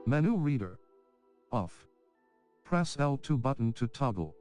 Menu reader. Off. Press L2 button to toggle.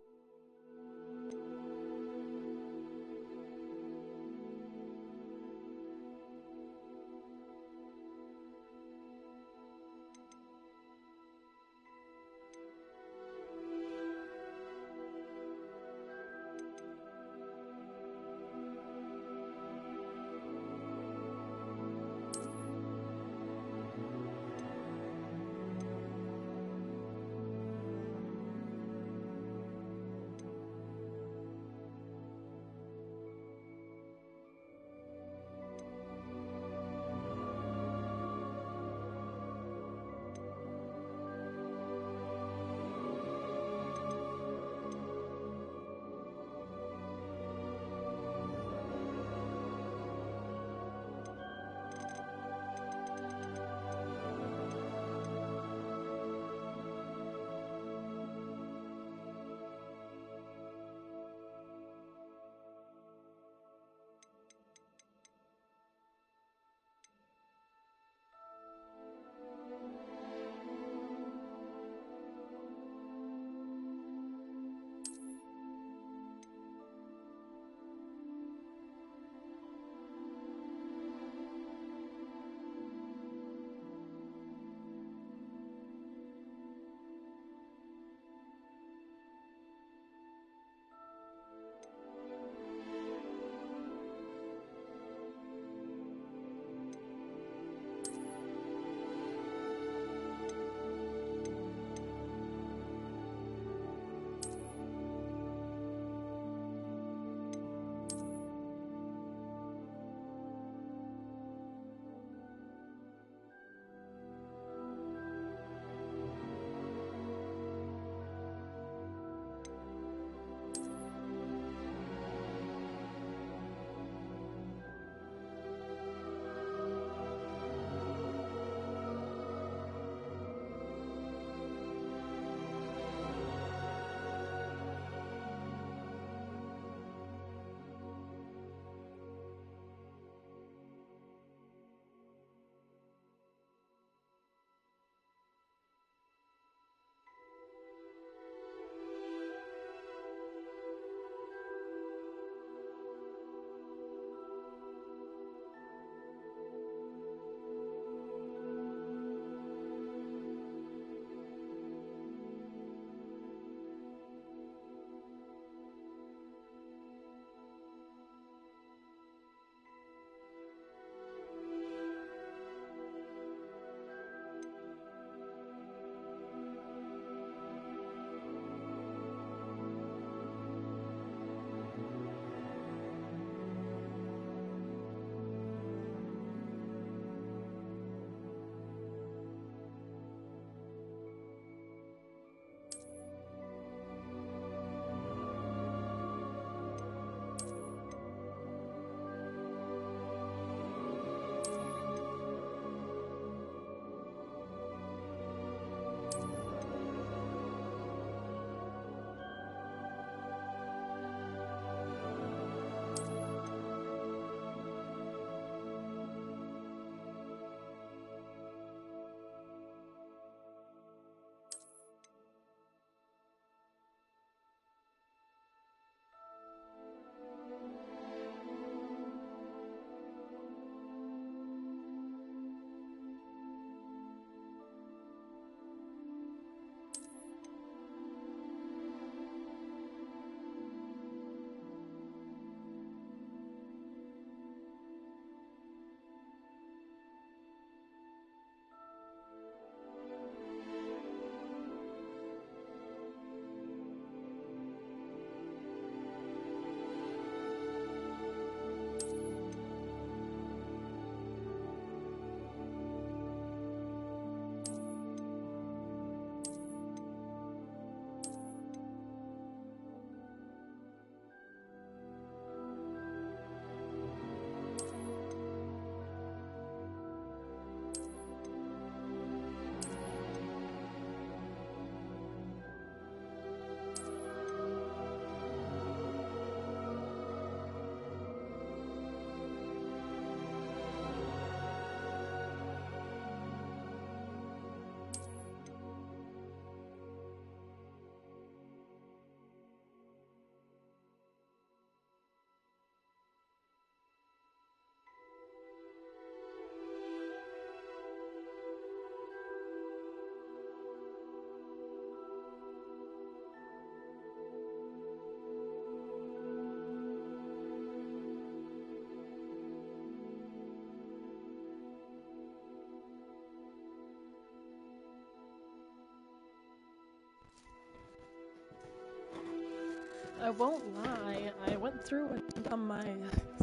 I won't lie, I went through and on my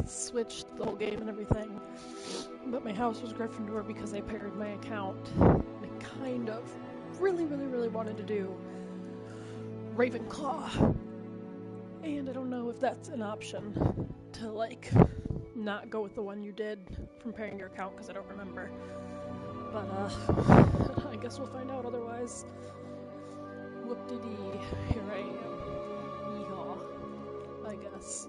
Switch the whole game and everything, but my house was Gryffindor because I paired my account. I kind of really wanted to do Ravenclaw, and I don't know if that's an option to like not go with the one you did from pairing your account because I don't remember. But I guess we'll find out otherwise. Whoop-de-dee, here I am. Yeehaw, I guess.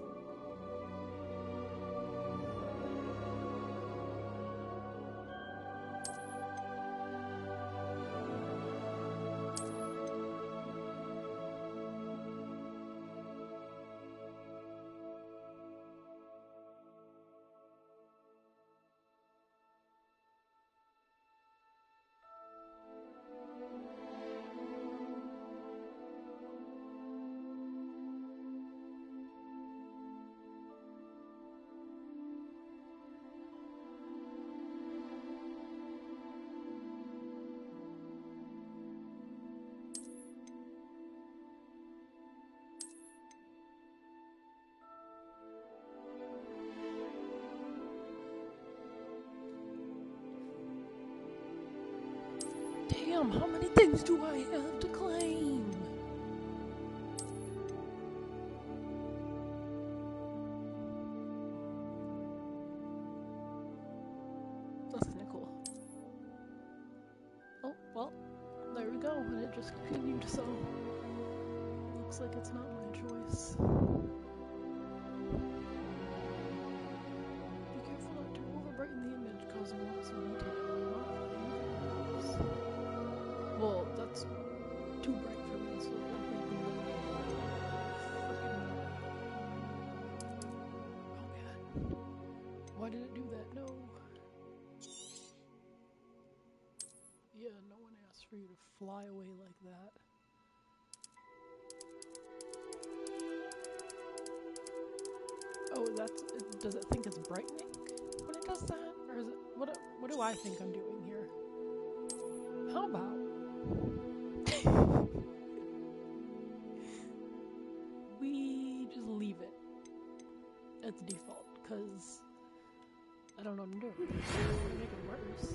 Damn, how many things do I have to claim? That's kinda cool. Oh, well, there we go, and it just continued, so looks like it's not my choice. Be careful not to overbrighten the image, causing loss of detail. Well, that's too bright for me, so I'm thinking oh god. Why did it do that? No. Yeah, no one asked for you to fly away like that. Oh, does it think it's brightening when it does that? Or is it, what do I think I'm doing here? How about we just leave it at the default, because I don't know what I'm doing. Make it worse.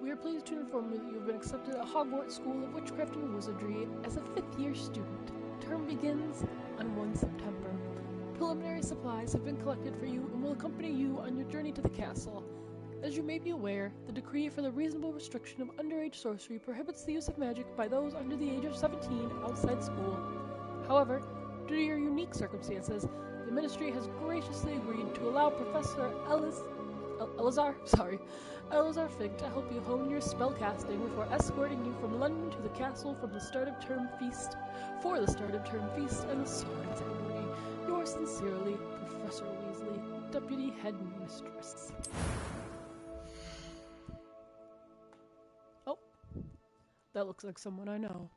We are pleased to inform you that you have been accepted at Hogwarts School of Witchcraft and Wizardry as a 5th-year student. Term begins on 1 September. Preliminary supplies have been collected for you and will accompany you on your journey to the castle. As you may be aware, the decree for the reasonable restriction of underage sorcery prohibits the use of magic by those under the age of 17 outside school. However, due to your unique circumstances, the Ministry has graciously agreed to allow Professor Elazar Fig to help you hone your spellcasting before escorting you from London to the castle for the start of term feast and the sword ceremony. Yours sincerely, Professor Weasley, Deputy Headmistress. Oh, that looks like someone I know.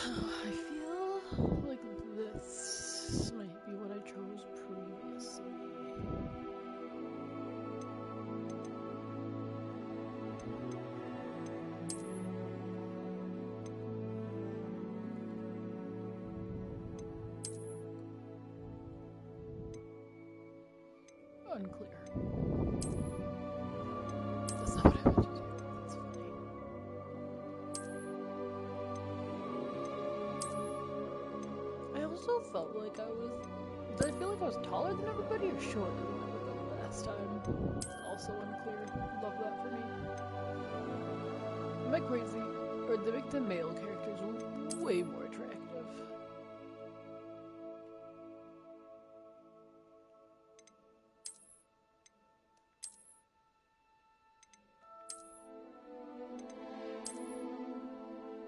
I feel like this might be what I chose previously. Unclear. That's not what I meant to do. That's funny. I also felt like I was... Did I feel like I was taller than everybody or shorter than everybody last time? Also unclear. Love that for me. Am I crazy? Or did they make the male characters way more attractive?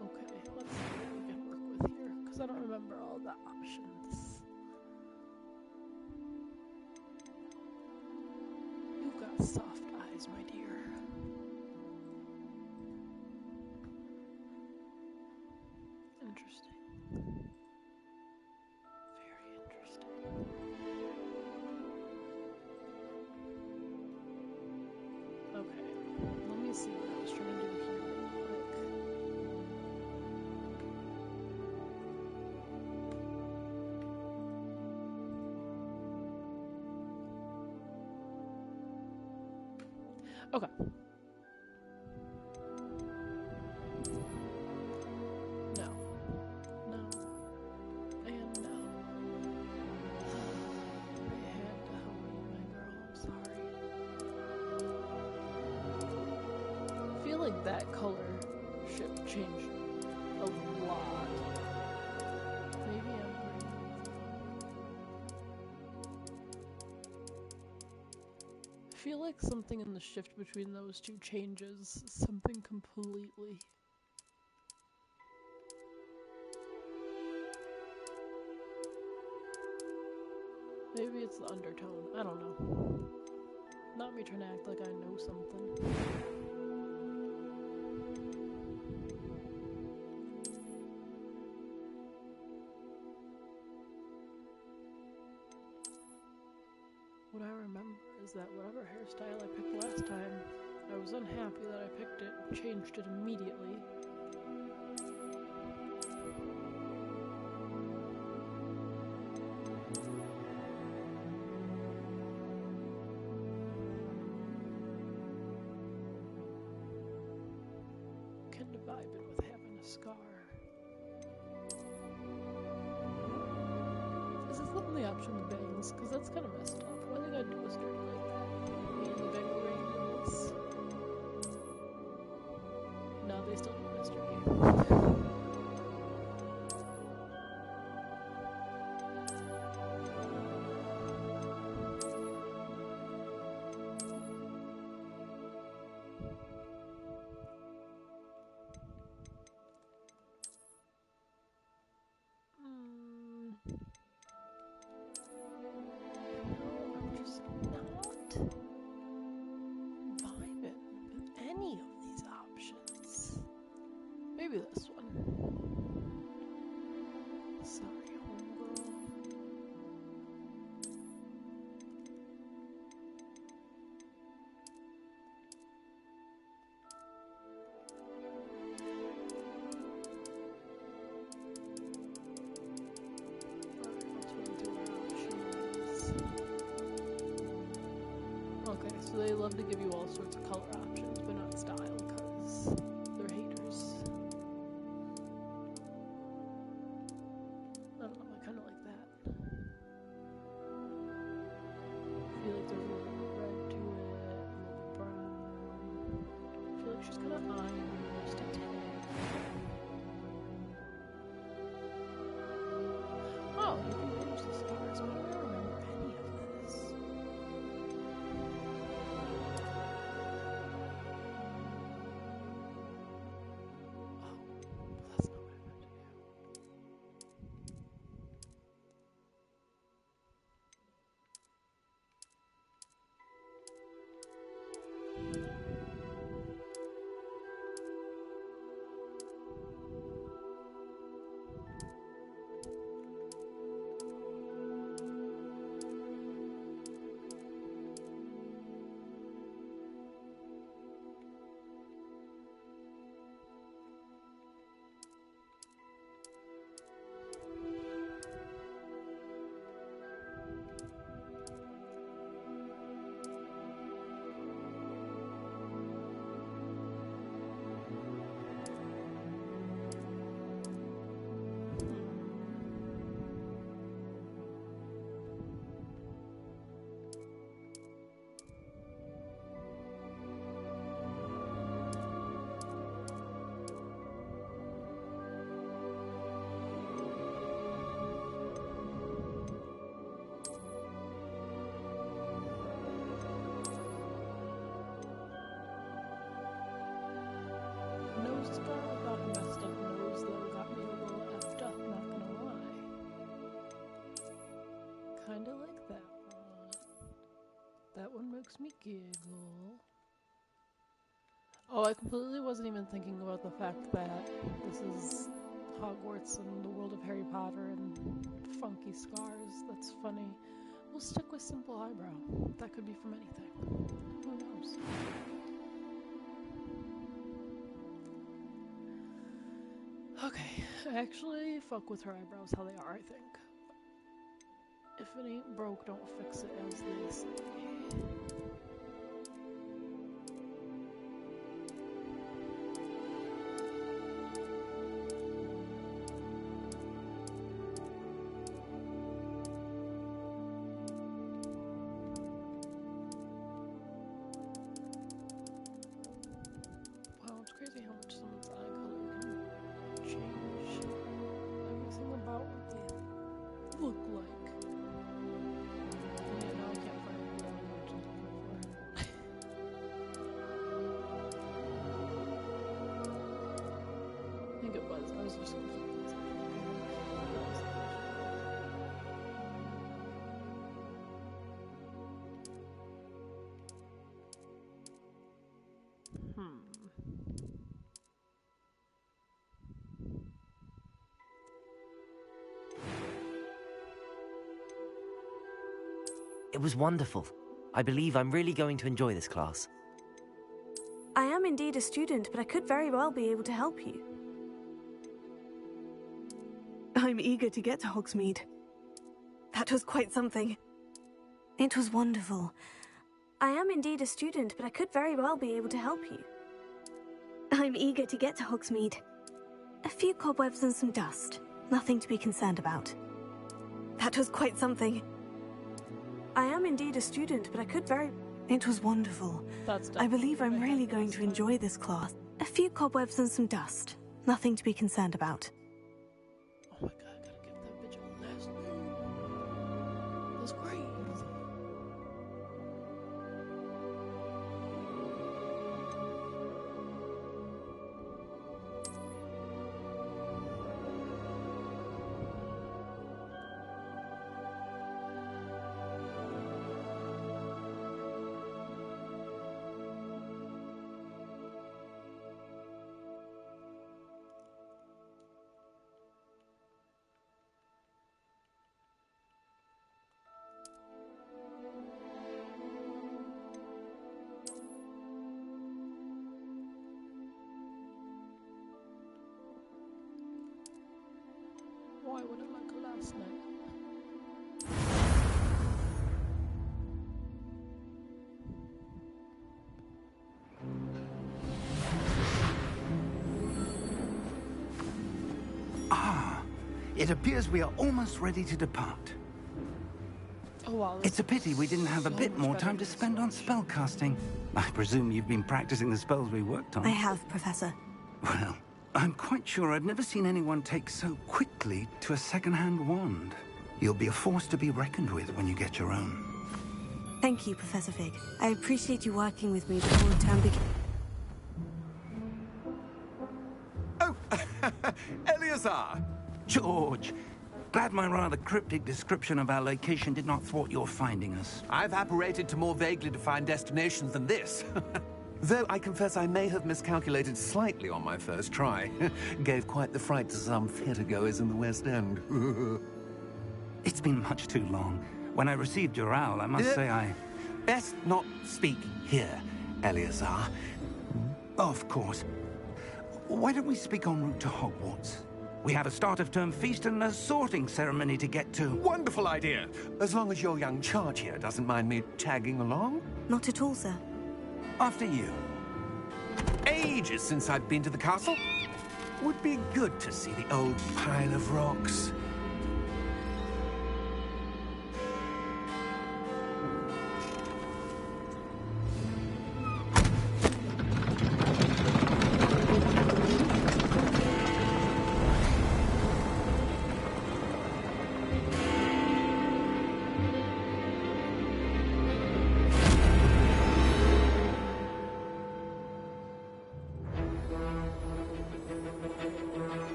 Okay, let's see what we can work with here, because I don't remember all the options. You've got soft eyes, my dear. Interesting. Very interesting. Okay, let me see what I was trying to do here real quick. Okay. No. No. And no. And how are you, my girl? I'm sorry. I feel like that color should change a lot. Maybe I'm green. I feel like something in the shift between those two changes something completely. Maybe it's the undertone. I don't know. Not me trying to act like I know something. What I remember is that whatever hairstyle I picked last time, I was unhappy that I picked it and changed it immediately. Kinda vibing with having a scar. Is this not the option with bangs? Because that's kind of messed up. Why they gotta do a story like that? Me and the bang rings. No, they still do mystery. I'm just not vibing with any of these options. Maybe this one. Sorry, homegirl. Okay, so they love to give you all sorts of color options, but not style, because they're haters. I don't know, I kind of like that. I feel like there's a little bit of red to it, a little bit brown. I feel like she's kind of eyeing just a tad. Oh, you can use the stars, but I don't remember any of this. kinda like that one. That one makes me giggle. Oh, I completely wasn't even thinking about the fact that this is Hogwarts and the world of Harry Potter and funky scars. That's funny. We'll stick with simple eyebrow. That could be from anything. Who knows? Okay, I actually fuck with her eyebrows how they are, I think. If it ain't broke, don't fix it, as they say. Wow, it's crazy how much someone's eye color can change everything about what they look like. Yeah, now I can't find the one I was looking for. I think it was. I was just confused. It was wonderful. I believe I'm really going to enjoy this class. I am indeed a student, but I could very well be able to help you. I'm eager to get to Hogsmeade. That was quite something. It was wonderful. I am indeed a student, but I could very well be able to help you. I'm eager to get to Hogsmeade. A few cobwebs and some dust. Nothing to be concerned about. That was quite something. I am indeed a student, but I could very... It was wonderful. I believe I'm really going to enjoy this class. A few cobwebs and some dust. Nothing to be concerned about. Oh my god, I gotta give that bitch a last name. That's great. Why would I like a last name? It appears we are almost ready to depart. Oh wow. It's a pity we didn't have a bit more time to spend on spellcasting. I presume you've been practicing the spells we worked on. I have, Professor. Well, I'm quite sure I've never seen anyone take so quickly to a second-hand wand. You'll be a force to be reckoned with when you get your own. Thank you, Professor Fig. I appreciate you working with me before the term begins. Oh, Eleazar! George, glad my rather cryptic description of our location did not thwart your finding us. I've apparated to more vaguely defined destinations than this. Though I confess I may have miscalculated slightly on my first try. Gave quite the fright to some theatre-goers in the West End. It's been much too long. When I received your owl, I must say I... Best not speak here, Eleazar. Of course. Why don't we speak en route to Hogwarts? We have a start-of-term feast and a sorting ceremony to get to. Wonderful idea! As long as your young charge here doesn't mind me tagging along. Not at all, sir. After you. Ages since I've been to the castle. Would be good to see the old pile of rocks.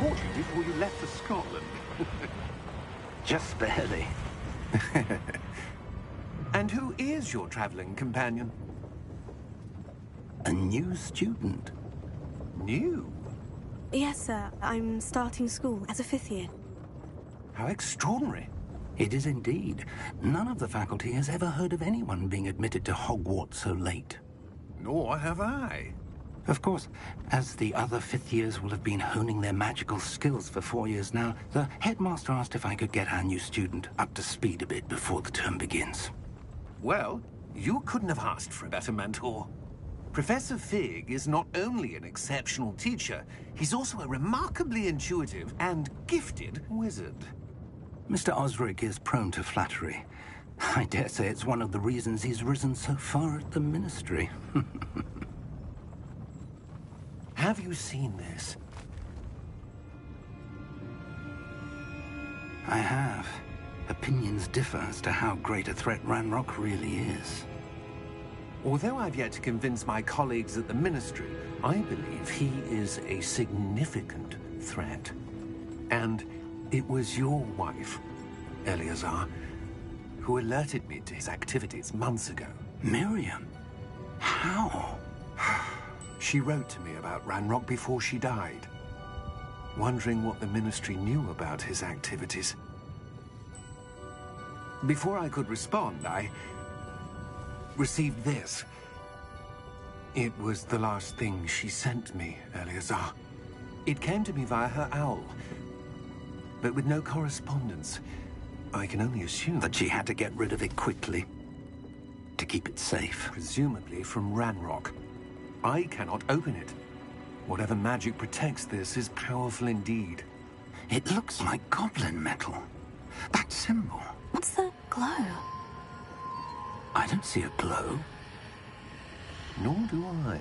caught you before you left for Scotland. Just barely. And who is your traveling companion? A new student. New? Yes, sir. I'm starting school as a 5th year. How extraordinary. It is indeed. None of the faculty has ever heard of anyone being admitted to Hogwarts so late. Nor have I. Of course, as the other 5th years will have been honing their magical skills for 4 years now, the headmaster asked if I could get our new student up to speed a bit before the term begins. Well, you couldn't have asked for a better mentor. Professor Fig is not only an exceptional teacher, he's also a remarkably intuitive and gifted wizard. Mr. Osric is prone to flattery. I dare say it's one of the reasons he's risen so far at the Ministry. Have you seen this? I have. Opinions differ as to how great a threat Ranrock really is. Although I've yet to convince my colleagues at the Ministry, I believe he is a significant threat. And it was your wife, Eleazar, who alerted me to his activities months ago. Miriam? How? She wrote to me about Ranrock before she died, wondering what the Ministry knew about his activities. Before I could respond, I received this. It was the last thing she sent me, Eleazar. It came to me via her owl, but with no correspondence. I can only assume That she had to get rid of it quickly, to keep it safe. presumably from Ranrock. I cannot open it. Whatever magic protects this is powerful indeed. It looks like goblin metal. That symbol. What's the glow? I don't see a glow. Nor do I.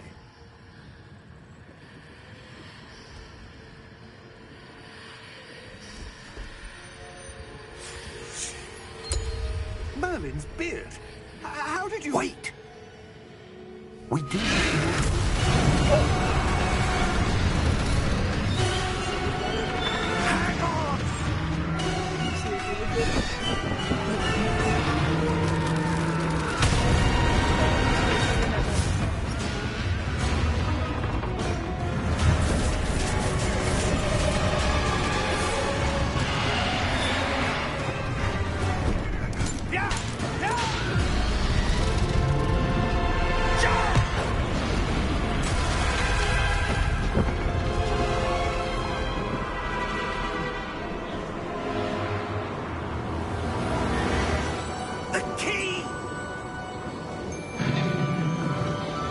Merlin's beard. How did you... Wait! We do. Hang on! Yeah! Yeah! The key!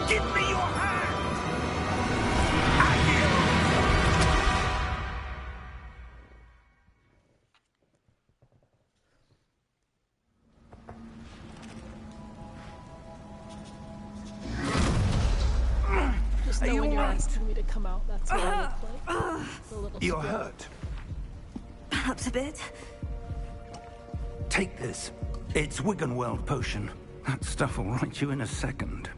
Give me your hand! Just Are know you when you're alright? asking me to come out, that's what I look like. The little You're squirrel. hurt. Perhaps a bit. Take this. It's Wiggenweld potion. That stuff will right you in a second.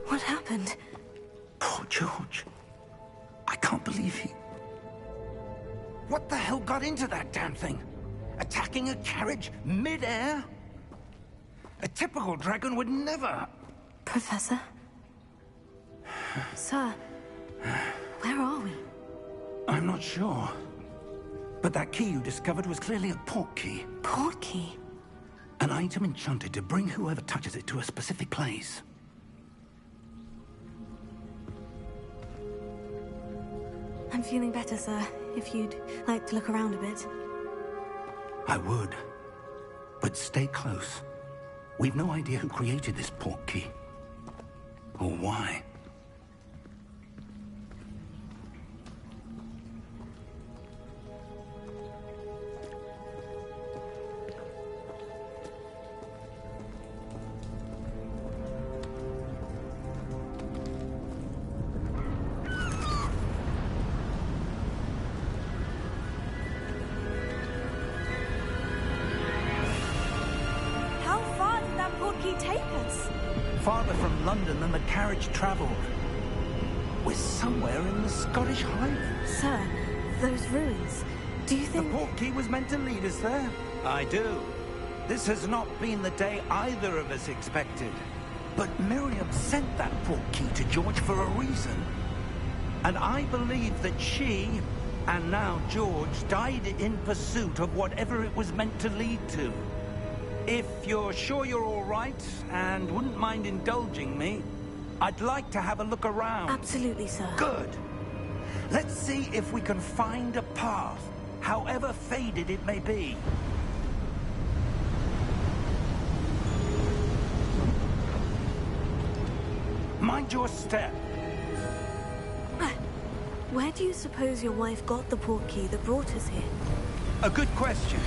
What happened? Poor George. I can't believe he... What the hell got into that damn thing? Attacking a carriage mid-air? A typical dragon would never... Professor? Sir, where are we? I'm not sure. But that key you discovered was clearly a port key. Port key? An item enchanted to bring whoever touches it to a specific place. I'm feeling better, sir. If you'd like to look around a bit. I would. But stay close. We've no idea who created this port key. Or why. farther from London than the carriage travelled. We're somewhere in the Scottish Highlands. Sir, those ruins, do you The think... portkey was meant to lead us there? I do. This has not been the day either of us expected. But Miriam sent that portkey to George for a reason. And I believe that she, and now George, died in pursuit of whatever it was meant to lead to. If you're sure you're all right, and wouldn't mind indulging me, I'd like to have a look around. Absolutely, sir. Good. Let's see if we can find a path, however faded it may be. Mind your step. Where do you suppose your wife got the portkey that brought us here? A good question.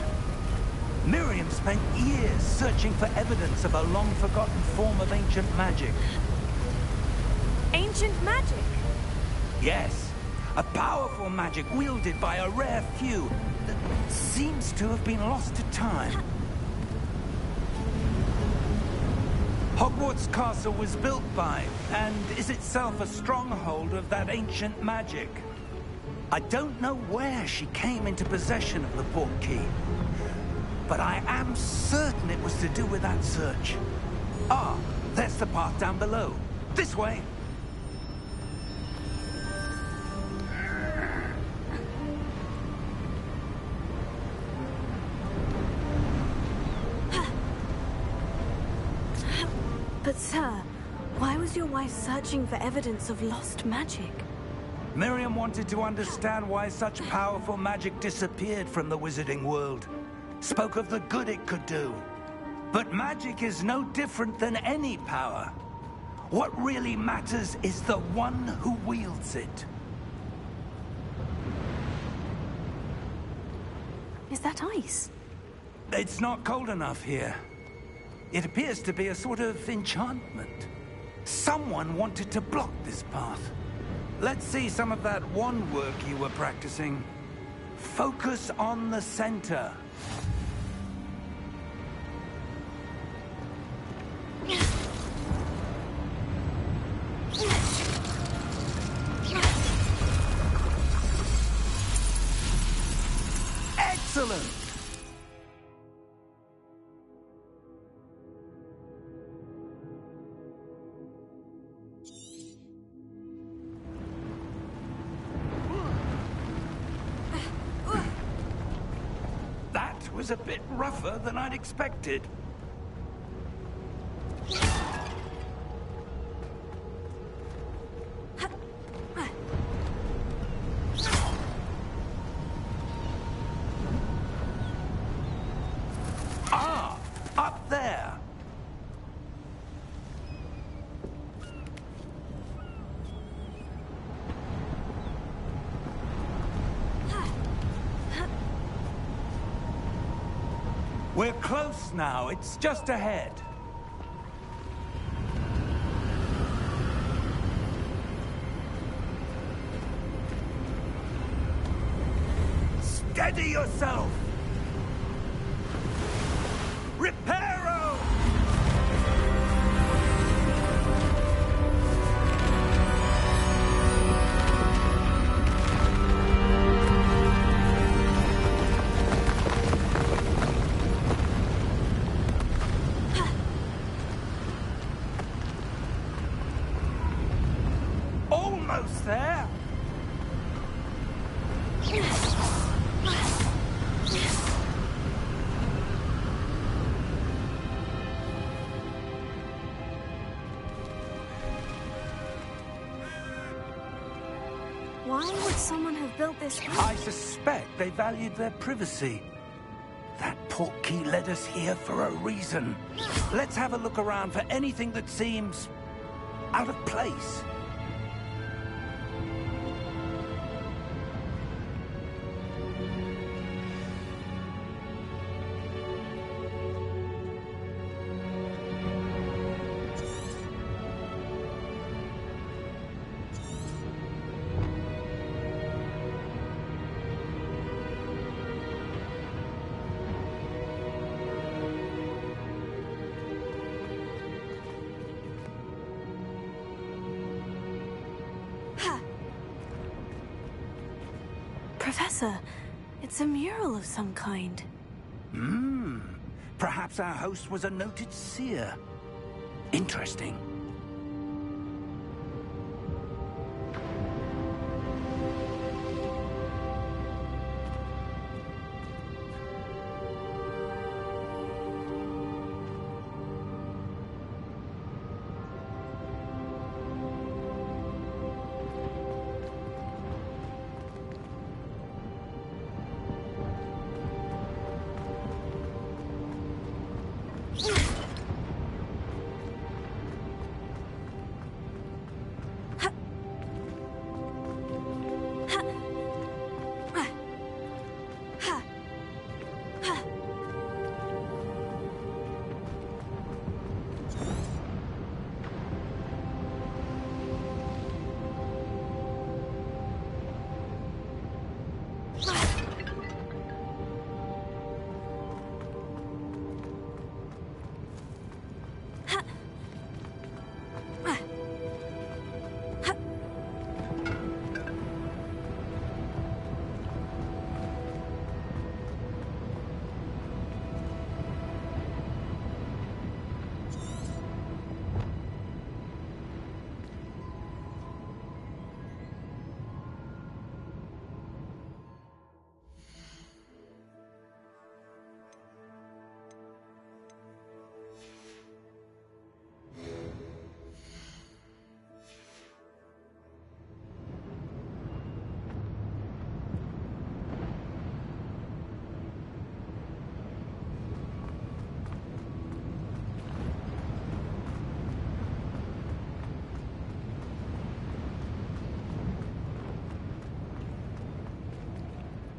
Miriam spent years searching for evidence of a long-forgotten form of ancient magic. Ancient magic? Yes, a powerful magic wielded by a rare few that seems to have been lost to time. Hogwarts Castle was built by, and is itself a stronghold of that ancient magic. I don't know where she came into possession of the portkey, but I am certain it was to do with that search. Ah, there's the path down below. This way. But sir, why was your wife searching for evidence of lost magic? Miriam wanted to understand why such powerful magic disappeared from the wizarding world. Spoke of the good it could do. But magic is no different than any power. What really matters is the one who wields it. Is that ice? It's not cold enough here. It appears to be a sort of enchantment. Someone wanted to block this path. Let's see some of that wand work you were practicing. Focus on the center. Excellent! That was a bit rougher than I'd expected. Ah, up there. We're close now. It's just ahead. Steady yourself! Reparo! Almost there! Why would someone have built this house? I suspect they valued their privacy. That portkey led us here for a reason. Let's have a look around for anything that seems out of place. Professor, it's a mural of some kind. Perhaps our host was a noted seer. Interesting.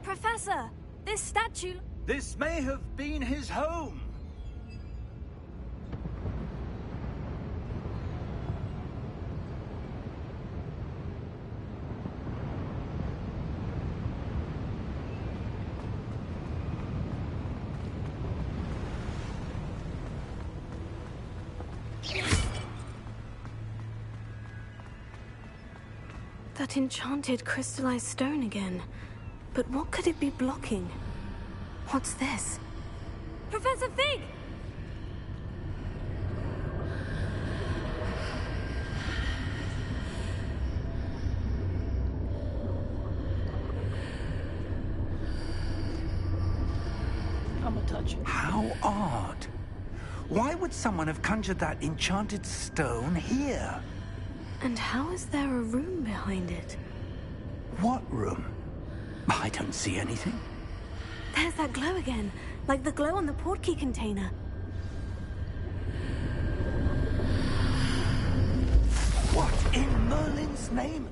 Professor, this statue... This may have been his home. That enchanted crystallized stone again. But what could it be blocking? What's this? Professor Fig! I'ma touch it. How odd. Why would someone have conjured that enchanted stone here? And how is there a room behind it? What room? I don't see anything. There's that glow again, like the glow on the portkey container. What in Merlin's name?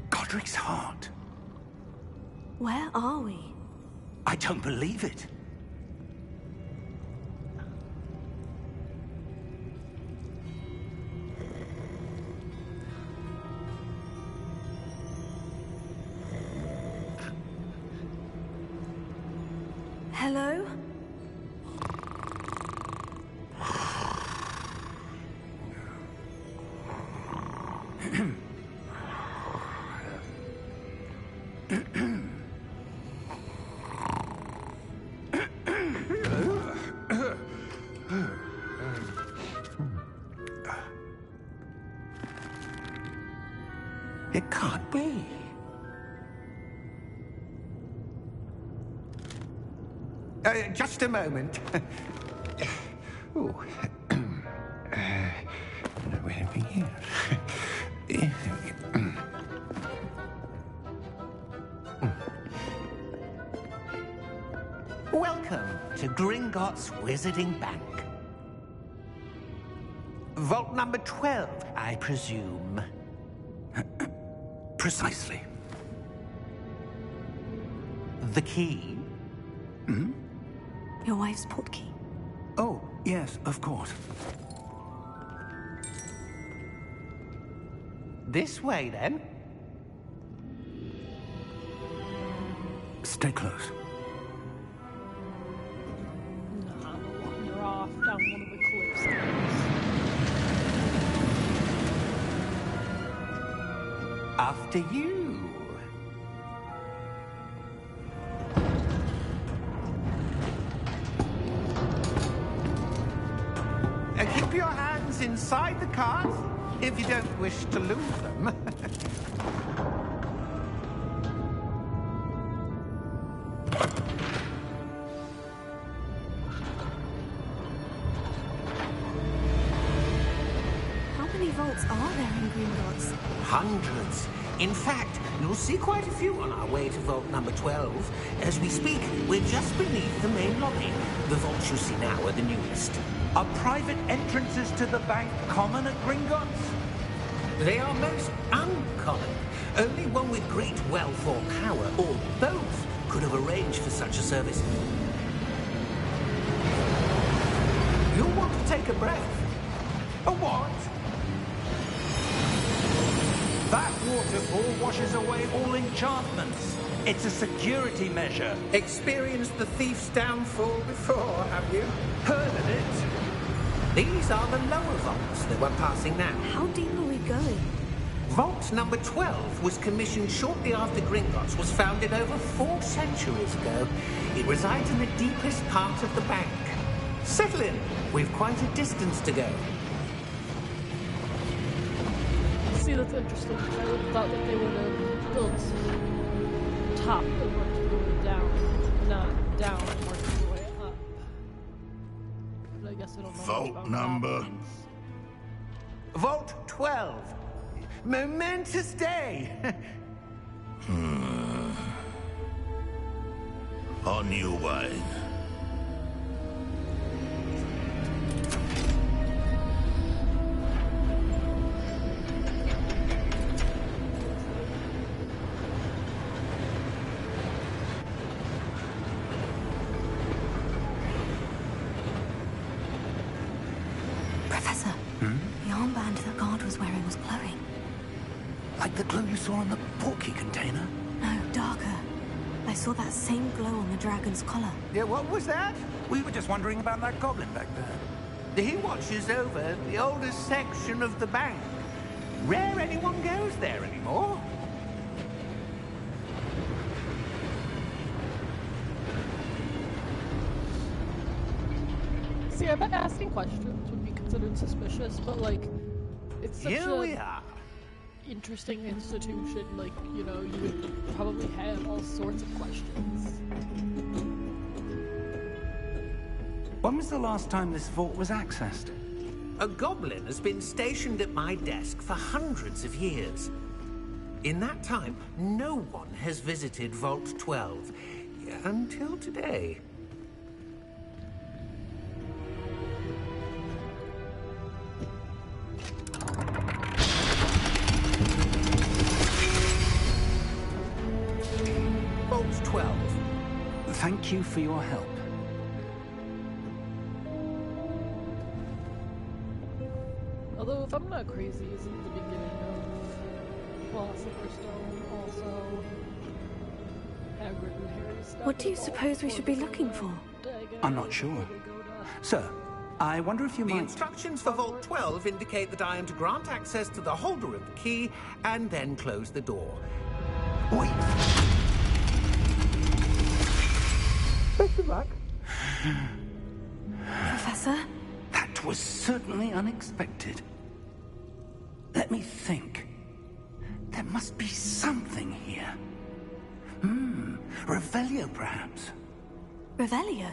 Godric's heart. Where are we? I don't believe it. Hello? It can't be. Just a moment. Ooh. Where are we here? Welcome to Gringotts Wizarding Bank. Vault number 12, I presume. Precisely. The key? Your wife's portkey. Oh, yes, of course. This way, then. Stay close. Nah, we'll wander off down one of the cliffs. After you. ride the cart, if you don't wish to lose them. How many vaults are there in Gringotts? Hundreds. In fact, you'll see quite a few on our way to vault number 12. As we speak, we're just beneath the main lobby. The vaults you see now are the newest. Are private entrances to the bank common at Gringotts? They are most uncommon. Only one with great wealth or power, or both, could have arranged for such a service. You'll want to take a breath. A what? That waterfall washes away all enchantments. It's a security measure. Experienced the thief's downfall before, have you? Heard of it? These are the lower vaults that we're passing now. How deep are we going? Vault number 12 was commissioned shortly after Gringotts was founded over 4 centuries ago. It resides in the deepest part of the bank. Settle in. We've quite a distance to go. See, that's interesting. I would have thought that they would have built top and worked their way down, not down and worked their way up. But I guess I don't know. Vault number? Vault 12. Momentous day. On your way. Professor, the armband the guard was wearing was glowing. Like the glow you saw on the portkey container? No, darker. I saw that same glow on the dragon's collar. Yeah, what was that? We were just wondering about that goblin back there. He watches over the oldest section of the bank. Rare anyone goes there anymore. See, I bet asking questions would be considered suspicious, but like, it's such Here we a are. interesting institution. Like, you know, you would probably have all sorts of questions. When was the last time this vault was accessed? A goblin has been stationed at my desk for hundreds of years. In that time, no one has visited Vault 12 until today. Vault 12. Thank you for your help. Although, if I'm not crazy, isn't the beginning of Philosopher's Stone also Hagrid and Harry's stuff? What do you suppose we should be looking for? I'm not sure. Sir, I wonder if you The might... instructions for Vault 12 indicate that I am to grant access to the holder of the key and then close the door. Wait! Best of luck. Professor? That was certainly unexpected. Let me think. There must be something here. Revelio, perhaps? Revelio?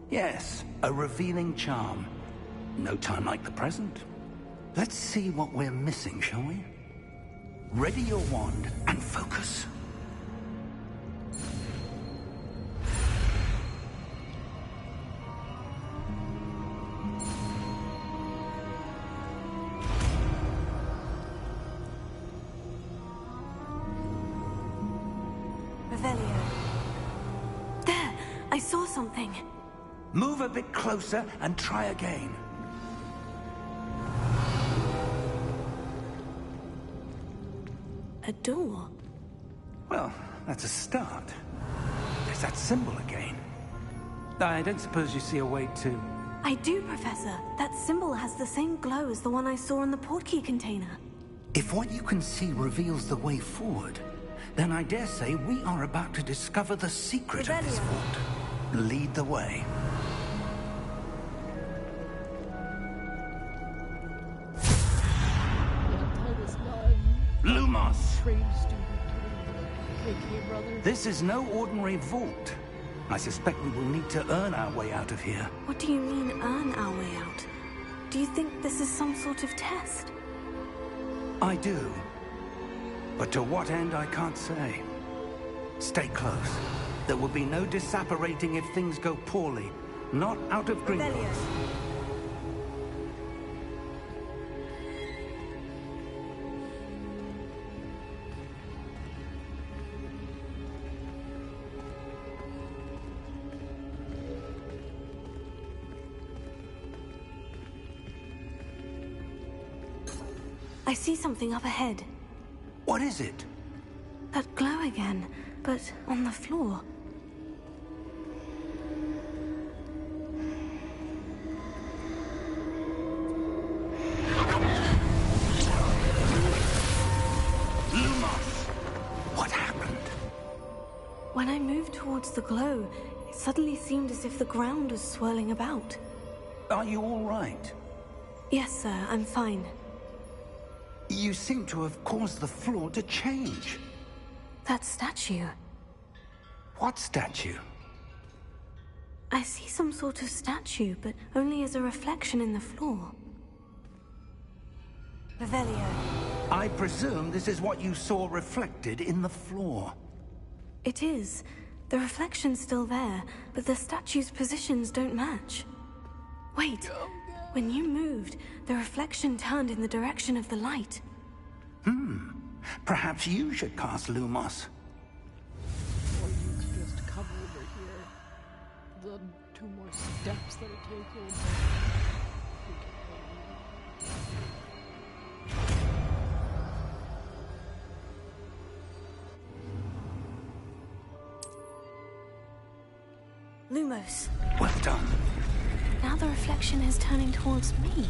Yes, a revealing charm. No time like the present. Let's see what we're missing, shall we? Ready your wand and focus. Revelio. There! I saw something. Move a bit closer and try again. A door. Well, that's a start. There's that symbol again. I don't suppose you see a way to... I do, Professor. That symbol has the same glow as the one I saw in the portkey container. If what you can see reveals the way forward, then I dare say we are about to discover the secret of this Revelio. vault. Lead the way. betrayed student turned KK brother. This is no ordinary vault. I suspect we will need to earn our way out of here. What do you mean, earn our way out? Do you think this is some sort of test? I do. But to what end, I can't say. Stay close. There will be no disapparating if things go poorly. Not out of Gringotts. I see something up ahead. What is it? That glow again, but on the floor. Lumos! What happened? When I moved towards the glow, it suddenly seemed as if the ground was swirling about. Are you all right? Yes, sir, I'm fine. You seem to have caused the floor to change. That statue. What statue? I see some sort of statue, but only as a reflection in the floor. Revelio. I presume this is what you saw reflected in the floor. It is. The reflection's still there, but the statue's positions don't match. Wait. When you moved, the reflection turned in the direction of the light. Perhaps you should cast Lumos. Or you could just come over here. The 2 more steps that it takes. Lumos. Well done. Now the reflection is turning towards me.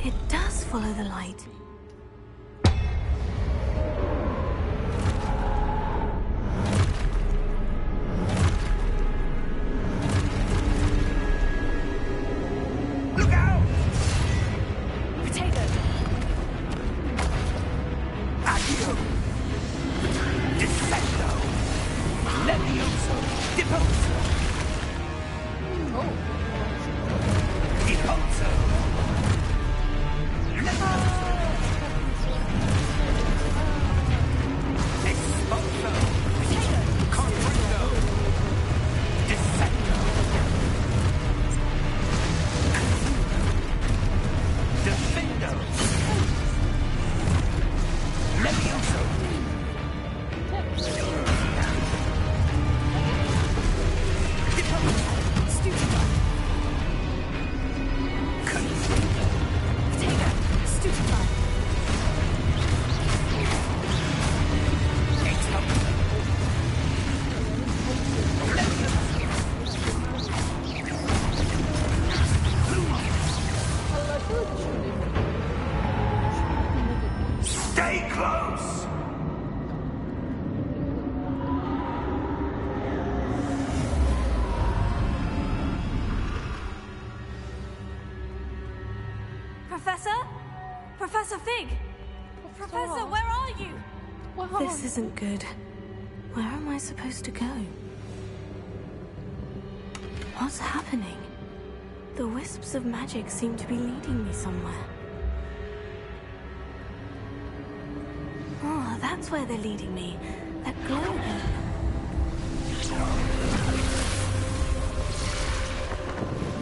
It does follow the light. Look out! Potato! Accio! Descendo! Levioso! Deposo! Deposo! Levioso! Exposo! Confringo! Descendo! Defendo! Levioso! Stay close! Professor? Professor Fig! Professor, where are you? Wow. This isn't good. Where am I supposed to go? What's happening? The wisps of magic seem to be leading me somewhere. Oh, that's where they're leading me. That glow again.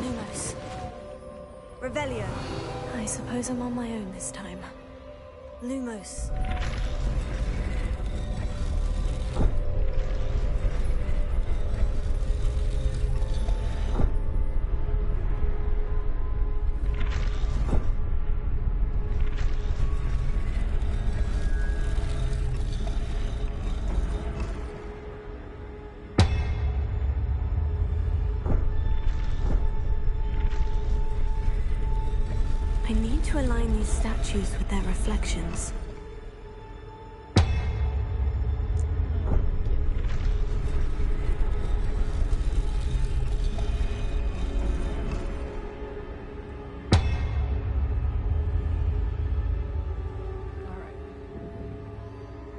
Lumos. Revelio. I suppose I'm on my own this time. Lumos. I need to align these statues with their reflections.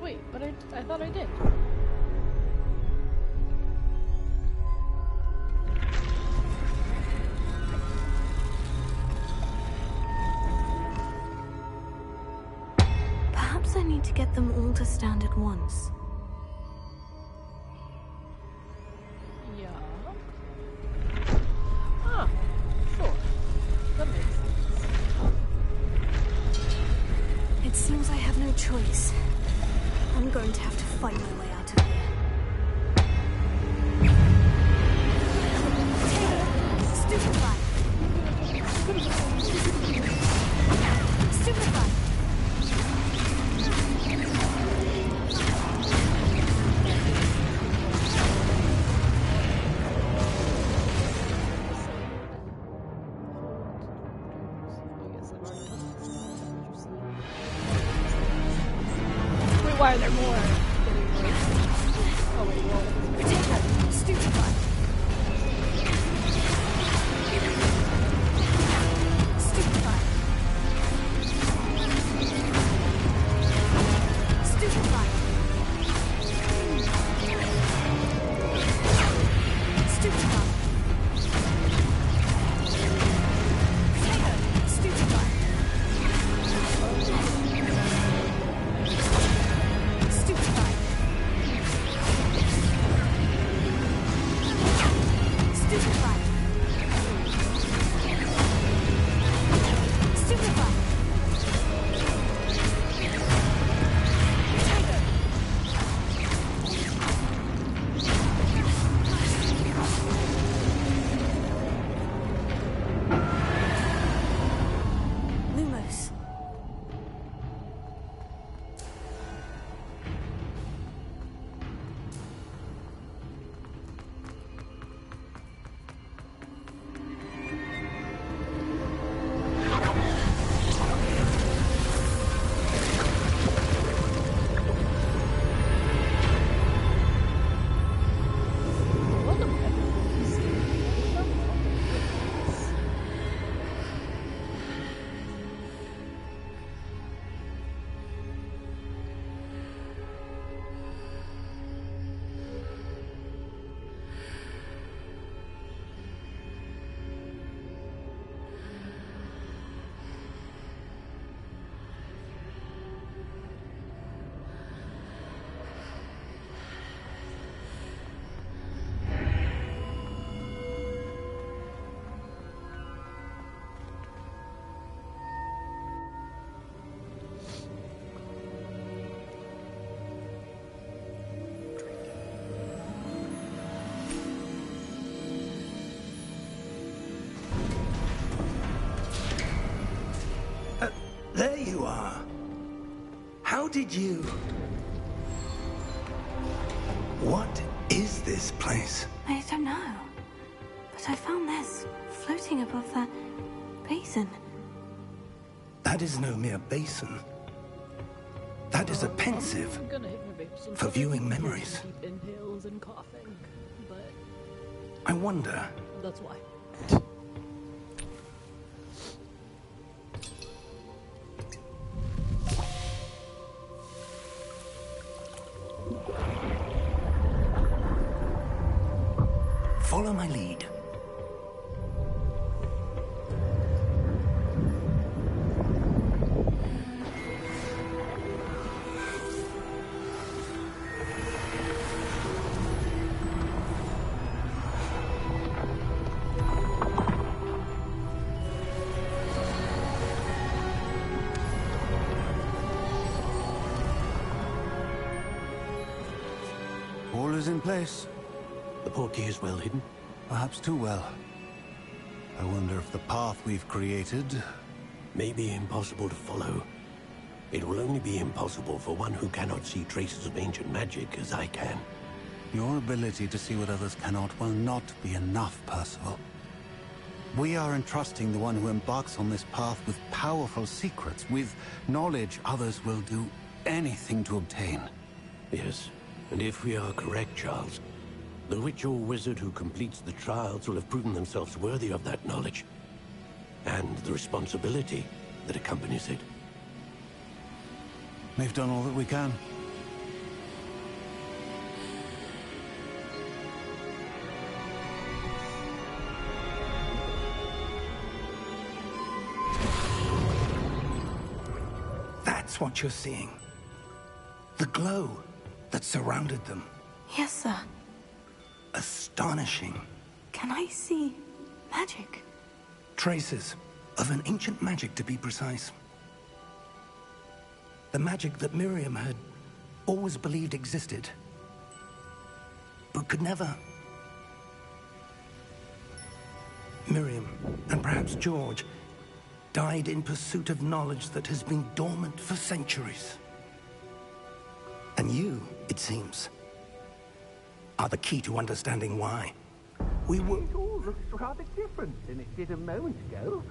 Wait. but I thought I did. Perhaps I need to get them all to stand at once. Yeah. Ah, sure. That makes sense. It seems I have no choice. I'm going to have to fight my way out of here. Stupefy! Stupefy! Wait, why are there more? Oh wait, well, Potato! Stupefy! Stupefy! Stupefy! Stupefy! Potato! Stupefy! Stupefy! Stupefy! Stupefy! Potato! Lumos. welcome everyone. There you are. How did you... What is this place? I don't know. But I found this floating above that basin. That is no mere basin. That is a pensive I'm gonna hit my vape for viewing memories. deep inhales and coughing, but I wonder, that's why. follow my lead. All is in place. The portkey is well hidden. Perhaps too well. I wonder if the path we've created... May be impossible to follow. It will only be impossible for one who cannot see traces of ancient magic as I can. Your ability to see what others cannot will not be enough, Percival. We are entrusting the one who embarks on this path with powerful secrets, with knowledge others will do anything to obtain. Yes, and if we are correct, Charles, the witch or wizard who completes the trials will have proven themselves worthy of that knowledge, and the responsibility that accompanies it. We've done all that we can. That's what you're seeing. The glow that surrounded them. Yes, sir. Astonishing. Can I see magic? Traces of an ancient magic, to be precise. The magic that Miriam had always believed existed, but could never. Miriam, and perhaps George, died in pursuit of knowledge that has been dormant for centuries. And you, it seems, are the key to understanding why. We were... It all looks rather different than it did a moment ago.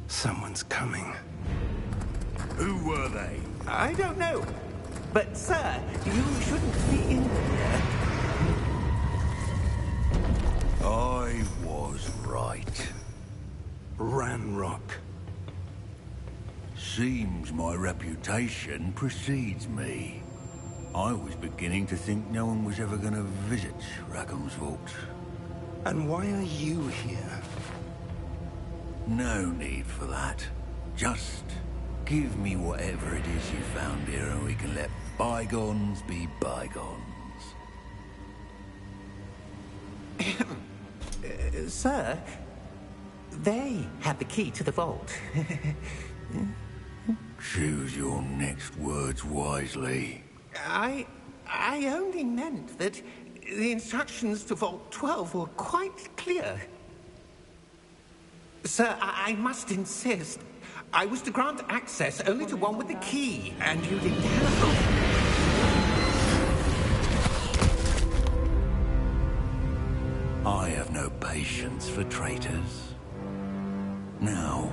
Someone's coming. Who were they? I don't know. But, sir, you shouldn't be in here. I was right. Ranrock. Seems my reputation precedes me. I was beginning to think no one was ever going to visit Rackham's vault. And why are you here? No need for that. Just give me whatever it is you found here and we can let bygones be bygones. Sir, they had the key to the vault. Choose your next words wisely. I only meant that the instructions to Vault 12 were quite clear. Sir, I must insist. I was to grant access only to one with the key, and you didn't have... I have no patience for traitors. Now,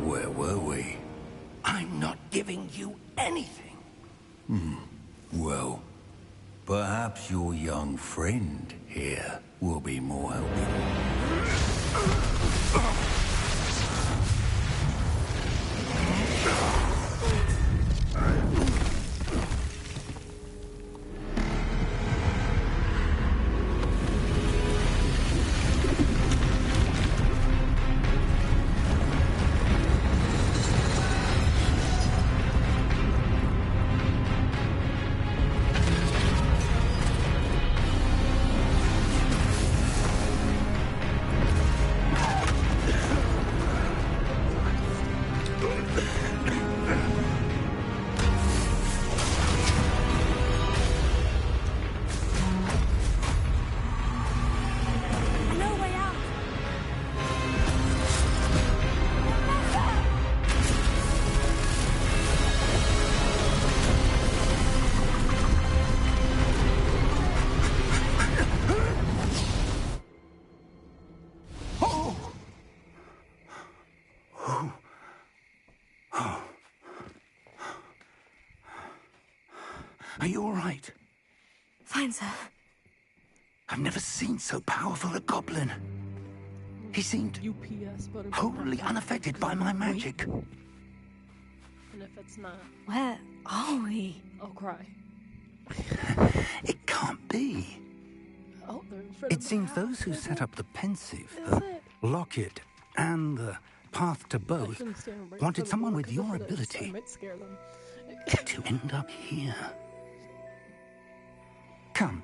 where were we? I'm not giving you anything. Well, perhaps your young friend here will be more helpful. No way out. Are you all right? Fine, sir. I've never seen so powerful a goblin. He seemed UPS, but wholly unaffected by my magic. And if it's not, Where are we? I'll cry. It can't be. Oh, they're in front of It the seems house. those who set up the pensive, Is the it? locket, and the path to I both shouldn't stand right in wanted front of someone them, with 'cause your if it is, ability I might scare them. to end up here. Come.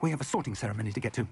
We have a sorting ceremony to get to.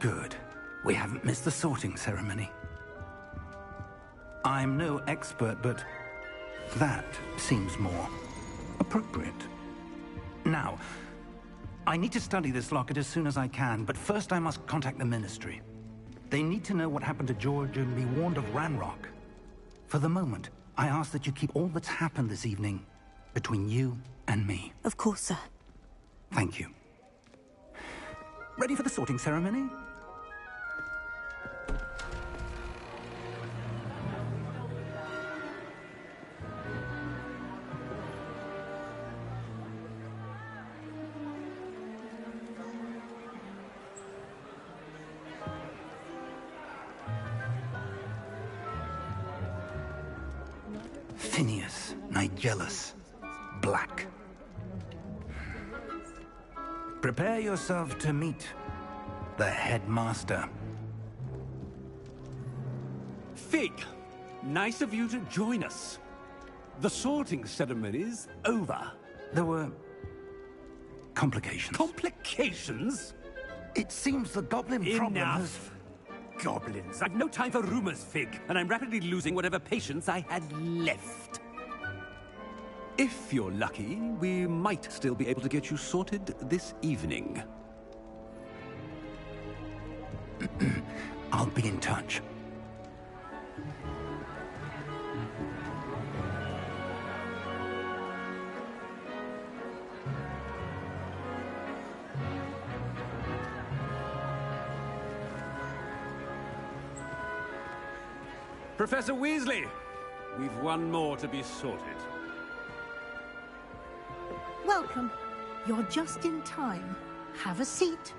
Good. We haven't missed the sorting ceremony. I'm no expert, but that seems more appropriate. Now, I need to study this locket as soon as I can, but first I must contact the Ministry. They need to know what happened to George and be warned of Ranrock. For the moment, I ask that you keep all that's happened this evening between you and me. Of course, sir. Thank you. Ready for the sorting ceremony? Phineas, Nigellus, Black. Prepare yourself to meet the headmaster. Fig, nice of you to join us. The sorting ceremony's over. There were complications. Complications? It seems the goblin problem has... Enough! Goblins. I've no time for rumors, Fig, and I'm rapidly losing whatever patience I had left. If you're lucky, we might still be able to get you sorted this evening. I'll be in touch. Professor Weasley, we've one more to be sorted. Welcome. You're just in time. Have a seat.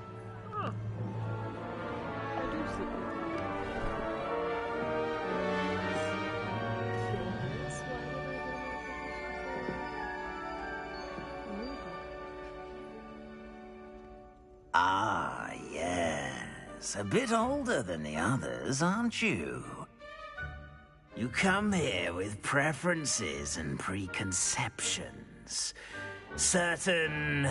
Ah, yes. A bit older than the others, aren't you? You come here with preferences and preconceptions. Certain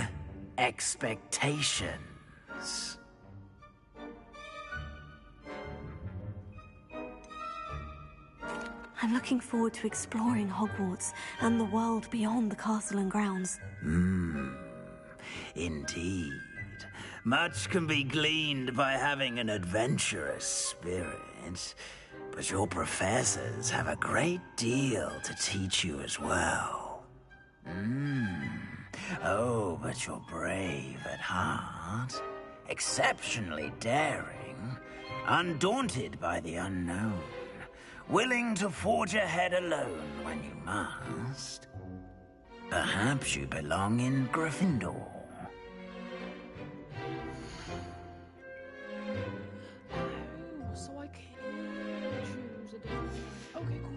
expectations. I'm looking forward to exploring Hogwarts and the world beyond the castle and grounds. Indeed. Much can be gleaned by having an adventurous spirit, but your professors have a great deal to teach you as well. Oh, but you're brave at heart, exceptionally daring, undaunted by the unknown, willing to forge ahead alone when you must. Perhaps you belong in Gryffindor. So I can't choose a different... Okay, cool.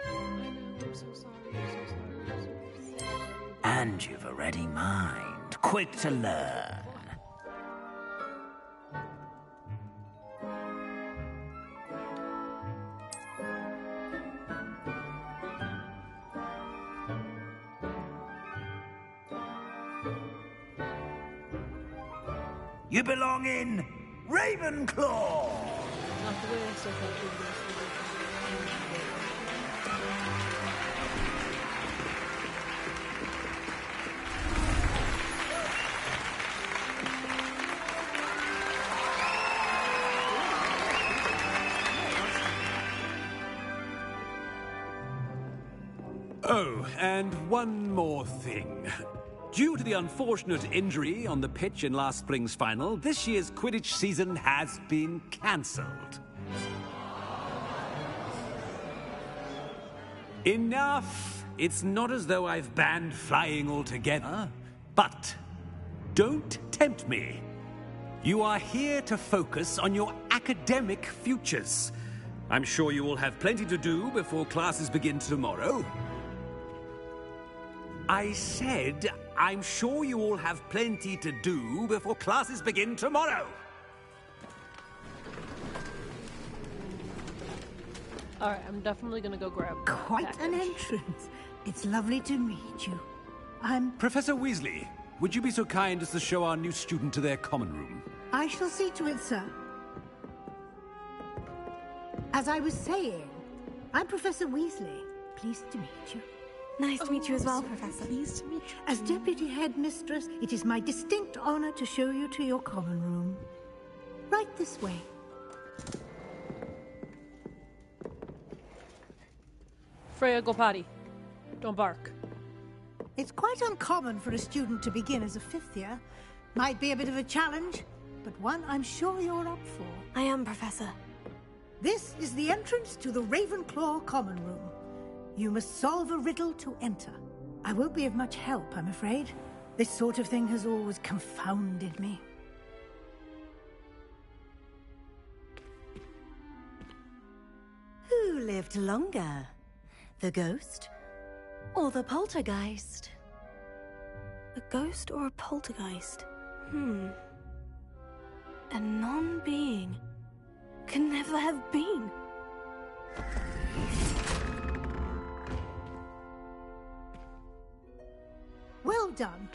I know, I'm so sorry, I'm so sorry, I'm so sorry. And you've a ready mind, quick to learn. You belong in Ravenclaw! Not the way I still thought it was. Oh, and one more thing. Due to the unfortunate injury on the pitch in last spring's final, this year's Quidditch season has been cancelled. Enough! It's not as though I've banned flying altogether. But don't tempt me. You are here to focus on your academic futures. I'm sure you will have plenty to do before classes begin tomorrow. I said, I'm sure you all have plenty to do before classes begin tomorrow. Alright, I'm definitely gonna go grab Quite package. an entrance. It's lovely to meet you. I'm... Professor Weasley, would you be so kind as to show our new student to their common room? I shall see to it, sir. As I was saying, I'm Professor Weasley. Pleased to meet you. Nice to meet you as well, Professor. Pleased to meet you. As Deputy Headmistress, it is my distinct honor to show you to your common room. Right this way. Freya, go potty. Don't bark. It's quite uncommon for a student to begin as a fifth year. Might be a bit of a challenge, but one I'm sure you're up for. I am, Professor. This is the entrance to the Ravenclaw common room. You must solve a riddle to enter. I won't be of much help, I'm afraid. This sort of thing has always confounded me. Who lived longer? The ghost or the poltergeist? A ghost or a poltergeist? A non-being can never have been. Well done.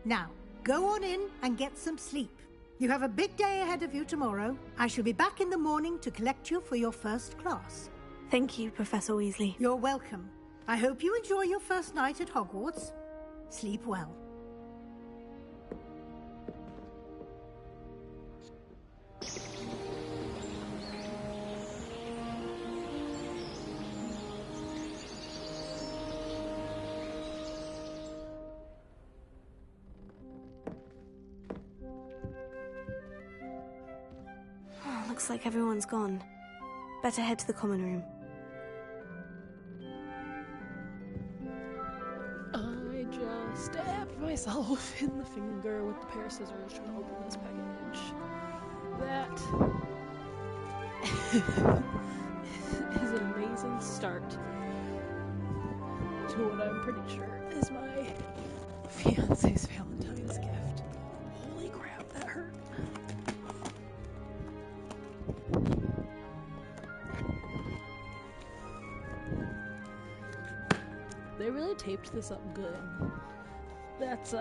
Now, go on in and get some sleep. You have a big day ahead of you tomorrow. I shall be back in the morning to collect you for your first class. Thank you, Professor Weasley. You're welcome. I hope you enjoy your first night at Hogwarts. Sleep well. Looks like everyone's gone. Better head to the common room. I just stabbed myself in the finger with the pair of scissors trying to open this package. That is an amazing start to what I'm pretty sure is my fiance's Valentine's gift. Holy crap, that hurt. They really taped this up good. That's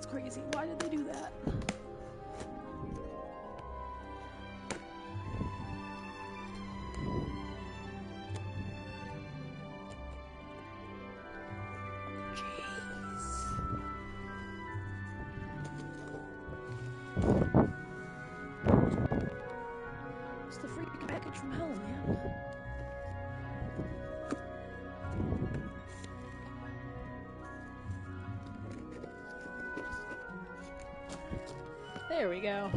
crazy. Why did they do that? Jeez. It's the freak package from hell, man. There we go.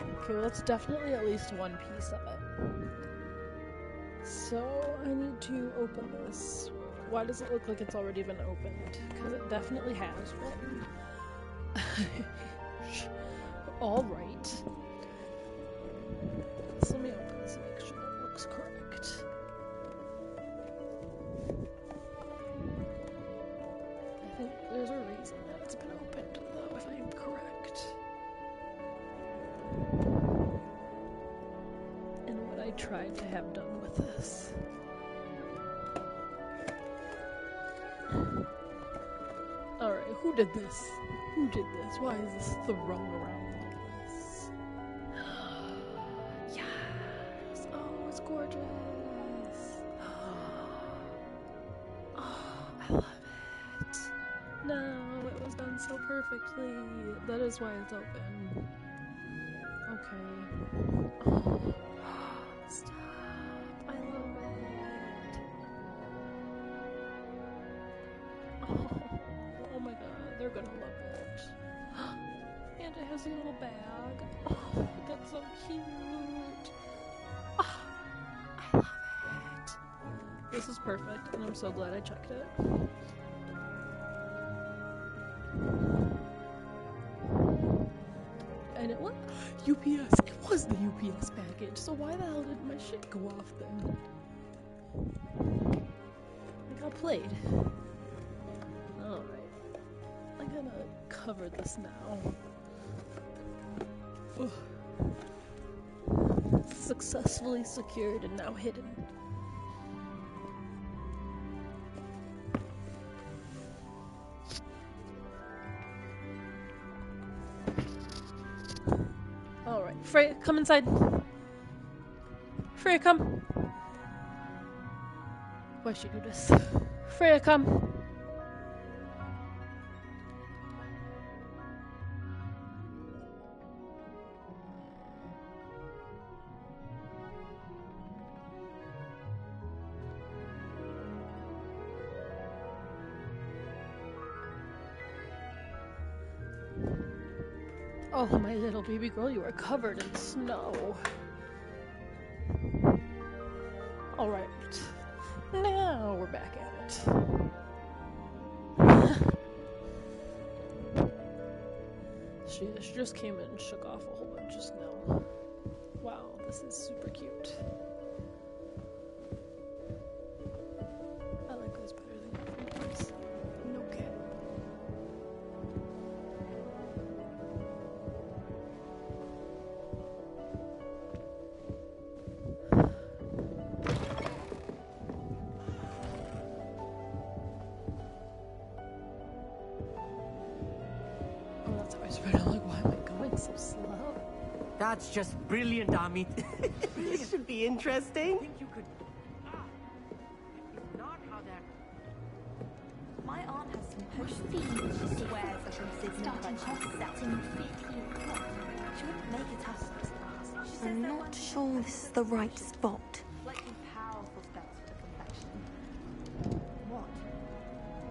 Okay, well, that's definitely at least one piece of it. So, I need to open this. Why does it look like it's already been opened? Because it definitely has been. Alright. So let me open this and make sure it looks correct. I think there's a reason that it's been opened, though, if I'm correct. And what I tried to have done with this. Alright, who did this? Who did this? Why is this thrown around like this? Yes! Oh, it's gorgeous! Oh, I love it. No, it was done so perfectly. That is why it's open. Okay. Oh, stop. I love it. Oh my god, they're gonna love it. And it has a little bag. Oh, that's so cute. Oh, I love it. This is perfect, and I'm so glad I checked it. And it was UPS. It was the UPS package. So why the hell did my shit go off then? I got played. Alright. I'm gonna cover this now. Ugh. Successfully secured and now hidden. Freya, come inside. Freya, come. Why'd she do this? Freya, come. Oh, my little baby girl, you are covered in snow. Alright. Now we're back at it. She just came in and shook off a whole bunch of snow. Wow, this is super cute. I like this better than Hogwarts. No cap. So slow. That's just brilliant, Amit. This should be interesting. I think you could. It's not how that. My aunt has some potions she swears are from Sydney, but she's set in 50 o'clock. She wouldn't make it up. I'm not sure this is the right spot. Slightly powerful spells for the complexion. What?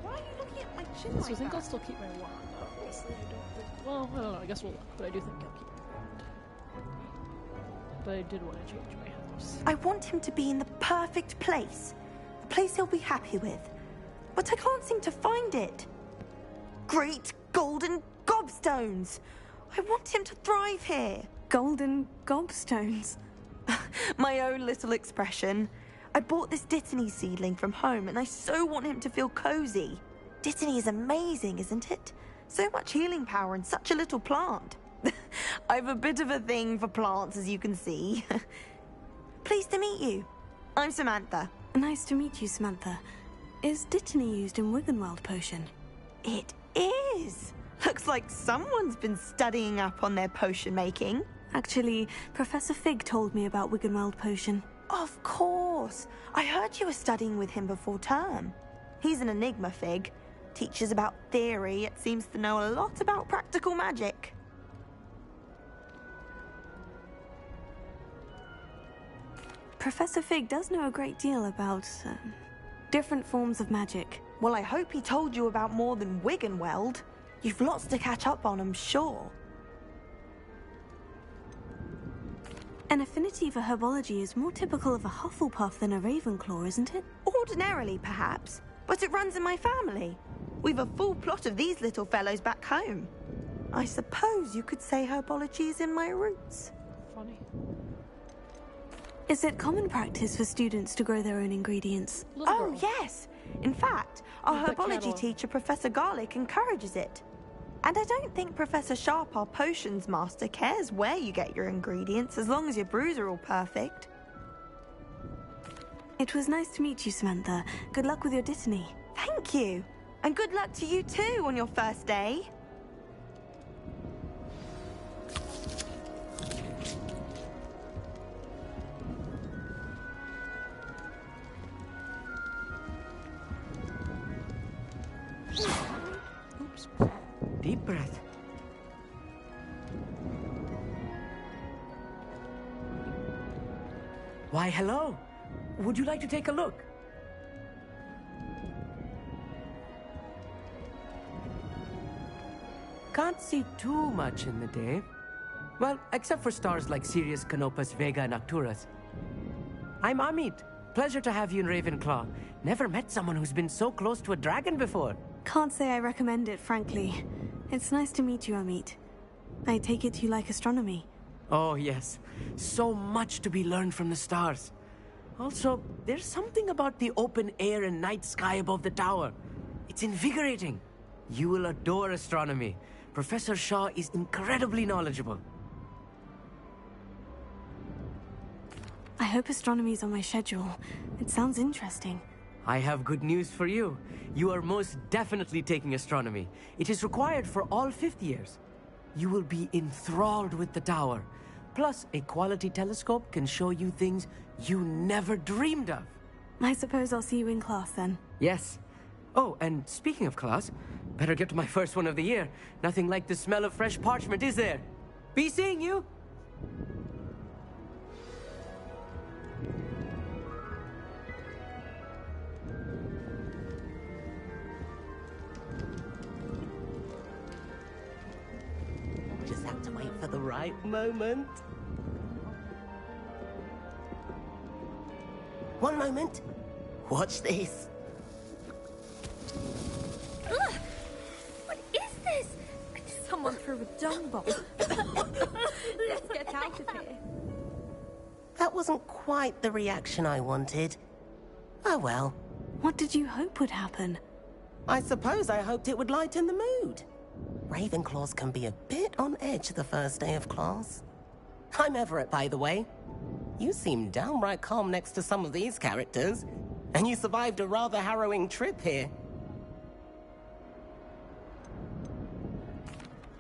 Why are you looking at my chin So like I think that? I'll still keep my wand. Obviously, I don't think. Well, I don't know. I guess we'll look, but I do think I'll keep my wand. But I did want to change my house. I want him to be in the perfect place. A place he'll be happy with. But I can't seem to find it. Great golden gobstones! I want him to thrive here. Golden gobstones. My own little expression. I bought this Dittany seedling from home and I so want him to feel cozy. Dittany is amazing, isn't it? So much healing power in such a little plant. I've a bit of a thing for plants, as you can see. Pleased to meet you. I'm Samantha. Nice to meet you, Samantha. Is Dittany used in Wiggenweld potion? It is. Looks like someone's been studying up on their potion making. Actually, Professor Fig told me about Wiggenweld potion. Of course. I heard you were studying with him before term. He's an enigma, Fig. Teaches about theory, yet seems to know a lot about practical magic. Professor Fig does know a great deal about different forms of magic. Well, I hope he told you about more than Wiggenweld. You've lots to catch up on, I'm sure. An affinity for herbology is more typical of a Hufflepuff than a Ravenclaw, isn't it? Ordinarily, perhaps, but it runs in my family. We've a full plot of these little fellows back home. I suppose you could say herbology is in my roots. Funny. Is it common practice for students to grow their own ingredients? Oh, yes. In fact, our herbology teacher, Professor Garlick, encourages it. And I don't think Professor Sharp, our potions master, cares where you get your ingredients, as long as your brews are all perfect. It was nice to meet you, Samantha. Good luck with your Dittany. Thank you. And good luck to you too on your first day. Oops. Deep breath. Why, hello. Would you like to take a look? Can't see too much in the day. Well, except for stars like Sirius, Canopus, Vega, and Arcturus. I'm Amit. Pleasure to have you in Ravenclaw. Never met someone who's been so close to a dragon before. Can't say I recommend it, frankly. It's nice to meet you, Amit. I take it you like astronomy. Oh, yes. So much to be learned from the stars. Also, there's something about the open air and night sky above the tower. It's invigorating. You will adore astronomy. Professor Shaw is incredibly knowledgeable. I hope astronomy's on my schedule. It sounds interesting. I have good news for you. You are most definitely taking astronomy. It is required for all 5th years. You will be enthralled with the tower. Plus, a quality telescope can show you things you never dreamed of. I suppose I'll see you in class then. Yes. Oh, and speaking of class, better get to my first one of the year. Nothing like the smell of fresh parchment, is there? Be seeing you! Just have to wait for the right moment. One moment. Watch this. Ugh! What is this? Someone threw a dung bomb. Let's get out of here. That wasn't quite the reaction I wanted. Oh well. What did you hope would happen? I suppose I hoped it would lighten the mood. Ravenclaws can be a bit on edge the first day of class. I'm Everett, by the way. You seem downright calm next to some of these characters, and you survived a rather harrowing trip here.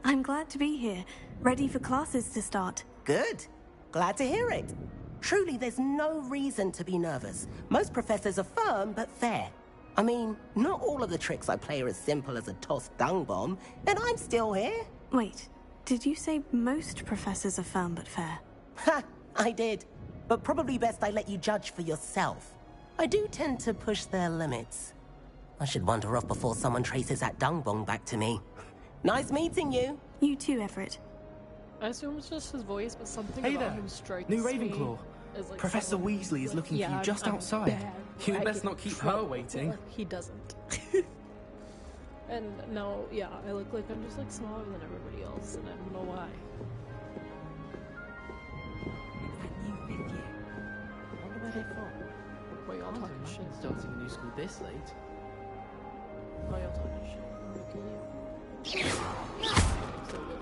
I'm glad to be here, ready for classes to start. Good. Glad to hear it. Truly, there's no reason to be nervous. Most professors are firm but fair. I mean, not all of the tricks I play are as simple as a tossed dung bomb, and I'm still here. Wait, did you say most professors are firm but fair? Ha! I did. But probably best I let you judge for yourself. I do tend to push their limits. I should wander off before someone traces that dung bomb back to me. Nice meeting you. You too, Everett. I assume it's just his voice, but something Hey about there. him strikes New me Ravenclaw. as, like, Professor someone Weasley is like, looking for you just I'm outside. bad. You I best get not keep trouble. her waiting. He doesn't. And now, yeah, I look like I'm just like smaller than everybody else, and I don't know why. Where they from? Why y'all talking shit? Starting a new school this late. Why y'all talking shit? Look at you. So good.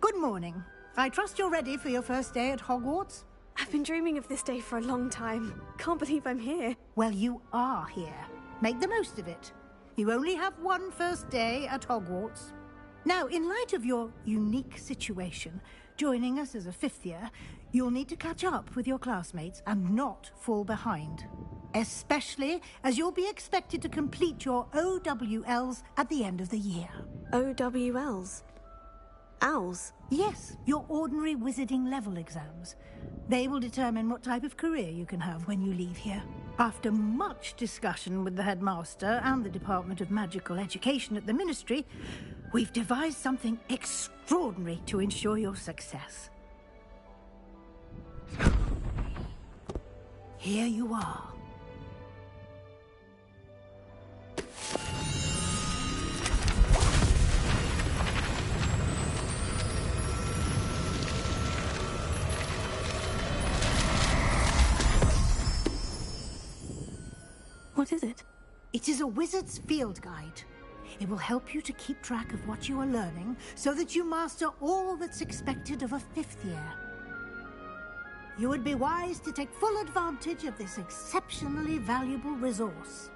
Good morning. I trust you're ready for your first day at Hogwarts? I've been dreaming of this day for a long time. Can't believe I'm here. Well, you are here. Make the most of it. You only have one first day at Hogwarts. Now, in light of your unique situation, joining us as a fifth year, you'll need to catch up with your classmates and not fall behind. Especially as you'll be expected to complete your OWLs at the end of the year. OWLs? Owls? Yes, your ordinary wizarding level exams. They will determine what type of career you can have when you leave here. After much discussion with the headmaster and the Department of Magical Education at the Ministry, we've devised something extraordinary to ensure your success. Here you are. What is it? It is a wizard's field guide. It will help you to keep track of what you are learning so that you master all that's expected of a fifth year. You would be wise to take full advantage of this exceptionally valuable resource.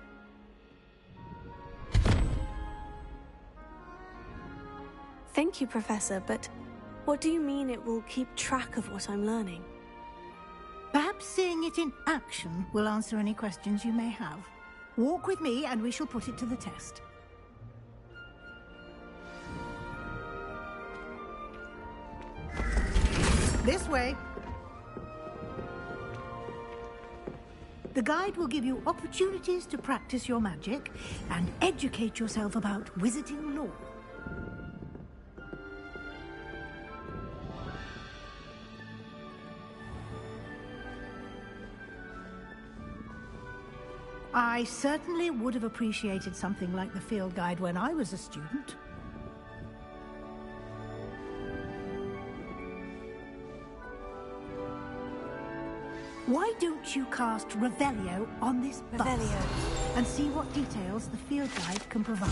Thank you, Professor, but what do you mean it will keep track of what I'm learning? Perhaps seeing it in action will answer any questions you may have. Walk with me and we shall put it to the test. This way. The guide will give you opportunities to practice your magic and educate yourself about wizarding lore. I certainly would have appreciated something like the field guide when I was a student. Why don't you cast Revelio on this bus Revelio. and see what details the field guide can provide?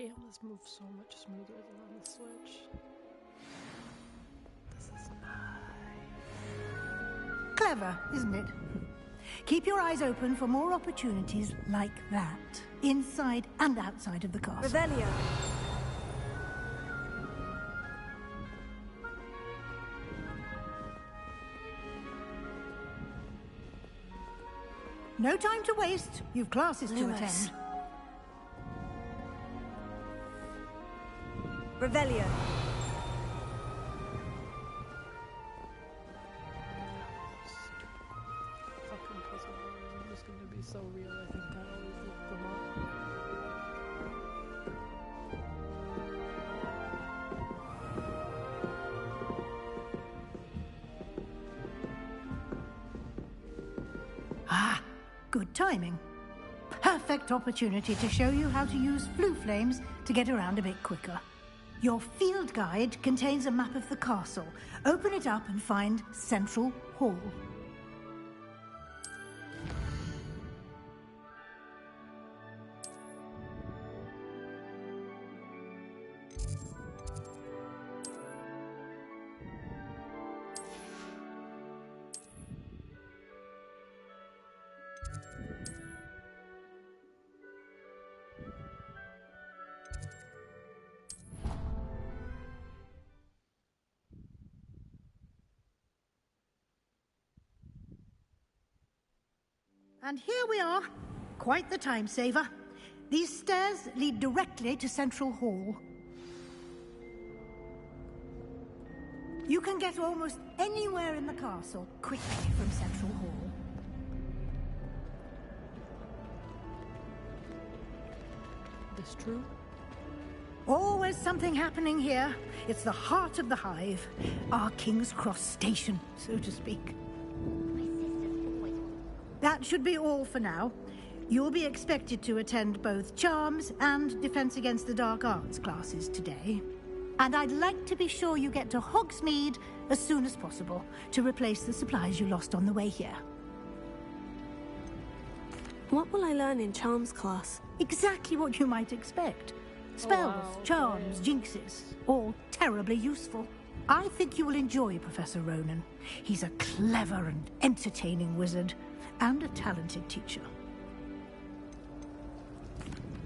Damn, this moves so much smoother than on the Switch. This is nice. Clever, isn't it? Keep your eyes open for more opportunities like that, inside and outside of the castle. Revelio. No time to waste. You've classes to attend. Revelio. Fucking puzzle is just gonna be so real. I think I always look them up. Ah, good timing. Perfect opportunity to show you how to use flue flames to get around a bit quicker. Your field guide contains a map of the castle. Open it up and find Central Hall. And here we are. Quite the time saver. These stairs lead directly to Central Hall. You can get almost anywhere in the castle quickly from Central Hall. This true? Always something happening here. It's the heart of the hive. Our King's Cross station, so to speak. That should be all for now. You'll be expected to attend both Charms and Defense Against the Dark Arts classes today. And I'd like to be sure you get to Hogsmeade as soon as possible to replace the supplies you lost on the way here. What will I learn in Charms class? Exactly what you might expect. Spells, charms, jinxes, all terribly useful. I think you will enjoy Professor Ronan. He's a clever and entertaining wizard, and a talented teacher.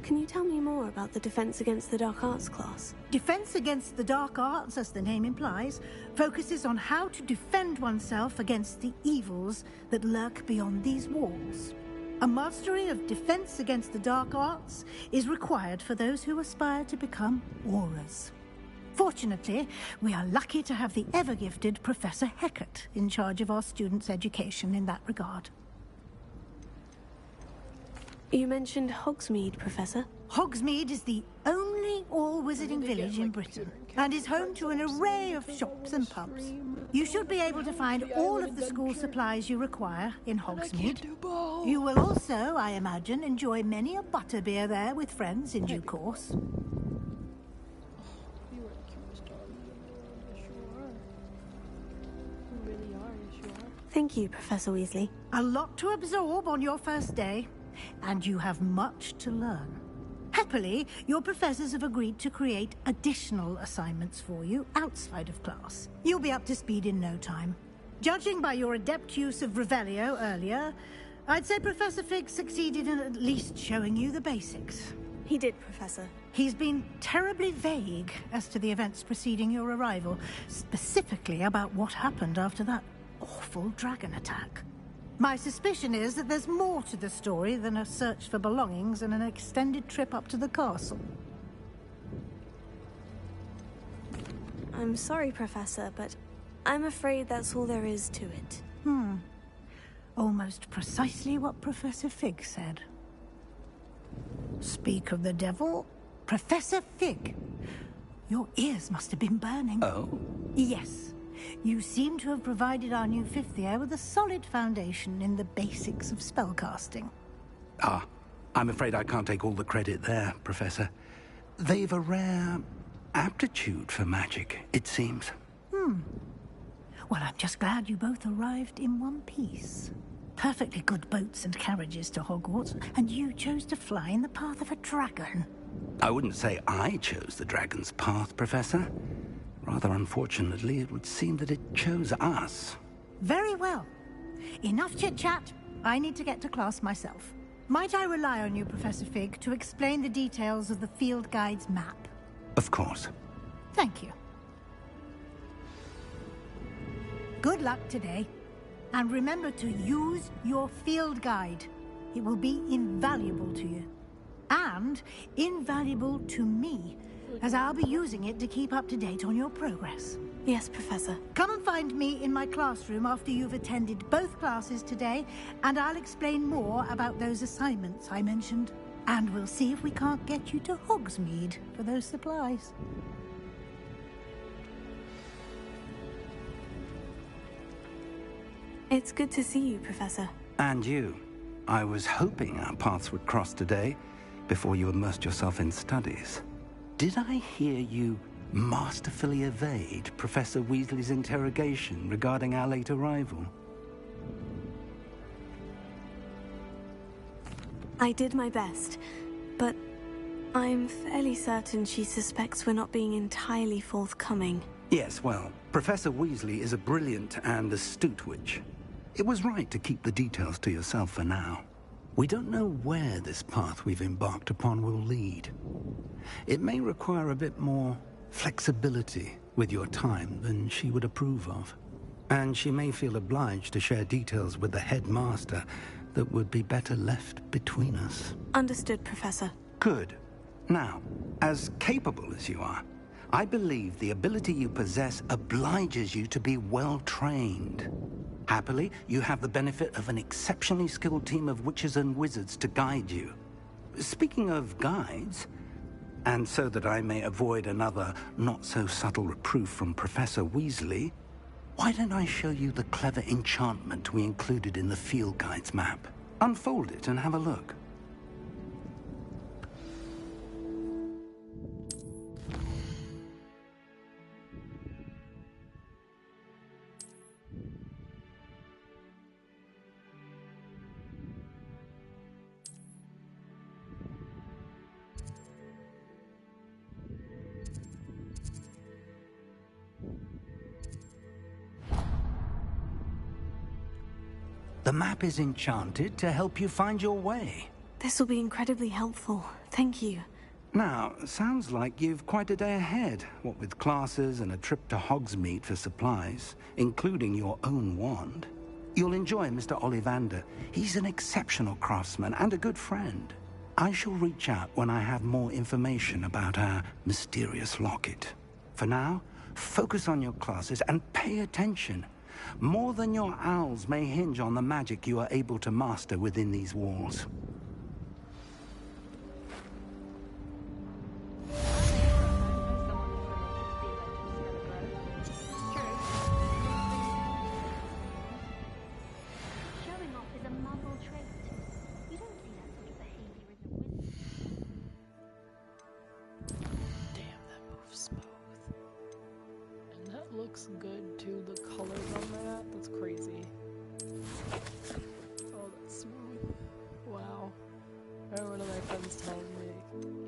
Can you tell me more about the Defense Against the Dark Arts class? Defense Against the Dark Arts, as the name implies, focuses on how to defend oneself against the evils that lurk beyond these walls. A mastery of Defense Against the Dark Arts is required for those who aspire to become Aurors. Fortunately, we are lucky to have the ever-gifted Professor Hecat in charge of our students' education in that regard. You mentioned Hogsmeade, Professor. Hogsmeade is the only all-wizarding village in Britain, and is home to an array of shops and pubs. You should be able to find all of the school supplies you require in Hogsmeade. You will also, I imagine, enjoy many a butterbeer there with friends in due course. Thank you, Professor Weasley. A lot to absorb on your first day, and you have much to learn. Happily, your professors have agreed to create additional assignments for you outside of class. You'll be up to speed in no time. Judging by your adept use of Revelio earlier, I'd say Professor Fig succeeded in at least showing you the basics. He did, Professor. He's been terribly vague as to the events preceding your arrival, specifically about what happened after that awful dragon attack. My suspicion is that there's more to the story than a search for belongings and an extended trip up to the castle. I'm sorry, Professor, but I'm afraid that's all there is to it. Almost precisely what Professor Fig said. Speak of the devil, Professor Fig. Your ears must have been burning. Oh? Yes. You seem to have provided our new fifth year with a solid foundation in the basics of spellcasting. Ah, I'm afraid I can't take all the credit there, Professor. They've a rare aptitude for magic, it seems. Well, I'm just glad you both arrived in one piece. Perfectly good boats and carriages to Hogwarts, and you chose to fly in the path of a dragon. I wouldn't say I chose the dragon's path, Professor. Rather unfortunately, it would seem that it chose us. Very well. Enough chit-chat. I need to get to class myself. Might I rely on you, Professor Fig, to explain the details of the field guide's map? Of course. Thank you. Good luck today. And remember to use your field guide. It will be invaluable to you. And invaluable to me, as I'll be using it to keep up to date on your progress. Yes, Professor. Come and find me in my classroom after you've attended both classes today, and I'll explain more about those assignments I mentioned. And we'll see if we can't get you to Hogsmeade for those supplies. It's good to see you, Professor. And you. I was hoping our paths would cross today, before you immersed yourself in studies. Did I hear you masterfully evade Professor Weasley's interrogation regarding our late arrival? I did my best, but I'm fairly certain she suspects we're not being entirely forthcoming. Yes, well, Professor Weasley is a brilliant and astute witch. It was right to keep the details to yourself for now. We don't know where this path we've embarked upon will lead. It may require a bit more flexibility with your time than she would approve of. And she may feel obliged to share details with the headmaster that would be better left between us. Understood, Professor. Good. Now, as capable as you are, I believe the ability you possess obliges you to be well trained. Happily, you have the benefit of an exceptionally skilled team of witches and wizards to guide you. Speaking of guides, and so that I may avoid another not-so-subtle reproof from Professor Weasley, why don't I show you the clever enchantment we included in the field guide's map? Unfold it and have a look. The map is enchanted to help you find your way. This will be incredibly helpful. Thank you. Now, sounds like you've quite a day ahead, what with classes and a trip to Hogsmeade for supplies, including your own wand. You'll enjoy Mr. Ollivander. He's an exceptional craftsman and a good friend. I shall reach out when I have more information about our mysterious locket. For now, focus on your classes and pay attention. More than your owls may hinge on the magic you are able to master within these walls. Showing off is a muggle trait. You don't see that sort of behavior in the wizard. Damn, that moves smooth. And that looks good too, the colors on that. That's crazy. Oh, that's smooth. Wow. I remember one of my friends telling me,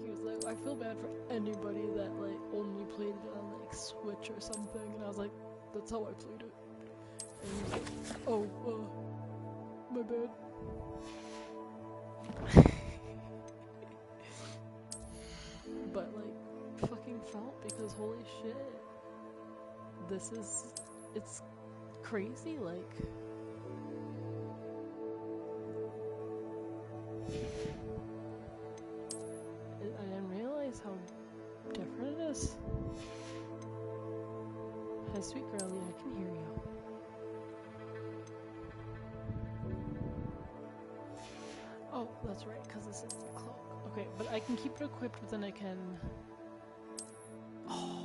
he was like, I feel bad for anybody that like only played it on like Switch or something, and I was like, that's how I played it. And he was like, oh, my bad. But like, fucking felt, because holy shit. It's crazy, like. I didn't realize how different it is. Hi, sweet girlie, I can hear you. Oh, that's right, because this is the cloak. Okay, but I can keep it equipped, but then I can... Oh.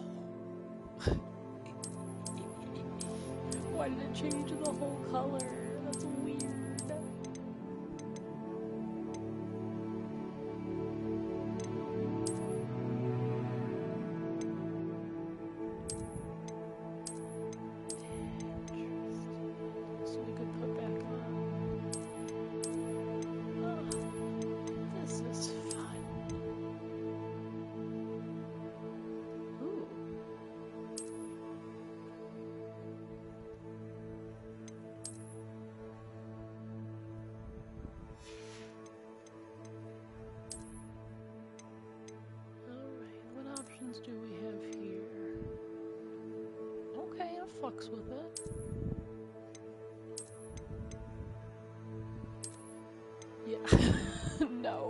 Why did it change the whole color? That's weird. So we could put back on. Oh, this is fun. fucks with it. Yeah. No.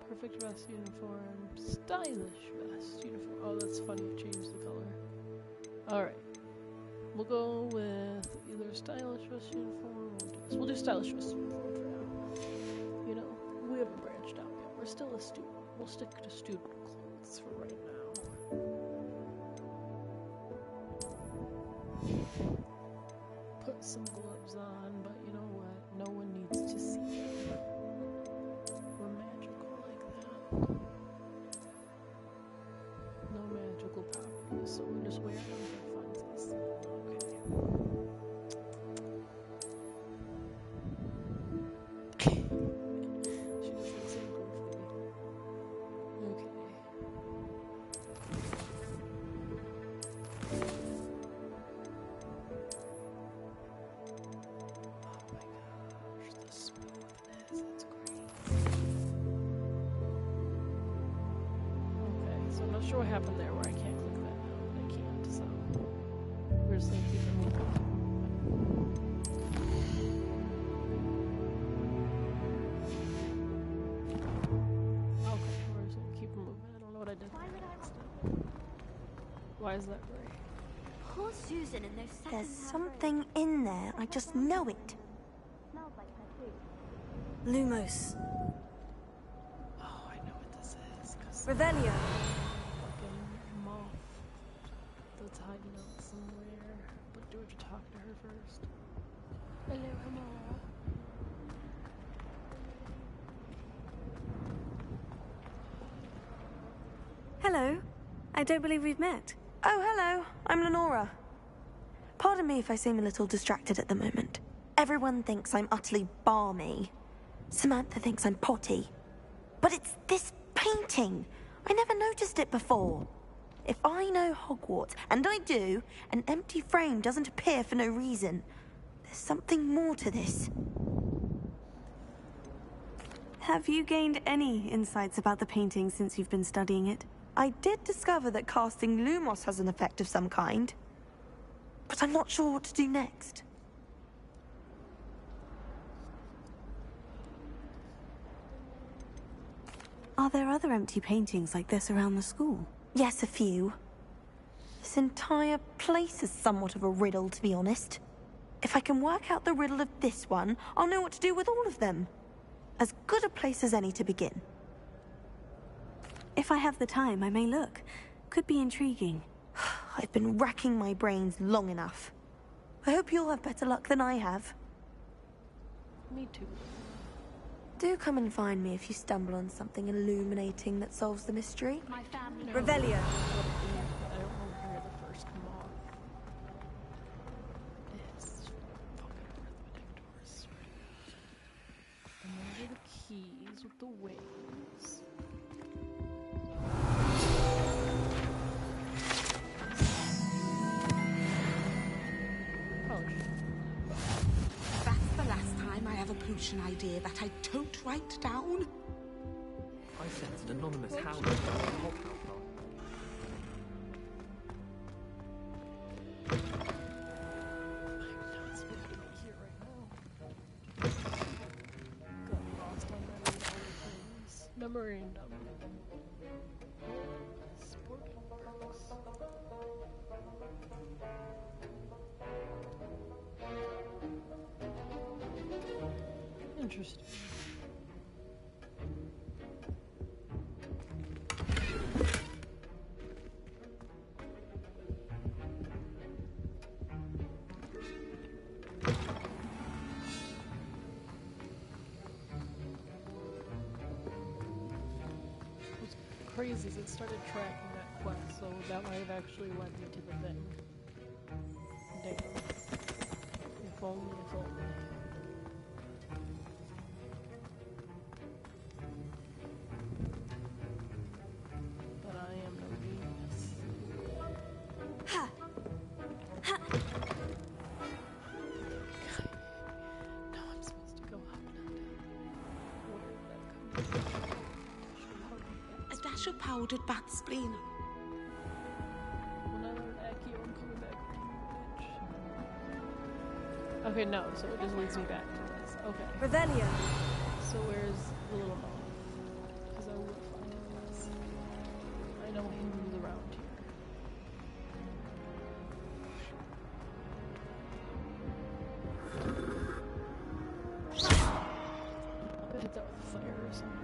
Perfect vest uniform. Stylish vest uniform. Oh, that's funny. It changed the color. Alright. We'll go with either stylish vest uniform or do this. We'll do stylish vest uniform for now. You know, we haven't branched out yet. We're still a student. We'll stick to student clothes for right now. Put some gloves on, but you know what? No one needs to see them. We're magical like that. No magical powers, so we'll just wear them for funsies. Okay. She just looks so goofy. Okay. So I'm not sure what happened there where I can't click that now, and I can't, so we're just gonna keep it moving. Okay, we're just gonna keep it moving. I don't know what I did next. Why is that gray? Poor Susan and those second There's something in there. I just know it. Smells like her too. Lumos. Oh, I know what this is. Revelio. Fucking moth that's hiding out somewhere. But do we have to talk to her first? Hello, Amara. Hello. I don't believe we've met. Oh, hello. I'm Lenora. Pardon me if I seem a little distracted at the moment. Everyone thinks I'm utterly balmy. Samantha thinks I'm potty. But it's this painting. I never noticed it before. If I know Hogwarts, and I do, an empty frame doesn't appear for no reason. There's something more to this. Have you gained any insights about the painting since you've been studying it? I did discover that casting Lumos has an effect of some kind. But I'm not sure what to do next. Are there other empty paintings like this around the school? Yes, a few. This entire place is somewhat of a riddle, to be honest. If I can work out the riddle of this one, I'll know what to do with all of them. As good a place as any to begin. If I have the time, I may look. Could be intriguing. I've been racking my brains long enough. I hope you'll have better luck than I have. Me too. Do come and find me if you stumble on something illuminating that solves the mystery. My family. Revelio. I don't know where the first come off. It's fucking arithmetic doors. And those are the keys with the wings. That's the last time I have a potion idea that I don't write down. I sense an anonymous hound. Hot alcohol. I'm not supposed to be here right now. Got lost on that and other things. Memorandum. Sporting perks. Interesting. What's crazy is it started tracking that quest, so that might have actually led me to the thing. Damn. If only, if only. But I am no genius. Ha! Ha! Now I'm supposed to go up and down. Where did that come from? A dash pressure-powdered bat spleen. Another Accio, I'm coming back for you, bitch. Okay, no, so it just leads me back to this. Okay. Revelio. So where's the little moth? Because I will find this. I know who's around here. I'll hit that with fire or something.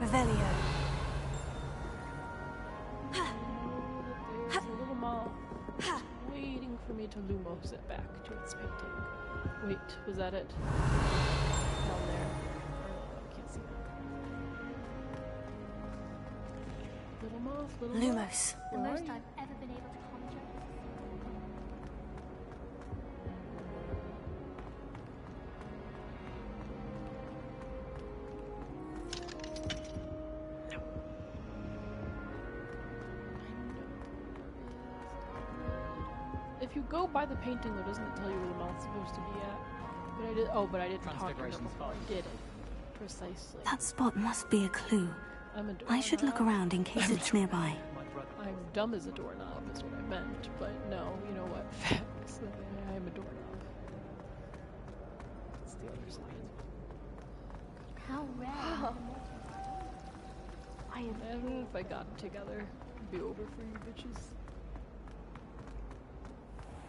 Revelio. There's a little moth waiting for me to lumos it back to its painting. Wait, was that it? Down there. I can't see that. Little moth, little Lumos. moth. The Where are most you? I've ever been able to conjure. If you go by the painting, though, doesn't it tell you where the mouth's supposed to be at? But I did. Oh, but I didn't talk to her before I did it. Precisely. That spot must be a clue. I'm a I should look around in case it's nearby. I'm dumb as a doorknob, is what I meant. But no, you know what? Facts. I'm a doorknob. It's the other side. How rare. Imagine if I got it together. It'd be over for you bitches.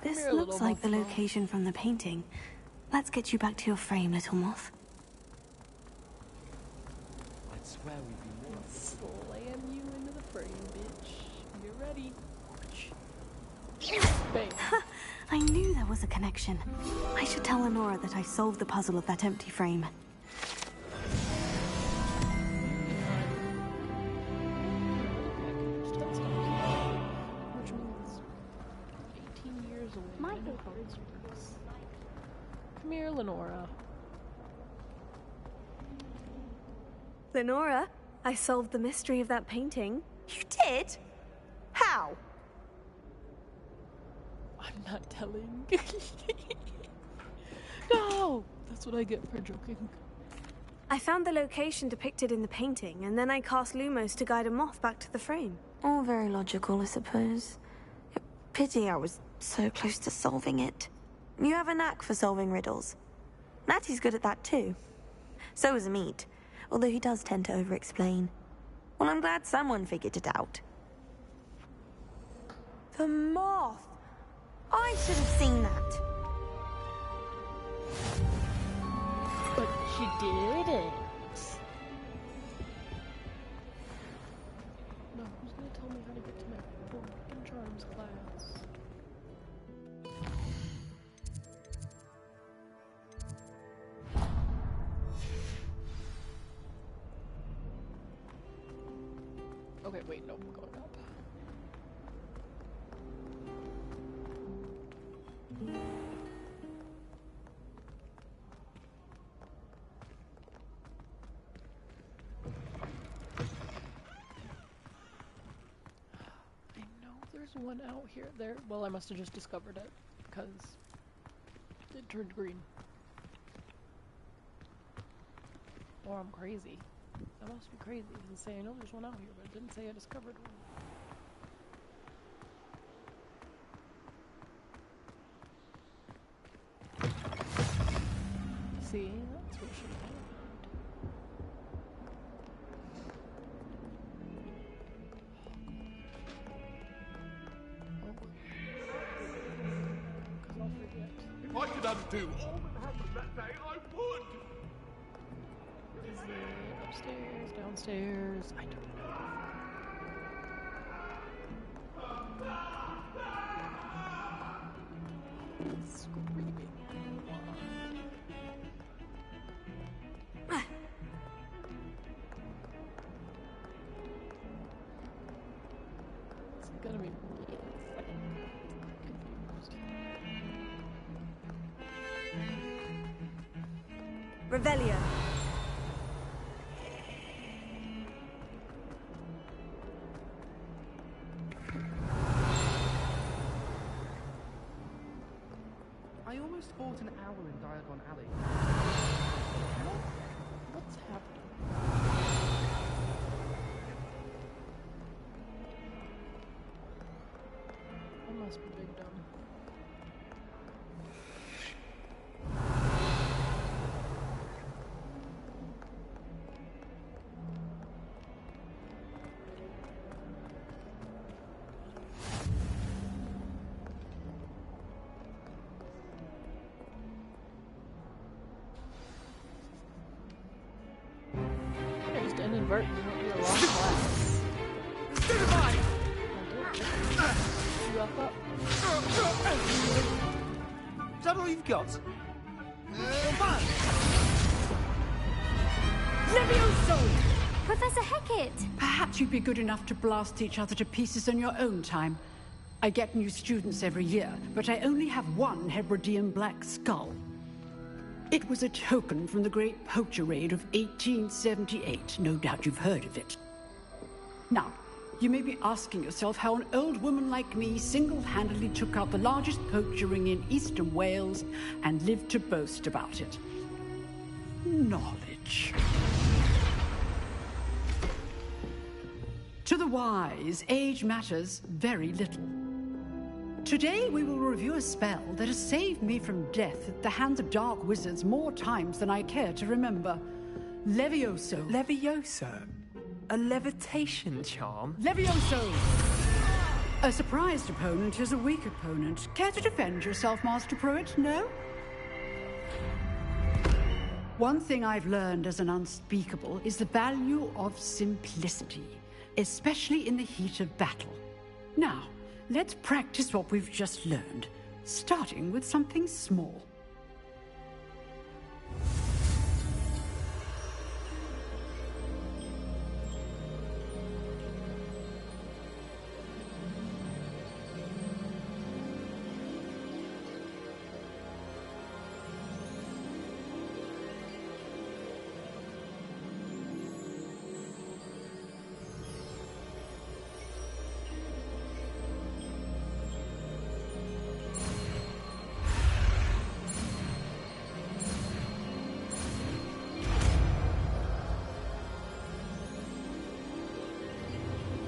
This Come here, looks little like the moth. location from the painting. Let's get you back to your frame, little moth. I'd swear we'd be more. Slam you into the frame, bitch. Get ready. Bang. I knew there was a connection. I should tell Lenora that I solved the puzzle of that empty frame. Which means 18 years away. My I know how this works. Come here, Lenora. Lenora, I solved the mystery of that painting. You did? How? I'm not telling. No! That's what I get for joking. I found the location depicted in the painting, and then I cast Lumos to guide a moth back to the frame. All very logical, I suppose. Pity I was so close to solving it. You have a knack for solving riddles. Natty's good at that too. So is Amit, although he does tend to over-explain. Well, I'm glad someone figured it out. The moth! I should have seen that. But she didn't. No, who's gonna tell me how to get to my fucking charms class? Okay, wait, no, I'm going up. There's one out here. There. Well, I must have just discovered it because it turned green. Or I'm crazy. I must be crazy. It didn't say I know there's one out here, but it didn't say I discovered one. See, that's what should have happened. If I could undo all that happened that day, I would! Is it upstairs, downstairs? I don't know. Screaming. It's gonna be confused. Revelio. I almost fought an owl in Diagon Alley. What's happening? must be big dumb. Just inadvertently went to the wrong class. You up up. Is that all you've got? Levioso! Professor Hecat! Perhaps you'd be good enough to blast each other to pieces in your own time. I get new students every year, but I only have one Hebridean black skull. It was a token from the Great Poacher Raid of 1878. No doubt you've heard of it. Now, you may be asking yourself how an old woman like me single-handedly took out the largest poacher ring in eastern Wales and lived to boast about it. Knowledge. To the wise, age matters very little. Today we will review a spell that has saved me from death at the hands of dark wizards more times than I care to remember. Levioso. Levioso? A levitation charm? Levioso! A surprised opponent is a weak opponent. Care to defend yourself, Master Pruitt? No? One thing I've learned as an unspeakable is the value of simplicity, especially in the heat of battle. Now, let's practice what we've just learned, starting with something small.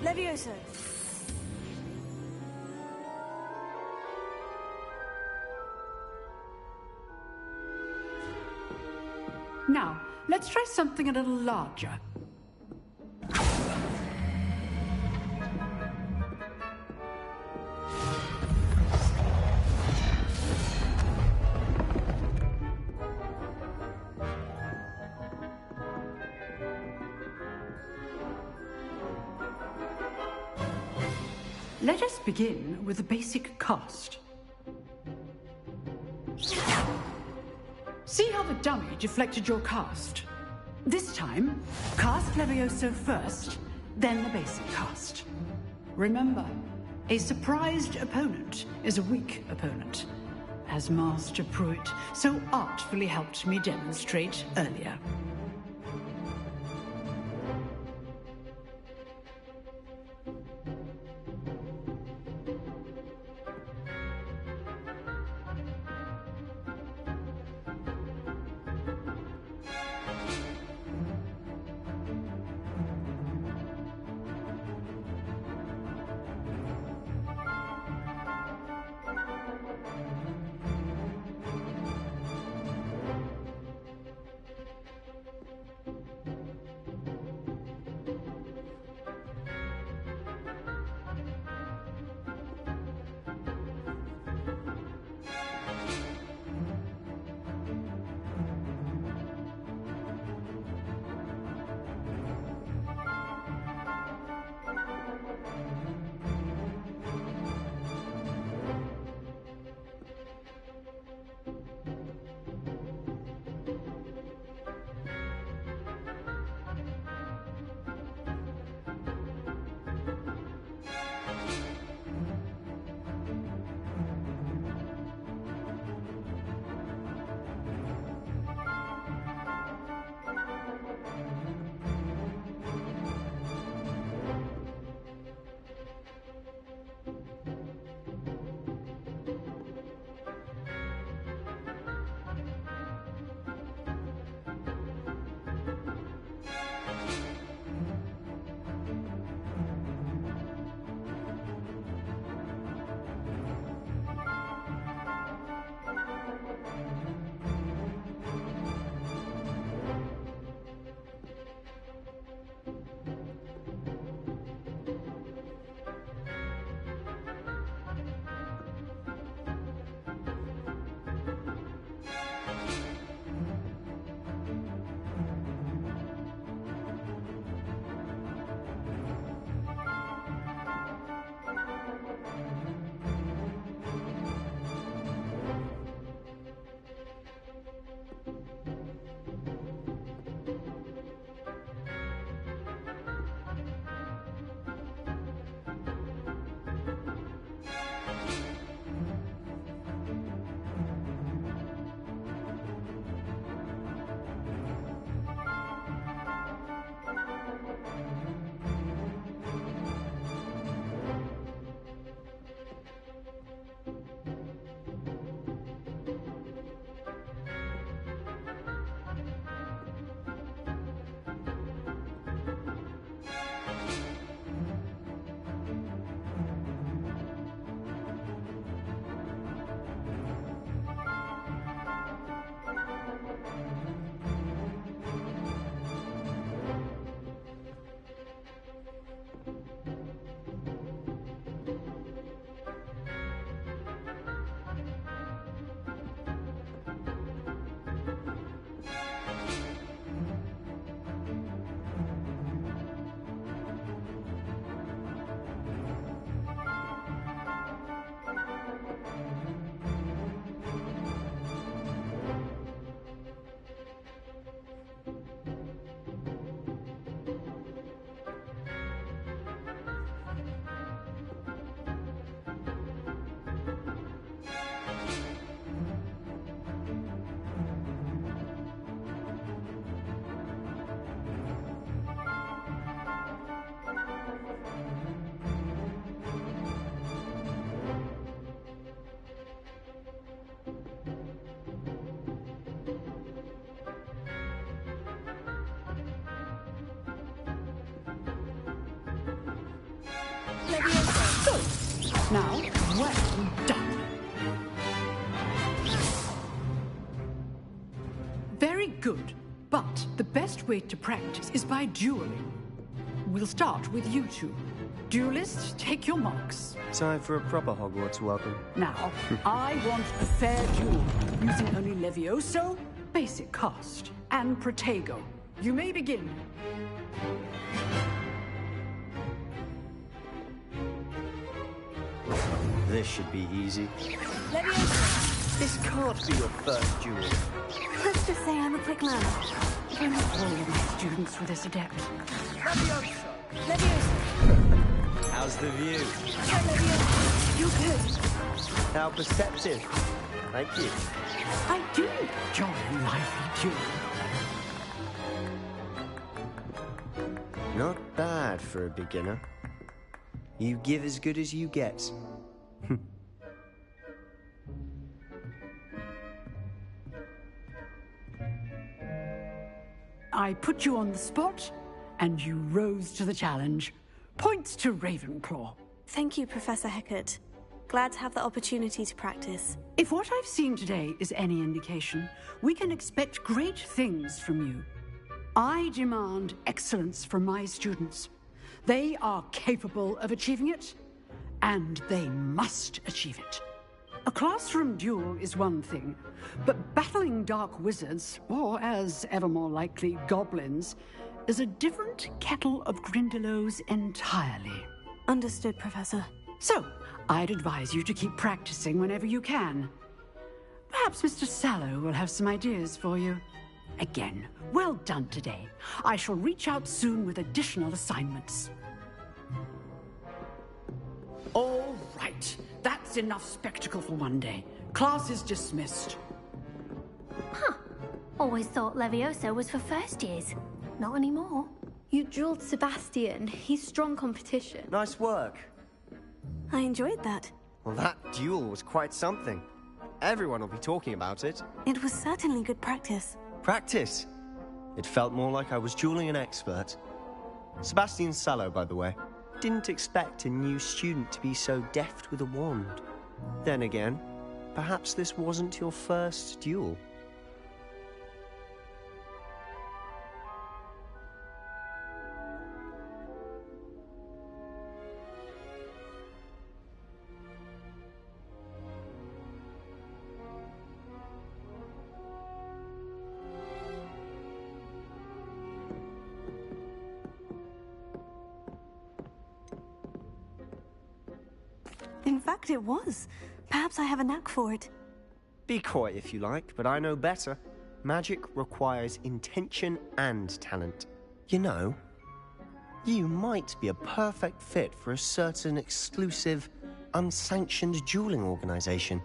Levioso. Now, let's try something a little larger. Let us begin with the basic cast. See how the dummy deflected your cast? This time, cast Levioso first, then the basic cast. Remember, a surprised opponent is a weak opponent, as Master Pruitt so artfully helped me demonstrate earlier. Good. Now, well done. Very good. But the best way to practice is by dueling. We'll start with you two. Duelists, take your marks. Time for a proper Hogwarts welcome. Now, I want a fair duel, using only Levioso, basic cast, and Protego. You may begin. This should be easy. Levioso! This can't be your first duel. Let's just say I'm a quick learner. If only all of my students were this adept. Levioso! Levioso! How's the view? You're good. How perceptive. Thank you. I do enjoy a lively duel. Not bad for a beginner. You give as good as you get. I put you on the spot, and you rose to the challenge. Points to Ravenclaw. Thank you, Professor Hecat. Glad to have the opportunity to practice. If what I've seen today is any indication, we can expect great things from you. I demand excellence from my students. They are capable of achieving it, and they must achieve it. A classroom duel is one thing, but battling dark wizards, or as ever more likely, goblins, is a different kettle of Grindylows entirely. Understood, Professor. So, I'd advise you to keep practicing whenever you can. Perhaps Mr. Sallow will have some ideas for you. Again, well done today. I shall reach out soon with additional assignments. All right. That's enough spectacle for one day. Class is dismissed. Huh. Always thought Levioso was for first years. Not anymore. You drilled Sebastian. He's strong competition. Nice work. I enjoyed that. Well, that duel was quite something. Everyone will be talking about it. It was certainly good practice. Practice? It felt more like I was dueling an expert. Sebastian Sallow, by the way. Didn't expect a new student to be so deft with a wand. Then again, perhaps this wasn't your first duel. In fact, it was. Perhaps I have a knack for it. Be coy if you like, but I know better. Magic requires intention and talent. You know, you might be a perfect fit for a certain exclusive, unsanctioned dueling organization.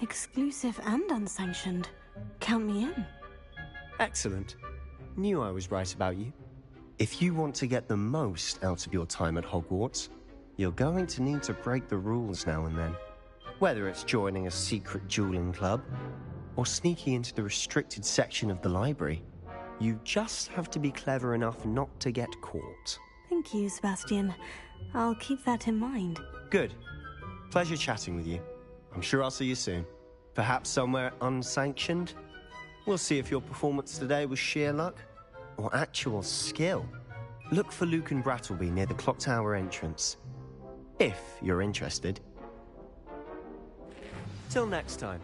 Exclusive and unsanctioned. Count me in. Excellent. Knew I was right about you. If you want to get the most out of your time at Hogwarts, you're going to need to break the rules now and then. Whether it's joining a secret dueling club, or sneaking into the restricted section of the library, you just have to be clever enough not to get caught. Thank you, Sebastian. I'll keep that in mind. Good. Pleasure chatting with you. I'm sure I'll see you soon. Perhaps somewhere unsanctioned? We'll see if your performance today was sheer luck or actual skill. Look for Luke and Brattleby near the clock tower entrance. If you're interested. Till next time.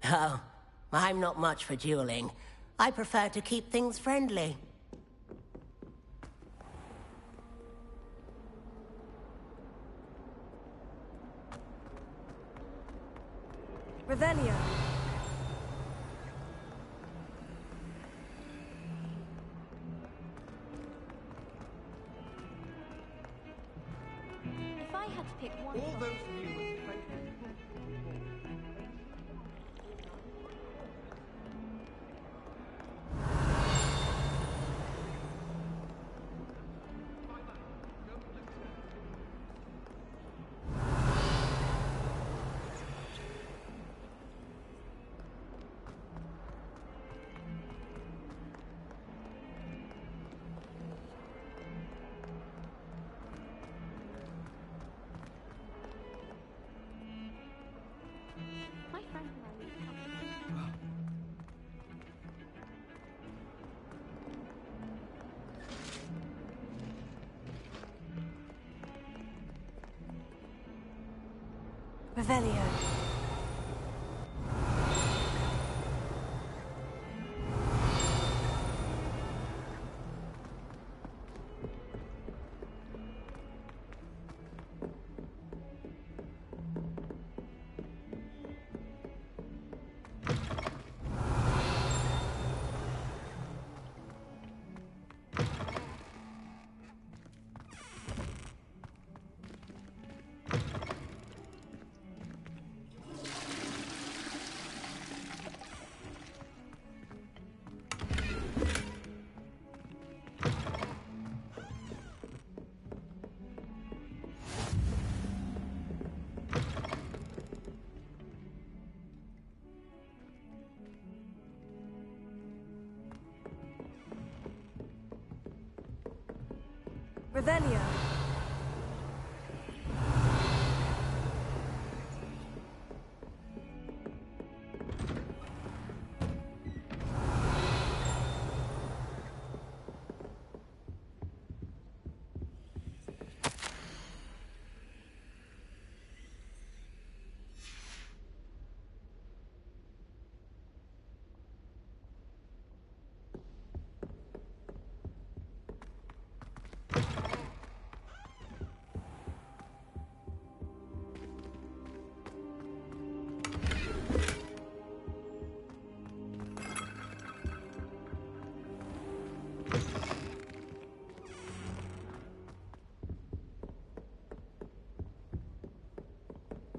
Oh, I'm not much for dueling. I prefer to keep things friendly. Revelio. If I had to pick one... All those new and My friend and I leave Revelio. Revelio.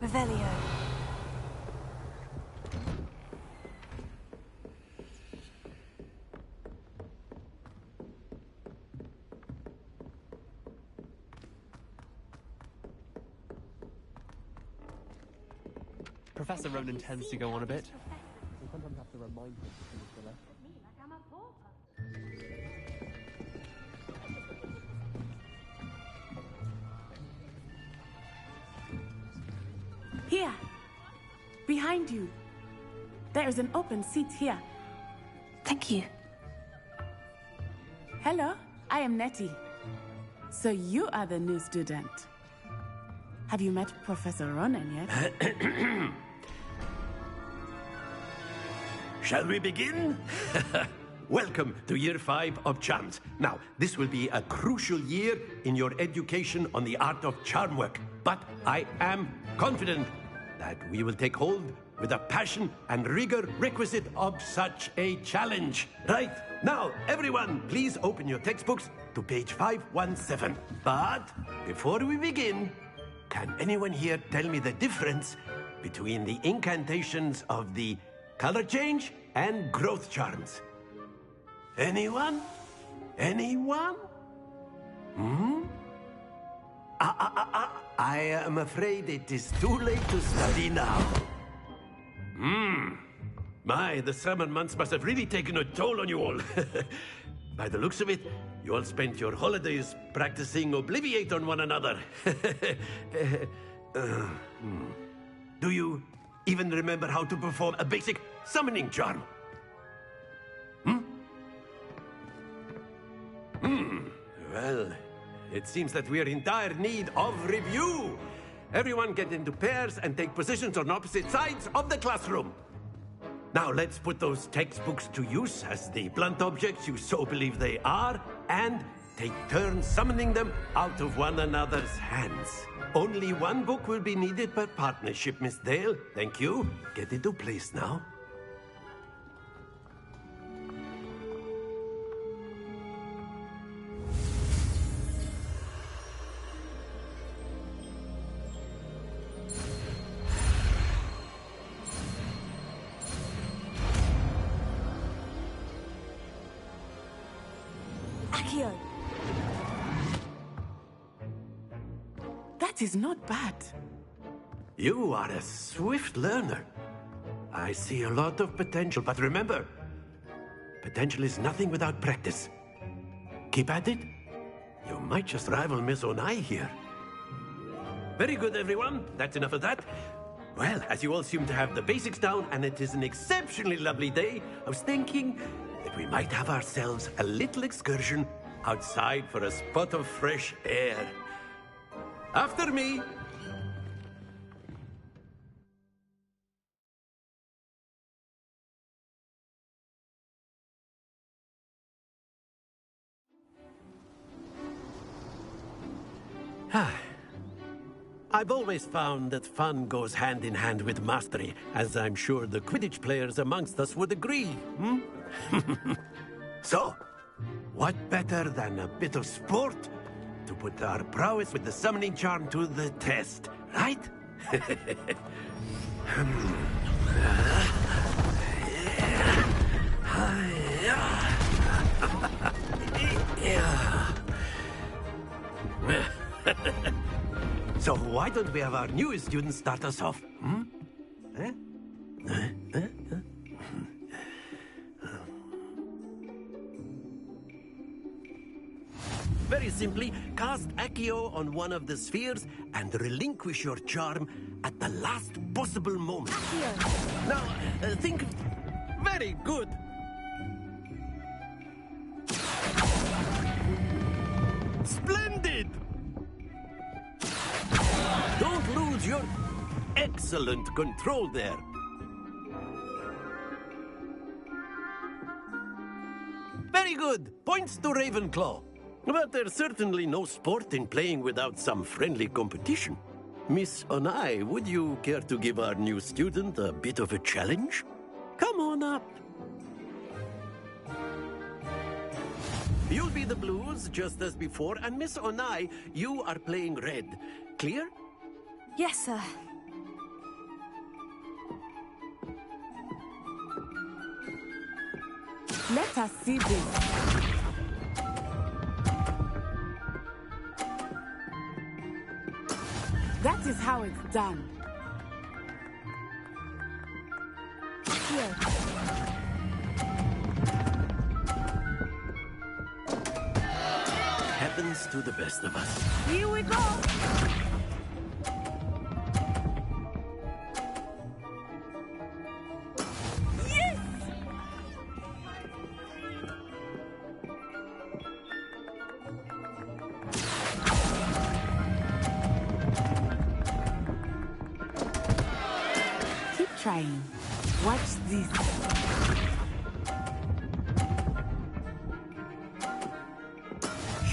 Revelio. Professor Ronan tends to go on a bit. We sometimes have to remind him to finish the lesson. Here! Behind you. There is an open seat here. Thank you. Hello, I am Nettie. So you are the new student. Have you met Professor Ronan yet? Shall we begin? Welcome to Year 5 of Charms. Now, this will be a crucial year in your education on the art of charm work. But I am confident that we will take hold with the passion and rigor requisite of such a challenge. Right, now, everyone, please open your textbooks to page 517. But before we begin, can anyone here tell me the difference between the incantations of the color change and growth charms? Anyone? Anyone? I am afraid it is too late to study now. My, the summer months must have really taken a toll on you all. By the looks of it, you all spent your holidays practicing Obliviate on one another. Do you even remember how to perform a basic summoning charm? Well, it seems that we are in dire need of review. Everyone get into pairs and take positions on opposite sides of the classroom. Now let's put those textbooks to use as the blunt objects you so believe they are, and take turns summoning them out of one another's hands. Only one book will be needed per partnership, Miss Dale. Thank you. Get into place now. Accio! That is not bad. You are a swift learner. I see a lot of potential, but remember, potential is nothing without practice. Keep at it. You might just rival Miss Onai here. Very good, everyone. That's enough of that. Well, as you all seem to have the basics down, and it is an exceptionally lovely day, I was thinking that we might have ourselves a little excursion outside for a spot of fresh air. After me. I've always found that fun goes hand in hand with mastery, as I'm sure the Quidditch players amongst us would agree, hmm? So, what better than a bit of sport to put our prowess with the summoning charm to the test, right? So why don't we have our newest student start us off? Very simply, cast Accio on one of the spheres and relinquish your charm at the last possible moment. Accio! Now, think... Very good! Splendid! Don't lose your excellent control there. Very good. Points to Ravenclaw. But there's certainly no sport in playing without some friendly competition. Miss Onai, would you care to give our new student a bit of a challenge? Come on up. You'll be the blues, just as before, and Miss Onai, you are playing red. Clear? Yes, sir. Let us see this. That is how it's done. Here. Happens to the best of us. Here we go! Yes! Keep trying. Watch this.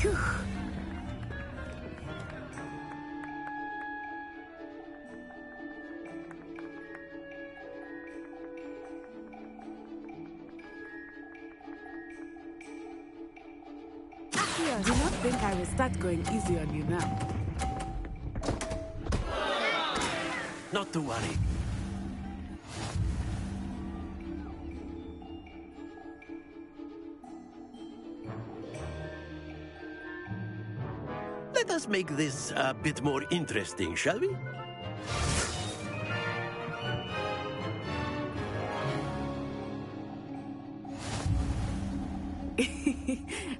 Phew. Do not think I will start going easy on you now. Not to worry. Let us make this a bit more interesting, shall we?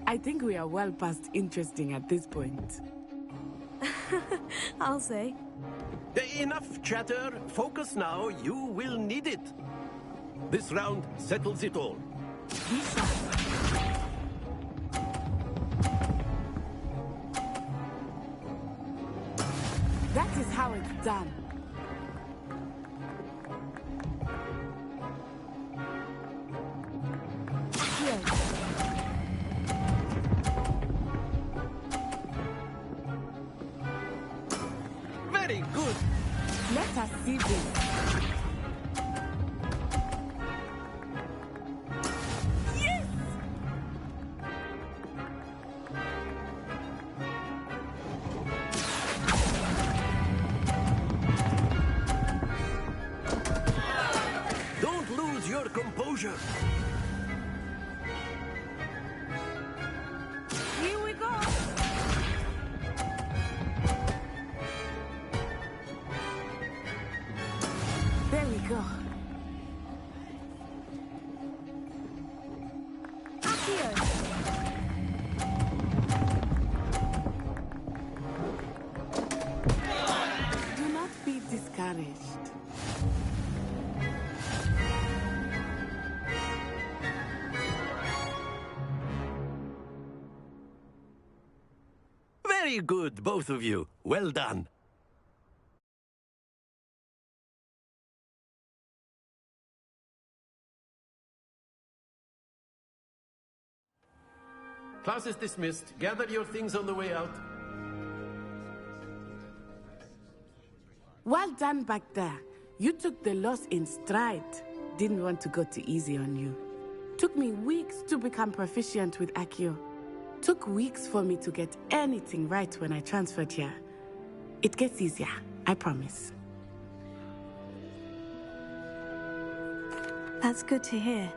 I think we are well past interesting at this point. I'll say. Enough chatter. Focus now. You will need it. This round settles it all. That is how it's done. us see this. Yes! Don't lose your composure. Here we go. There we go. Do not be discouraged. Very good, both of you. Well done. Class is dismissed. Gather your things on the way out. Well done back there. You took the loss in stride. Didn't want to go too easy on you. Took me weeks to become proficient with Accio. Took weeks for me to get anything right when I transferred here. It gets easier, I promise. That's good to hear.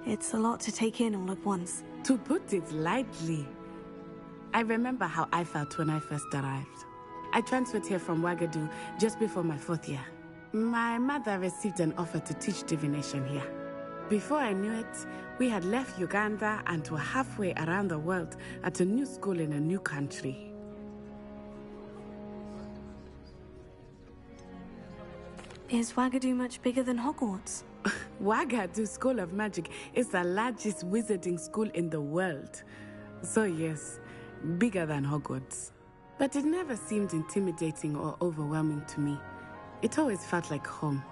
It's a lot to take in all at once. To put it lightly, I remember how I felt when I first arrived. I transferred here from Ouagadougou just before my 4th year. My mother received an offer to teach divination here. Before I knew it, we had left Uganda and were halfway around the world at a new school in a new country. Is Ouagadougou much bigger than Hogwarts? Ouagadougou School of Magic is the largest wizarding school in the world. So yes, bigger than Hogwarts. But it never seemed intimidating or overwhelming to me. It always felt like home.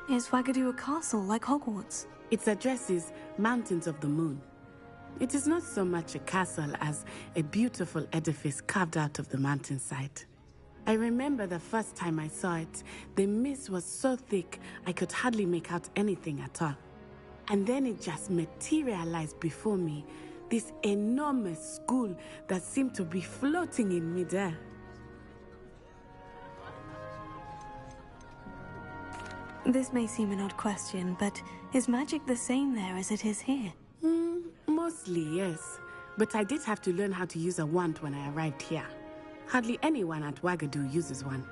Is Ouagadougou a castle like Hogwarts? Its address is Mountains of the Moon. It is not so much a castle as a beautiful edifice carved out of the mountainside. I remember the first time I saw it, the mist was so thick I could hardly make out anything at all. And then it just materialized before me, this enormous school that seemed to be floating in midair. This may seem an odd question, but is magic the same there as it is here? Mostly, yes. But I did have to learn how to use a wand when I arrived here. Hardly anyone at Ouagadougou uses one.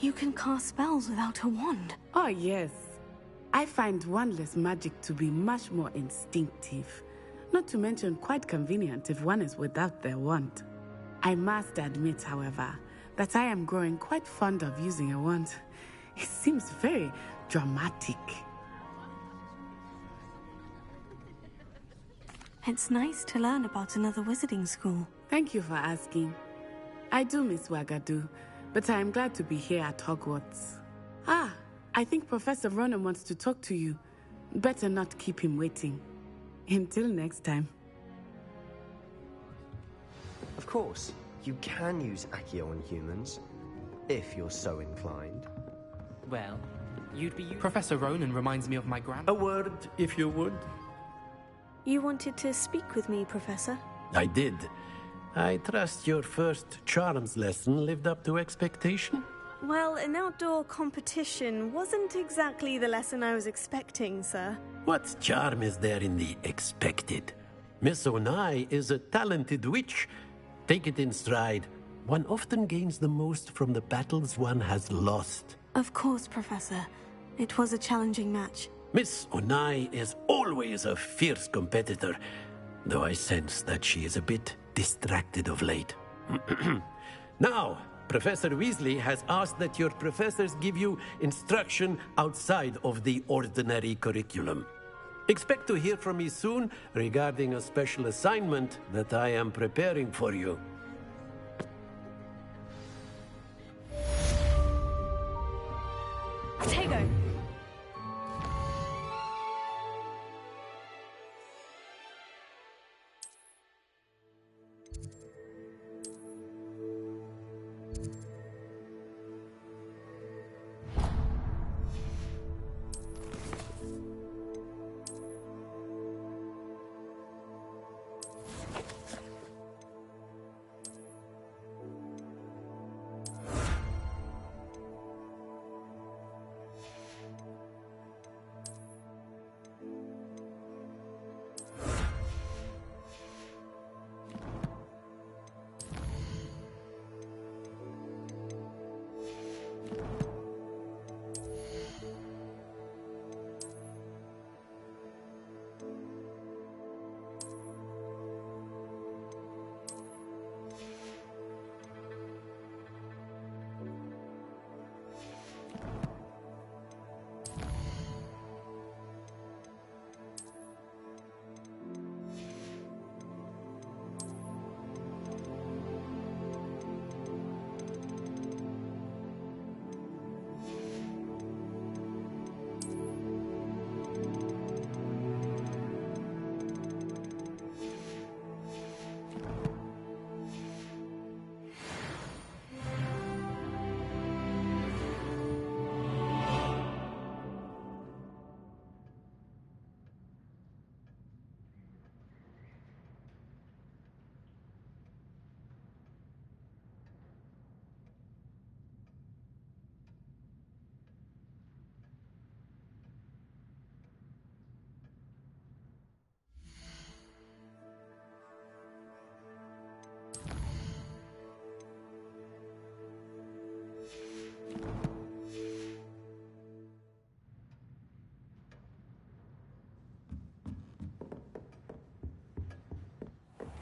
You can cast spells without a wand? Oh, yes. I find wandless magic to be much more instinctive. Not to mention quite convenient if one is without their wand. I must admit, however, that I am growing quite fond of using a wand. It seems very dramatic. It's nice to learn about another wizarding school. Thank you for asking. I do miss Ouagadougou, but I am glad to be here at Hogwarts. Ah, I think Professor Ronan wants to talk to you. Better not keep him waiting. Until next time. Of course, you can use Accio on humans, if you're so inclined. Well, you'd be... Professor Ronan reminds me of my grand... A word, if you would. You wanted to speak with me, Professor? I did. I trust your first charms lesson lived up to expectation? Well, an outdoor competition wasn't exactly the lesson I was expecting, sir. What charm is there in the expected? Miss Onai is a talented witch. Take it in stride. One often gains the most from the battles one has lost. Of course, Professor. It was a challenging match. Miss Onai is always a fierce competitor, though I sense that she is a bit distracted of late. Now, Professor Weasley has asked that your professors give you instruction outside of the ordinary curriculum. Expect to hear from me soon regarding a special assignment that I am preparing for you. Tego!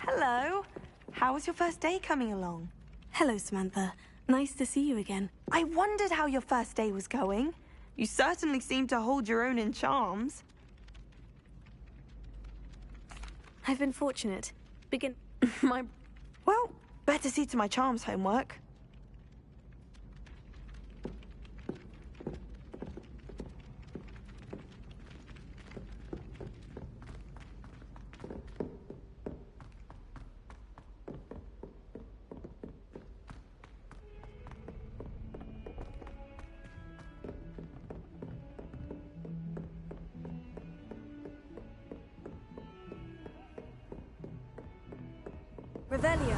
Hello. How was your first day coming along? Hello, Samantha. Nice to see you again. I wondered how your first day was going. You certainly seem to hold your own in charms. I've been fortunate. Well, better see to my charms homework. Revelio.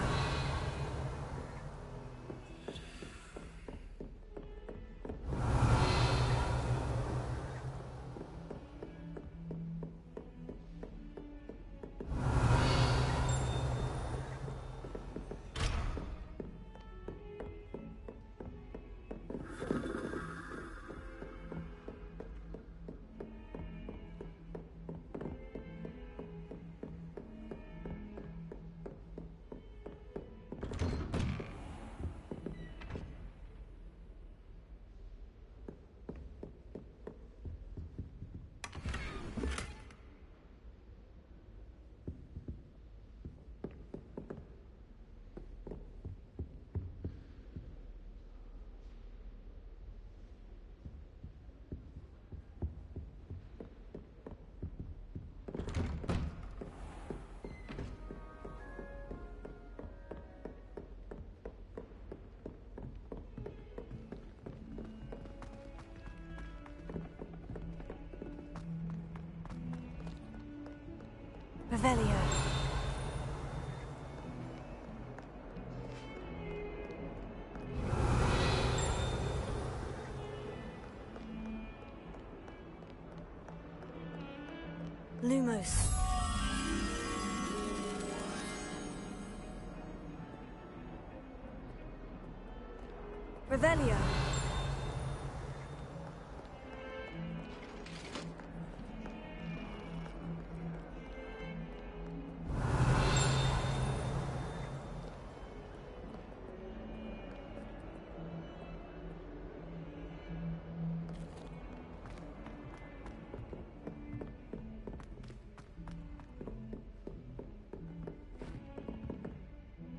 Revelio. Lumos. Revelio.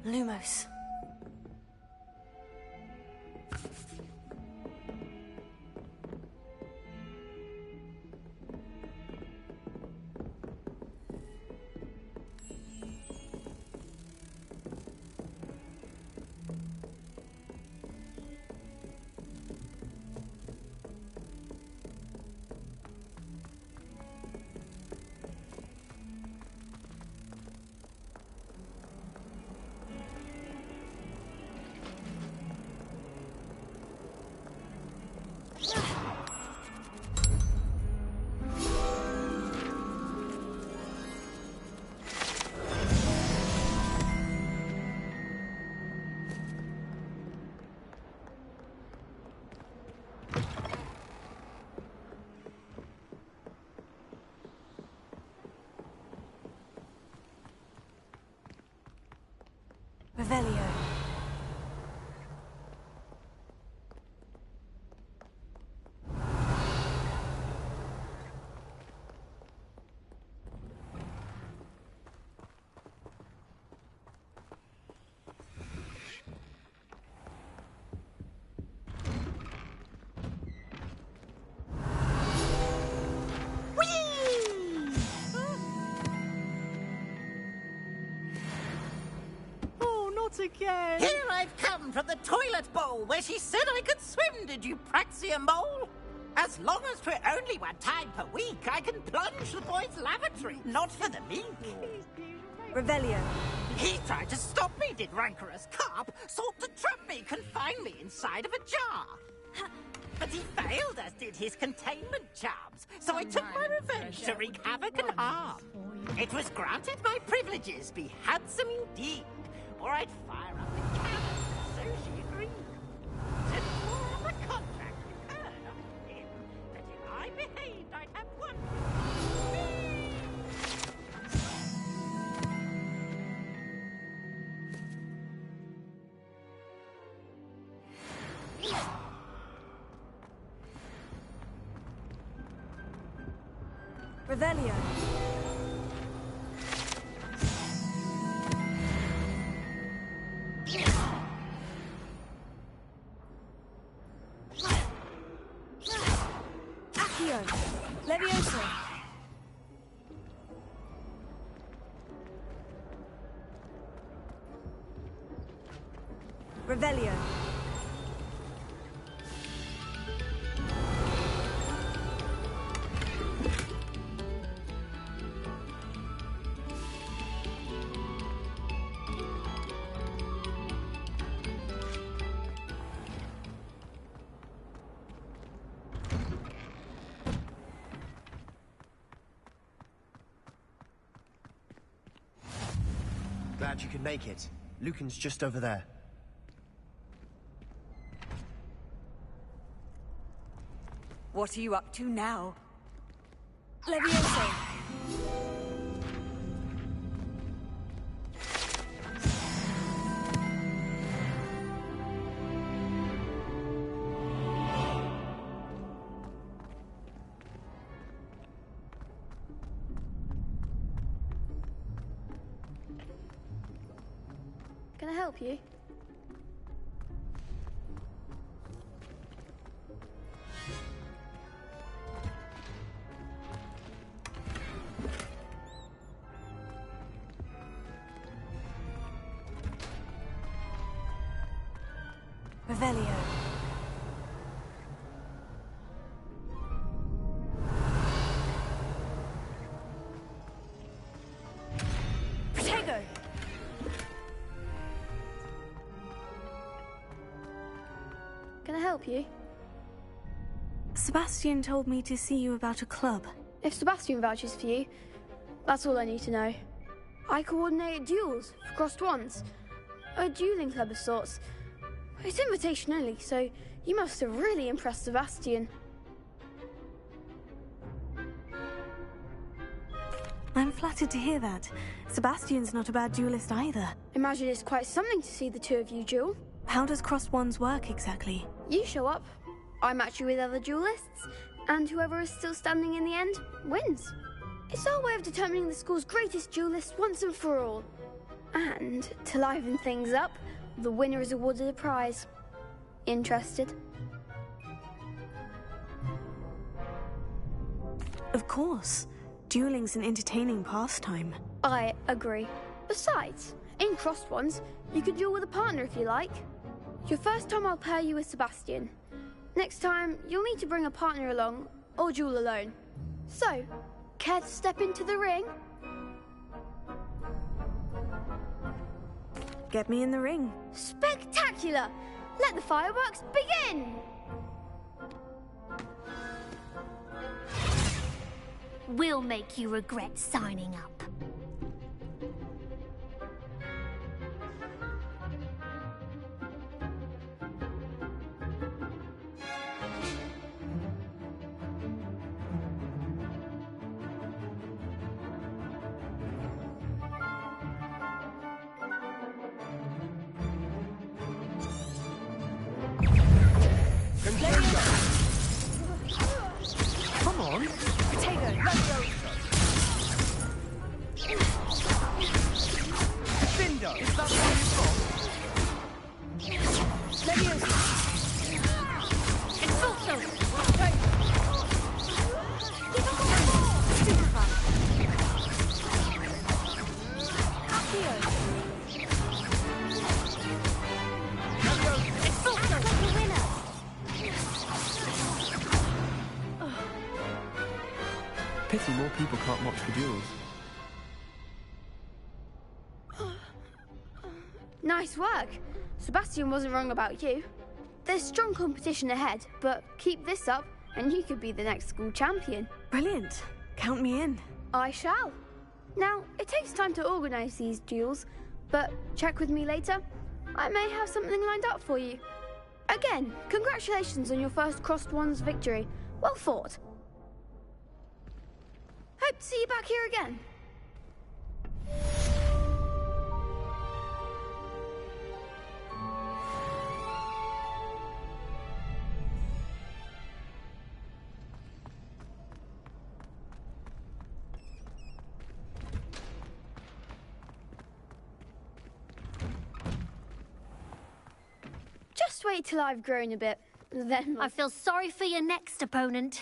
Lumos. Revelio. Not again! Here I've come from the toilet bowl where she said I could swim, did you praxia mole? As long as 'twere only one time per week, I can plunge the boy's lavatory, not for the meek. Revelio. He tried to stop me, did rancorous carp, sought to trap me, confine me inside of a jar. But he failed, as did his containment charms, so I took my revenge to wreak havoc and harm. It was granted my privileges be handsome indeed, or I'd fire up the cannon, so she agreed. And more on the contract with her, not him, that if I behaved, I'd have one. Revelio. Accio. Levioso. Revelio. Glad you could make it. Lucan's just over there. What are you up to now? Levioso. Can I help you? Revelio. Protego. Can I help you? Sebastian told me to see you about a club. If Sebastian vouches for you, that's all I need to know. I coordinate duels for crossed wands. A dueling club of sorts. It's invitation only, so you must have really impressed Sebastian. I'm flattered to hear that. Sebastian's not a bad duelist either. Imagine it's quite something to see the two of you duel. How does crossed wands work exactly? You show up, I match you with other duelists, and whoever is still standing in the end wins. It's our way of determining the school's greatest duelist once and for all. And to liven things up, the winner is awarded a prize. Interested? Of course. Dueling's an entertaining pastime. I agree. Besides, in crossed ones, you could duel with a partner if you like. Your first time I'll pair you with Sebastian. Next time, you'll need to bring a partner along, or duel alone. So, care to step into the ring? Get me in the ring. Spectacular! Let the fireworks begin! We'll make you regret signing up. Come on. Protego. Levioso. Bindo. Is that what you've got? Levioso. Expulso! Stupefy. Accio. pity more people can't watch the duels. Nice work. Sebastian wasn't wrong about you. There's strong competition ahead, but keep this up and you could be the next school champion. Brilliant. Count me in. I shall. Now, it takes time to organise these duels, but check with me later. I may have something lined up for you. Again, congratulations on your first Crossed Wands victory. Well fought. Hope to see you back here again. Just wait till I've grown a bit, then I feel sorry for your next opponent.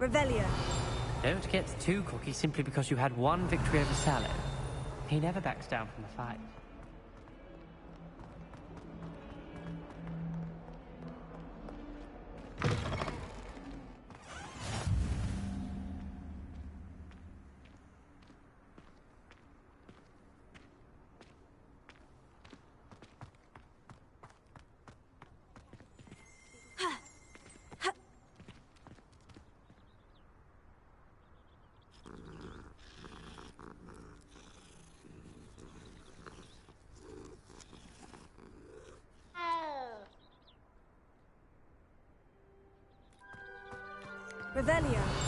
Revelio. Don't get too cocky simply because you had one victory over Sallow. He never backs down from a fight. Revelio.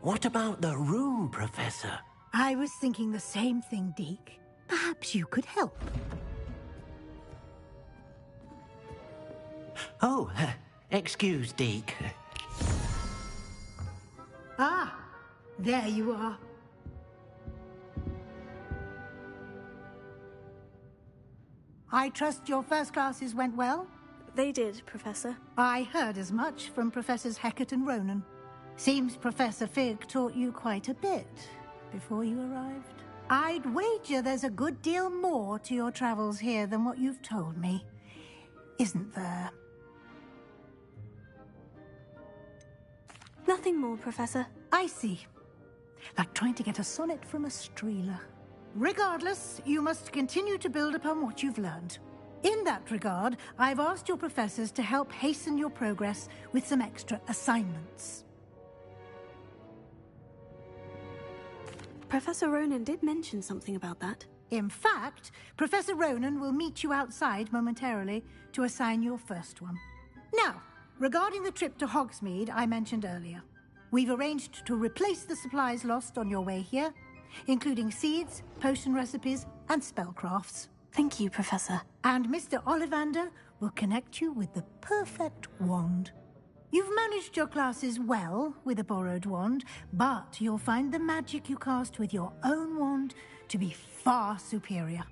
What about the room, Professor? I was thinking the same thing, Deke. Perhaps you could help. Oh, excuse, Deke. Ah, there you are. I trust your first classes went well? They did, Professor. I heard as much from Professors Hecat and Ronan. Seems Professor Fig taught you quite a bit before you arrived. I'd wager there's a good deal more to your travels here than what you've told me. Isn't there? Nothing more, Professor. I see. Like trying to get a sonnet from a streeler. Regardless, you must continue to build upon what you've learned. In that regard, I've asked your professors to help hasten your progress with some extra assignments. Professor Ronan did mention something about that. In fact, Professor Ronan will meet you outside momentarily to assign your first one. Now, regarding the trip to Hogsmeade I mentioned earlier, we've arranged to replace the supplies lost on your way here, including seeds, potion recipes, and spellcrafts. Thank you, Professor. And Mr. Ollivander will connect you with the perfect wand. You've managed your classes well with a borrowed wand, but you'll find the magic you cast with your own wand to be far superior.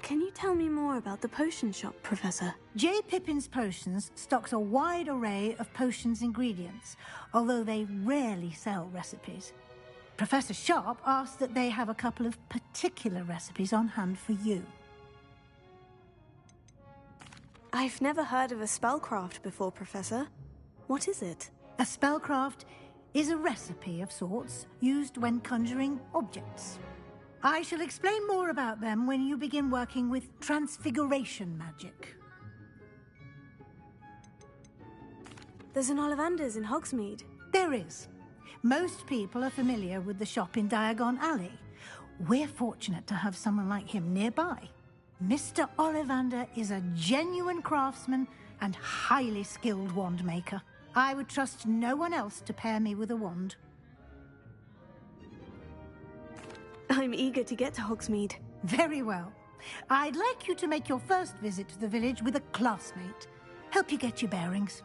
Can you tell me more about the potion shop, Professor? J. Pippin's Potions stocks a wide array of potions ingredients, although they rarely sell recipes. Professor Sharp asked that they have a couple of particular recipes on hand for you. I've never heard of a spellcraft before, Professor. What is it? A spellcraft is a recipe of sorts used when conjuring objects. I shall explain more about them when you begin working with transfiguration magic. There's an Ollivander's in Hogsmeade. There is. Most people are familiar with the shop in Diagon Alley. We're fortunate to have someone like him nearby. Mr. Ollivander is a genuine craftsman and highly skilled wand maker. I would trust no one else to pair me with a wand. I'm eager to get to Hogsmeade. Very well. I'd like you to make your first visit to the village with a classmate. Help you get your bearings.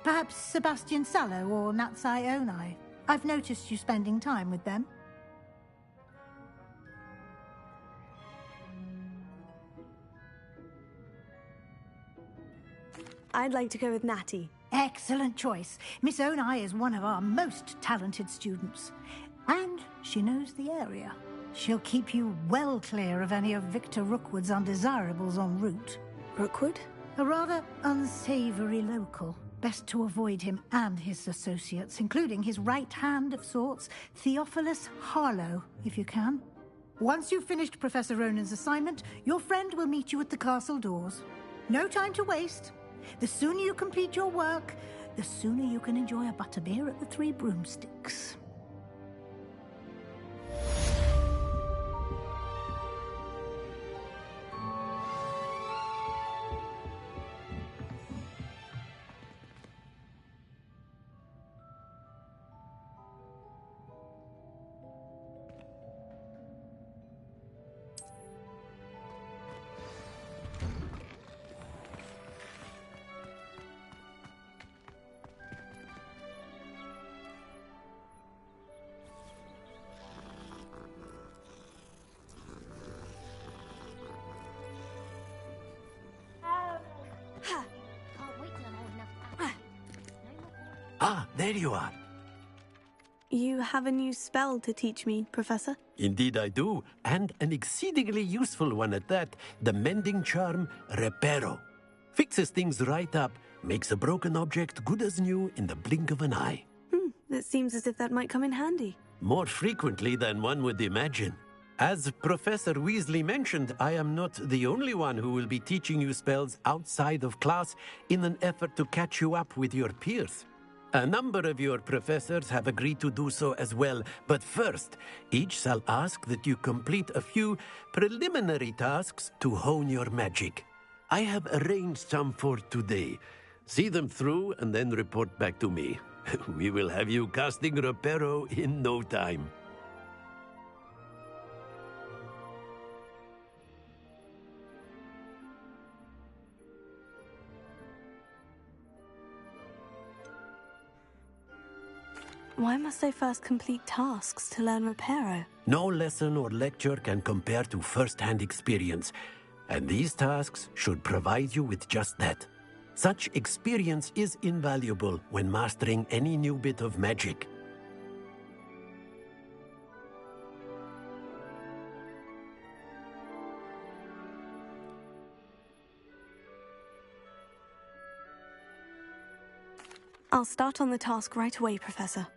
Perhaps Sebastian Sallow or Natsai Onai. I've noticed you spending time with them. I'd like to go with Natty. Excellent choice. Miss Onai is one of our most talented students. And she knows the area. She'll keep you well clear of any of Victor Rookwood's undesirables en route. Rookwood? A rather unsavory local. Best to avoid him and his associates, including his right hand of sorts, Theophilus Harlow, if you can. Once you've finished Professor Ronan's assignment, your friend will meet you at the castle doors. No time to waste. The sooner you complete your work, the sooner you can enjoy a butterbeer at the Three Broomsticks. Ah, there you are. You have a new spell to teach me, Professor? Indeed I do, and an exceedingly useful one at that. The mending charm, Reparo. Fixes things right up, makes a broken object good as new in the blink of an eye. It seems as if that might come in handy. More frequently than one would imagine. As Professor Weasley mentioned, I am not the only one who will be teaching you spells outside of class in an effort to catch you up with your peers. A number of your professors have agreed to do so as well, but first, each shall ask that you complete a few preliminary tasks to hone your magic. I have arranged some for today. See them through and then report back to me. We will have you casting Reparo in no time. Why must I first complete tasks to learn Reparo? No lesson or lecture can compare to first-hand experience, and these tasks should provide you with just that. Such experience is invaluable when mastering any new bit of magic. I'll start on the task right away, Professor.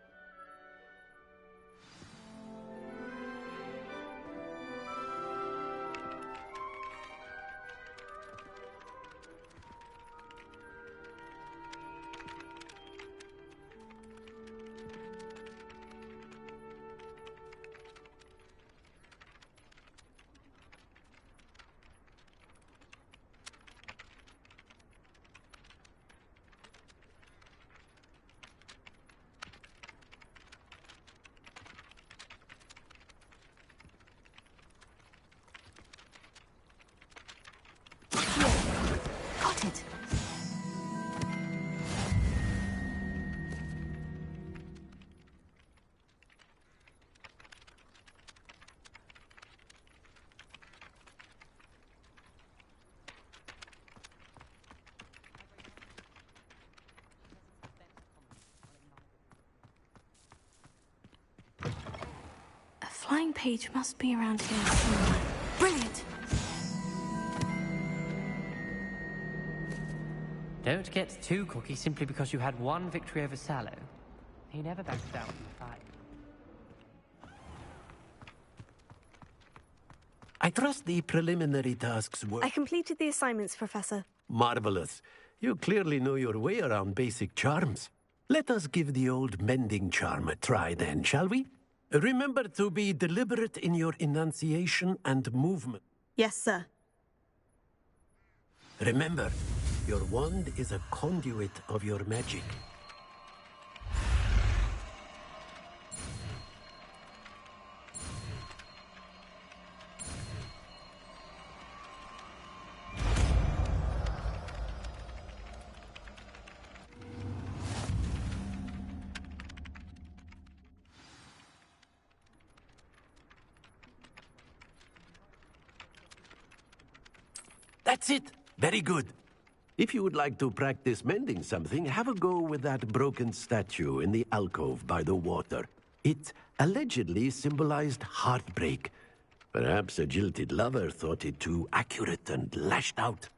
Got it. drawing page must be around here somewhere. Brilliant! Don't get too cocky simply because you had one victory over Sallow. He never backs down from the fight. I trust the preliminary tasks were... I completed the assignments, Professor. Marvelous. You clearly know your way around basic charms. Let us give the old mending charm a try then, shall we? Remember to be deliberate in your enunciation and movement. Yes, sir. Remember, your wand is a conduit of your magic. That's it. Very good. If you would like to practice mending something, have a go with that broken statue in the alcove by the water. It allegedly symbolized heartbreak. Perhaps a jilted lover thought it too accurate and lashed out.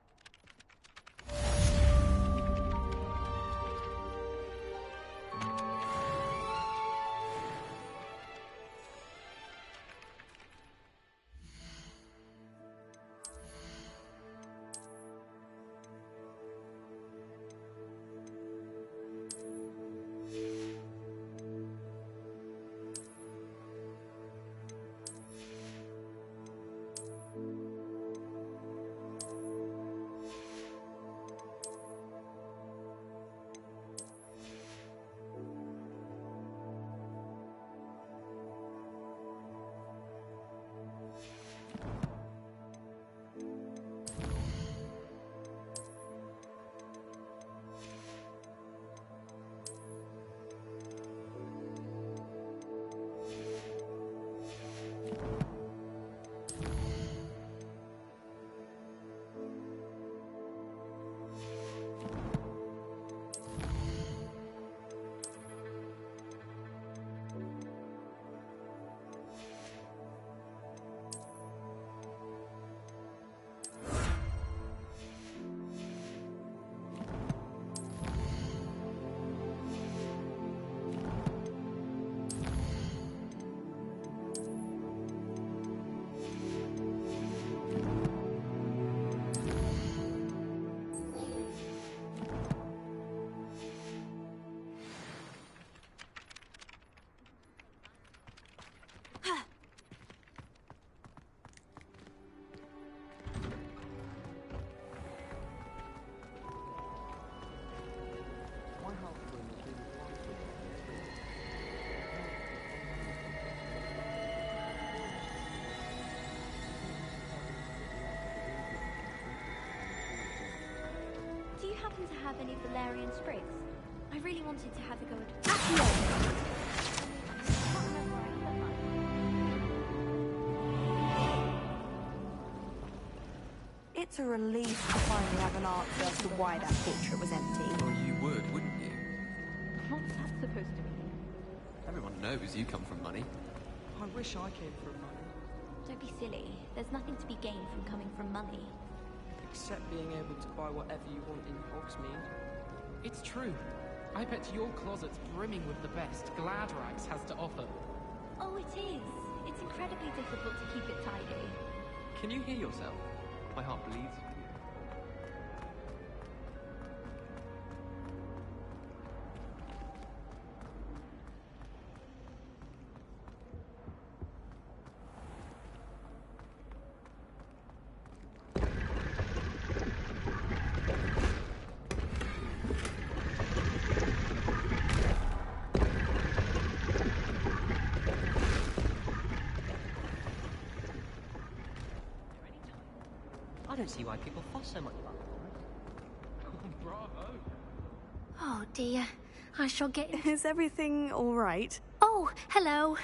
Do you happen to have any valerian sprigs? I really wanted to have a go at... It's a relief to finally have an answer as to why that portrait was empty. Well, you would, wouldn't you? What's that supposed to mean? Everyone knows you come from money. I wish I came from money. Don't be silly. There's nothing to be gained from coming from money. Except being able to buy whatever you want in Hogsmeade. It's true. I bet your closet's brimming with the best Glad Rags has to offer. Oh, it is. It's incredibly difficult to keep it tidy. Can you hear yourself? My heart bleeds. I don't see why people fuss so much about it. Bravo! Oh dear, I shall get... Is everything all right? Oh, hello.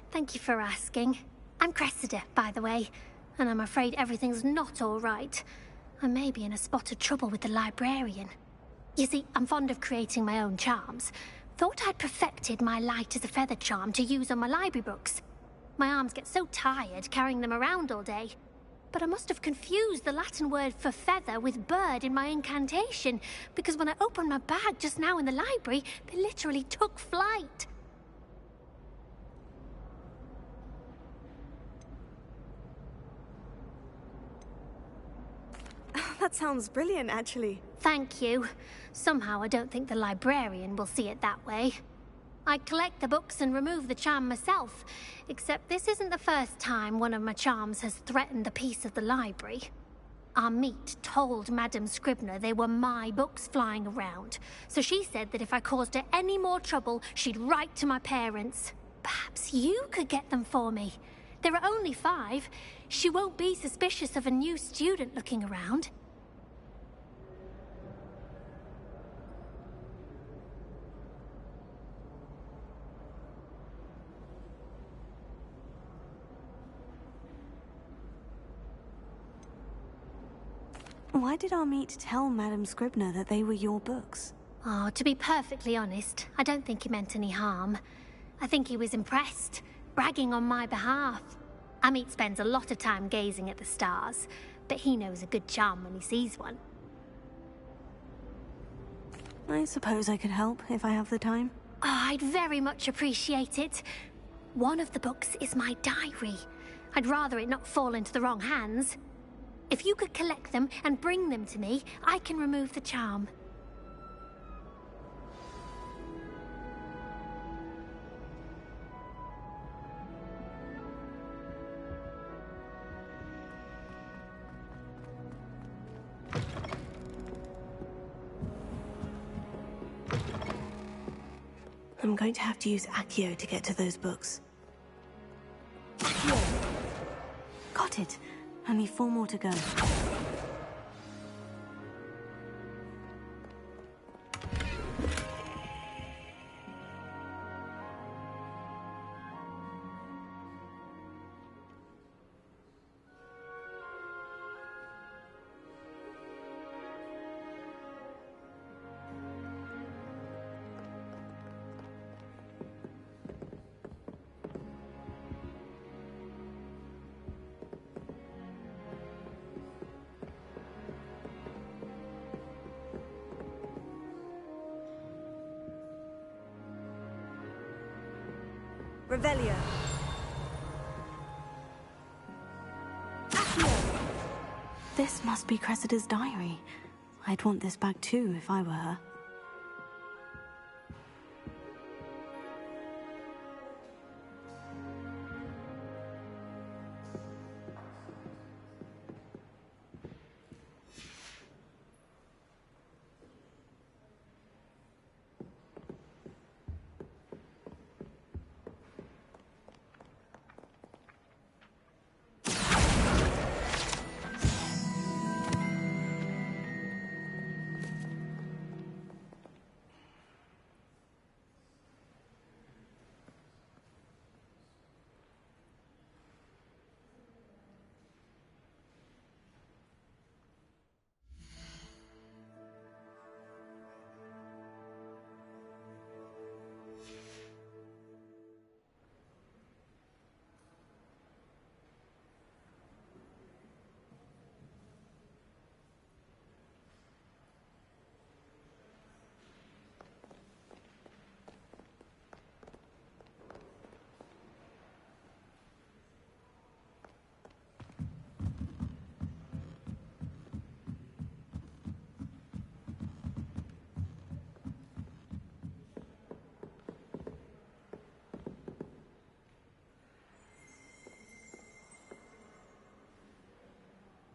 Thank you for asking. I'm Cressida, by the way, and I'm afraid everything's not all right. I may be in a spot of trouble with the librarian. You see, I'm fond of creating my own charms. Thought I'd perfected my light as a feather charm to use on my library books. My arms get so tired carrying them around all day. But I must have confused the Latin word for feather with bird in my incantation, because when I opened my bag just now in the library, they literally took flight. That sounds brilliant, actually. Thank you. Somehow I don't think the librarian will see it that way. I collect the books and remove the charm myself, except this isn't the first time one of my charms has threatened the peace of the library. Our meet told Madame Scribner they were my books flying around, so she said that if I caused her any more trouble, she'd write to my parents. Perhaps you could get them for me. There are only 5. She won't be suspicious of a new student looking around. Why did our meet tell Madame Scribner that they were your books? Oh, to be perfectly honest, I don't think he meant any harm. I think he was impressed, bragging on my behalf. Amit spends a lot of time gazing at the stars, but he knows a good charm when he sees one. I suppose I could help if I have the time. Oh, I'd very much appreciate it. One of the books is my diary. I'd rather it not fall into the wrong hands. If you could collect them and bring them to me, I can remove the charm. I'm going to have to use Accio to get to those books. Got it. Only 4 more to go. Revelio. Accio. This must be Cressida's diary. I'd want this back too if I were her.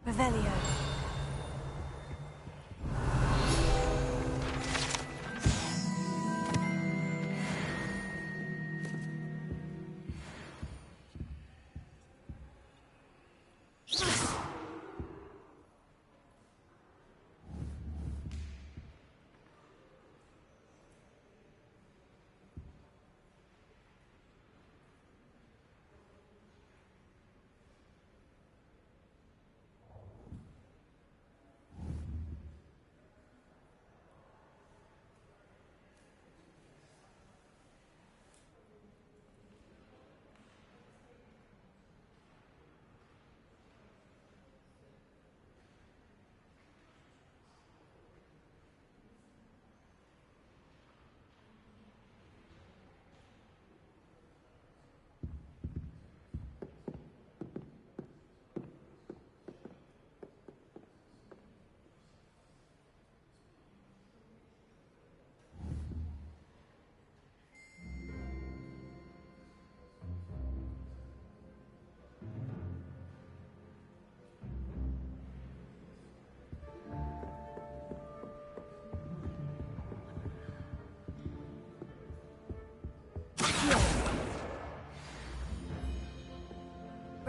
Revelio.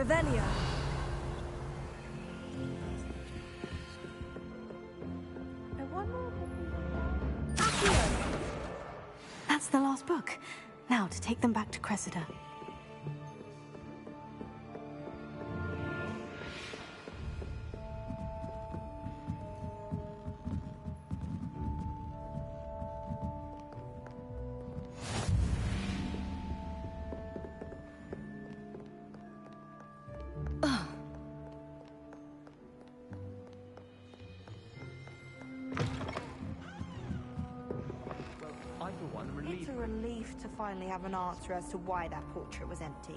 Revelio. That's the last book. Now to take them back to Cressida. It's a relief to finally have an answer as to why that portrait was empty.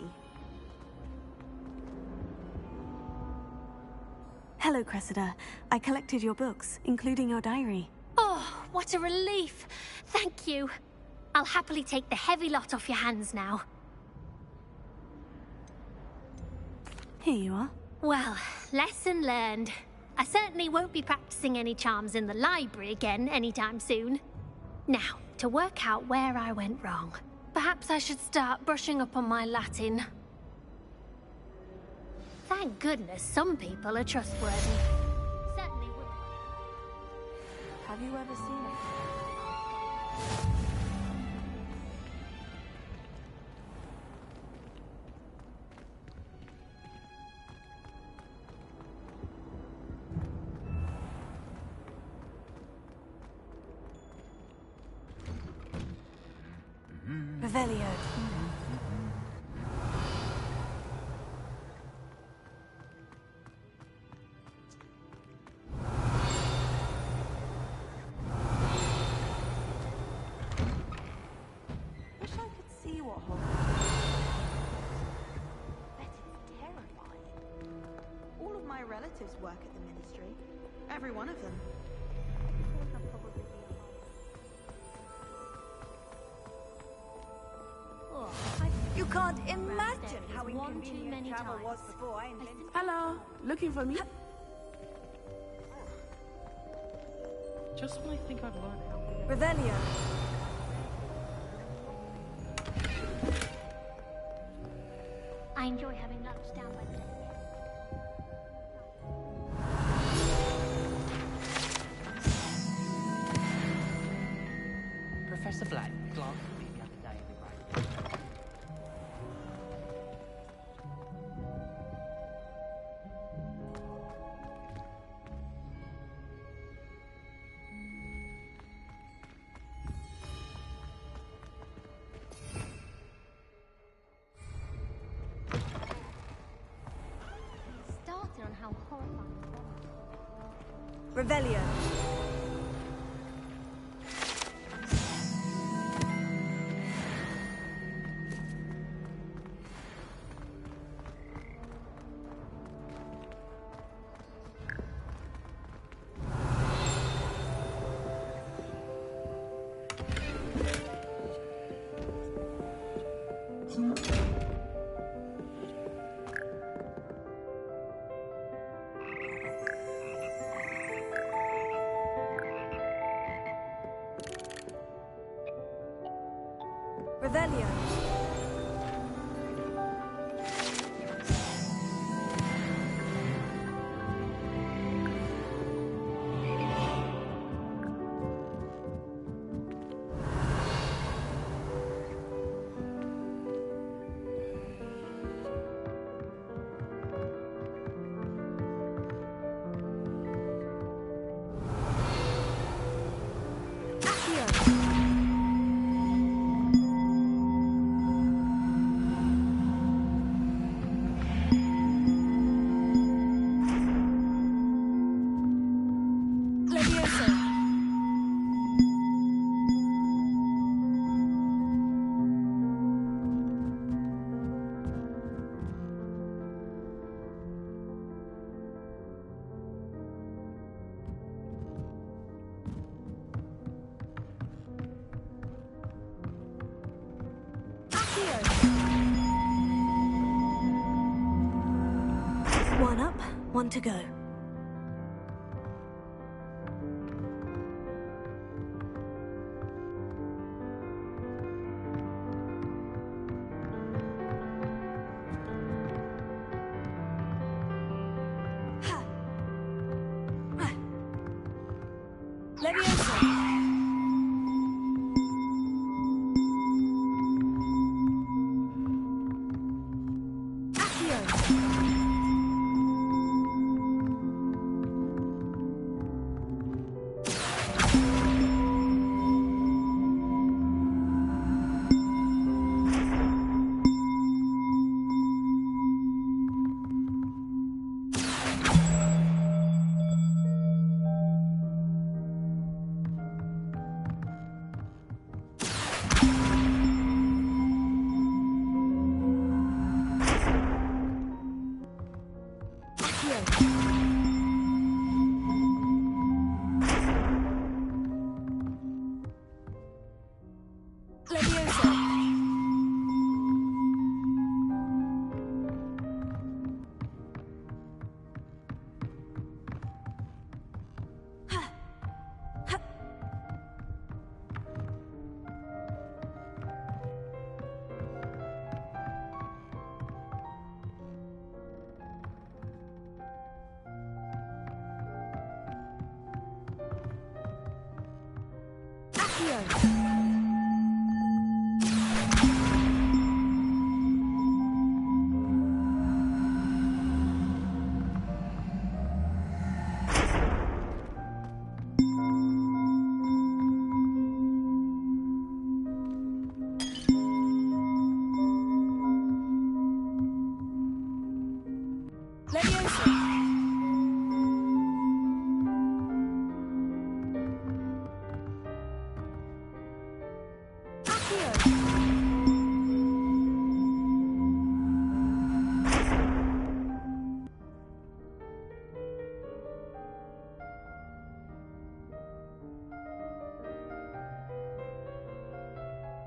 Hello, Cressida. I collected your books, including your diary. Oh, what a relief. Thank you. I'll happily take the heavy lot off your hands now. Here you are. Well, lesson learned. I certainly won't be practicing any charms in the library again anytime soon. Now, to work out where I went wrong. Perhaps I should start brushing up on my Latin. Thank goodness some people are trustworthy. Certainly would. Have you ever seen it? Revelio. Wish I could see what Hogwarts. Bet it's terrifying. All of my relatives work at the ministry. Every one of them. You can't imagine how inconvenient travel was before I invented. Hello, looking for me? Just when I think I've learned how. Revelio. I enjoy having lunch down by the lake. Professor Black glanced at me the other day in the grave. Started on how horrifying it was. Revelio. Revelio. One up, one to go.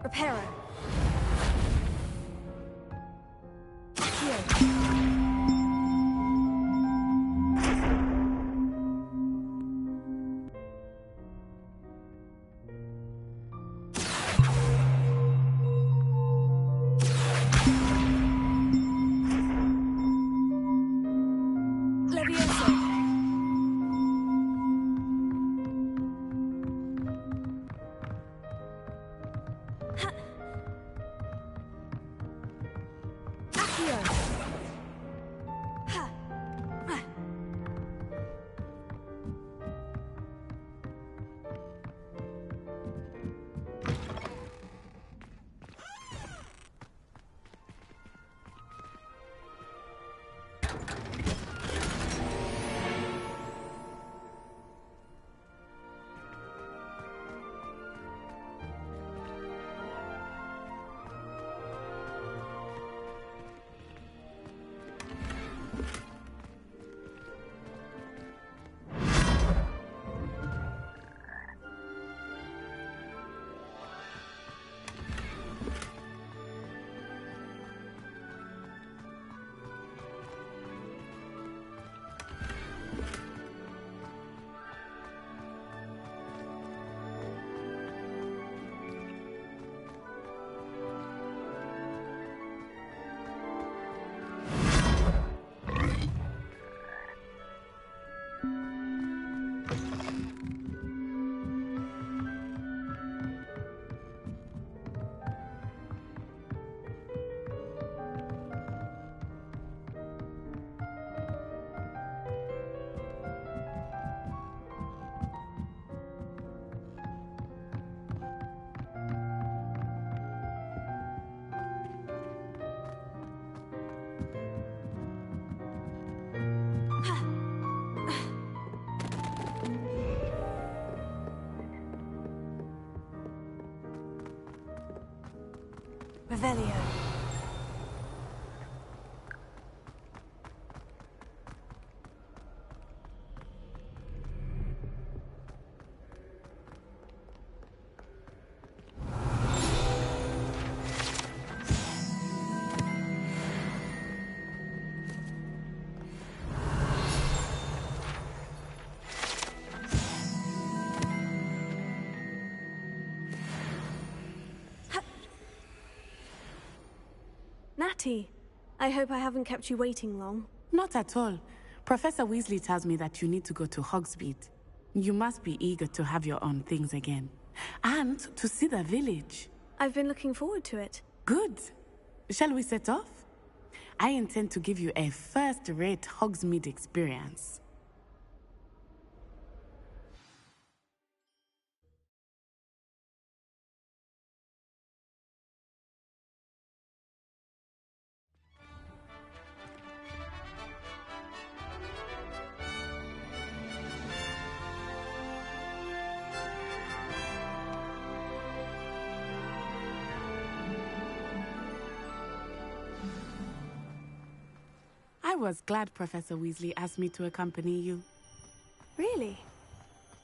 Reparo. Revelio. Natty, I hope I haven't kept you waiting long. Not at all. Professor Weasley tells me that you need to go to Hogsmeade. You must be eager to have your own things again. And to see the village. I've been looking forward to it. Good. Shall we set off? I intend to give you a first-rate Hogsmeade experience. I was glad Professor Weasley asked me to accompany you. Really?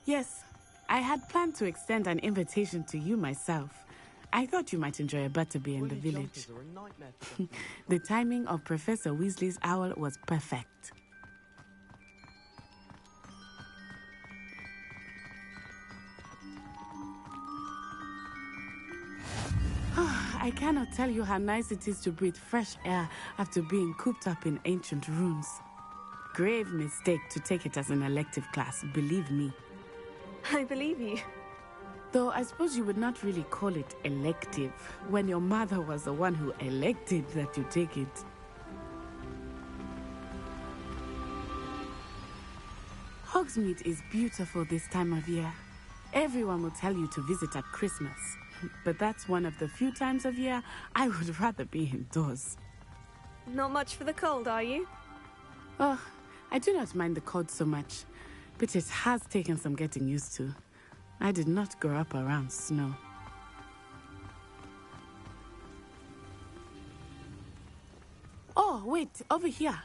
Yes. I had planned to extend an invitation to you myself. I thought you might enjoy a butterbeer in the village. The timing of Professor Weasley's owl was perfect. I cannot tell you how nice it is to breathe fresh air after being cooped up in ancient rooms. Grave mistake to take it as an elective class, believe me. I believe you. Though I suppose you would not really call it elective when your mother was the one who elected that you take it. Hogsmeade is beautiful this time of year. Everyone will tell you to visit at Christmas, but that's one of the few times of year I would rather be indoors. Not much for the cold, are you? Oh, I do not mind the cold so much, but it has taken some getting used to. I did not grow up around snow. Oh, wait, over here.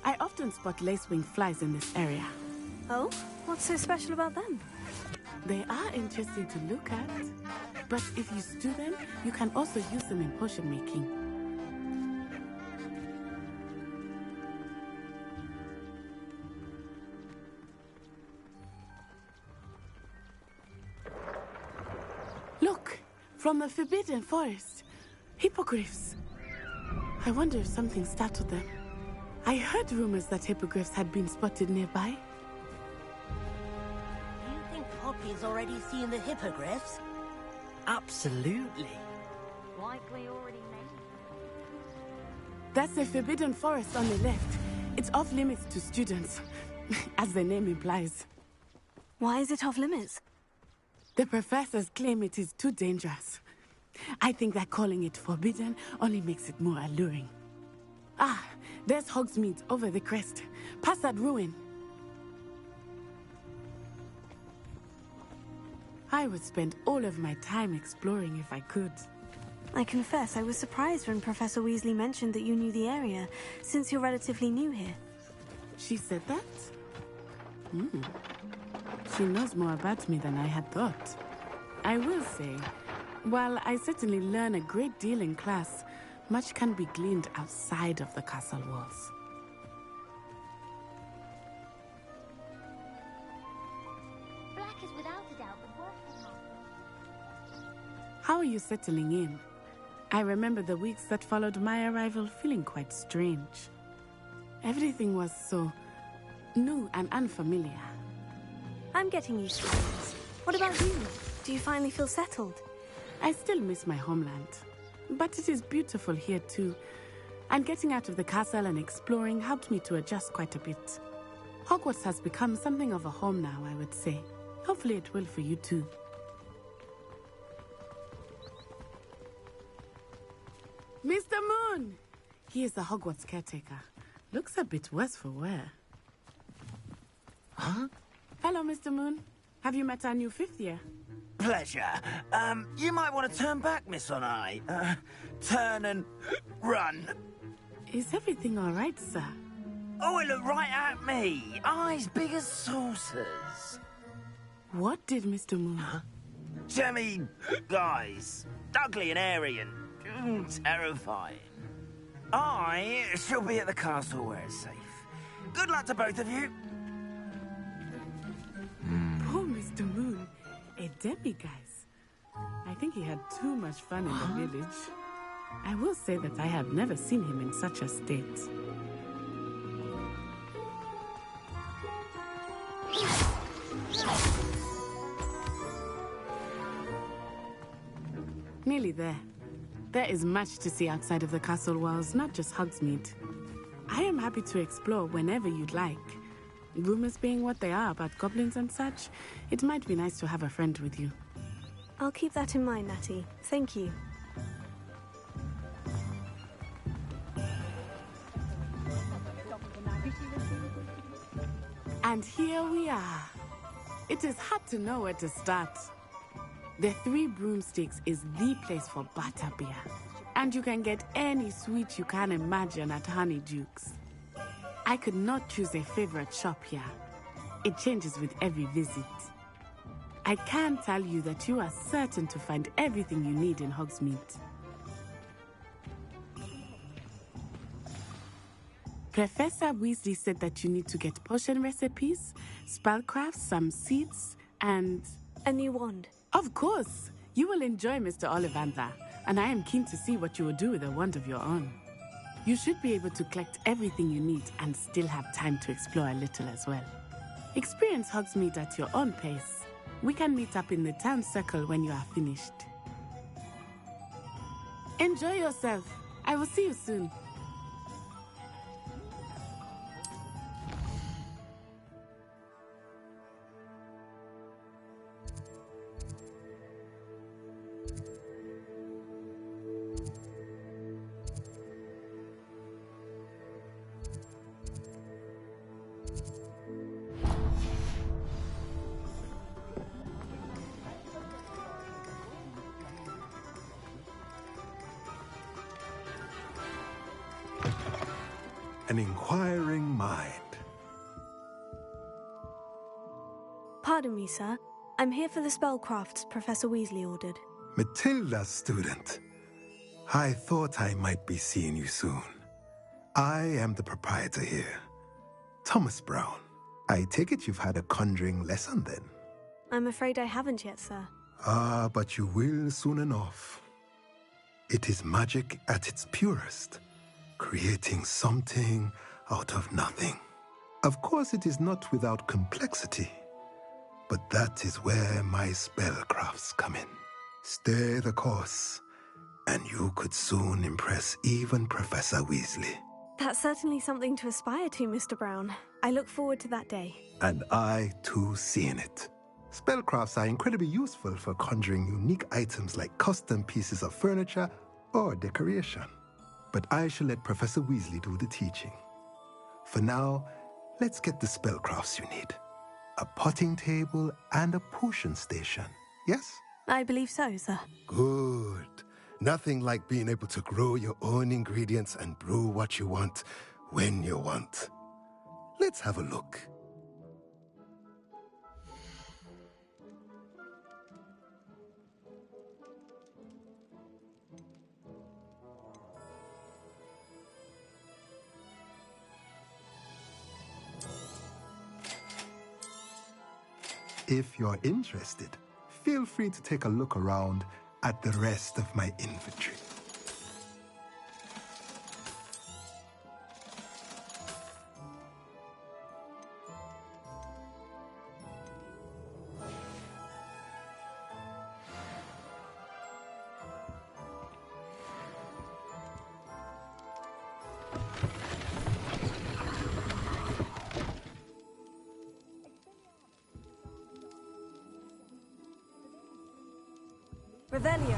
I often spot lacewing flies in this area. Oh? What's so special about them? They are interesting to look at, but if you stew them, you can also use them in potion making. Look, from the Forbidden Forest, hippogriffs. I wonder if something startled them. I heard rumors that hippogriffs had been spotted nearby. Do you think Poppy's already seen the hippogriffs? Absolutely. Likely already made. That's the Forbidden Forest on the left. It's off limits to students, as the name implies. Why is it off limits? The professors claim it is too dangerous. I think that calling it forbidden only makes it more alluring. Ah, there's Hogsmeade over the crest. Past that ruin. I would spend all of my time exploring if I could. I confess I was surprised when Professor Weasley mentioned that you knew the area, since you're relatively new here. She said that? She knows more about me than I had thought. I will say, while I certainly learn a great deal in class, much can be gleaned outside of the castle walls. Black is without a doubt the worst of all. How are you settling in? I remember the weeks that followed my arrival feeling quite strange. Everything was so new and unfamiliar. I'm getting used to things. What about you? Do you finally feel settled? I still miss my homeland, but it is beautiful here too. And getting out of the castle and exploring helped me to adjust quite a bit. Hogwarts has become something of a home now, I would say. Hopefully it will for you too. Mr. Moon! He is the Hogwarts caretaker. Looks a bit worse for wear. Huh? Hello, Mr. Moon. Have you met our new fifth year? Pleasure. You might want to turn back, Miss Onai. Turn and run. Is everything all right, sir? Oh, it looked right at me. Eyes big as saucers. What did Mr. Moon? Jemmy, guys. Ugly and airy and terrifying. I shall be at the castle where it's safe. Good luck to both of you. Poor Mr. Moon. A demiguise. I think he had too much fun in the village. I will say that I have never seen him in such a state. Nearly there. There is much to see outside of the castle walls, not just Hogsmeade. I am happy to explore whenever you'd like. Rumors being what they are about goblins and such, it might be nice to have a friend with you. I'll keep that in mind, Natty. Thank you. And here we are. It is hard to know where to start. The Three Broomsticks is the place for butterbeer. And you can get any sweet you can imagine at Honeydukes. I could not choose a favorite shop here. It changes with every visit. I can tell you that you are certain to find everything you need in Hogsmeade. Professor Weasley said that you need to get potion recipes, spellcrafts, some seeds, and... a new wand. Of course! You will enjoy Mr. Ollivander, and I am keen to see what you will do with a wand of your own. You should be able to collect everything you need and still have time to explore a little as well. Experience Hogsmeade at your own pace. We can meet up in the town circle when you are finished. Enjoy yourself. I will see you soon. An inquiring mind. Pardon me, sir. I'm here for the spellcrafts Professor Weasley ordered. Matilda, student. I thought I might be seeing you soon. I am the proprietor here, Thomas Brown. I take it you've had a conjuring lesson then? I'm afraid I haven't yet, sir. Ah, but you will soon enough. It is magic at its purest, creating something out of nothing. Of course, it is not without complexity, but that is where my spellcrafts come in. Stay the course, and you could soon impress even Professor Weasley. That's certainly something to aspire to, Mr. Brown. I look forward to that day. And I, too, seeing it. Spellcrafts are incredibly useful for conjuring unique items like custom pieces of furniture or decoration. But I shall let Professor Weasley do the teaching. For now, let's get the spellcrafts you need. A potting table and a potion station, yes? I believe so, sir. Good. Nothing like being able to grow your own ingredients and brew what you want when you want. Let's have a look. If you're interested, feel free to take a look around at the rest of my inventory. Revelio.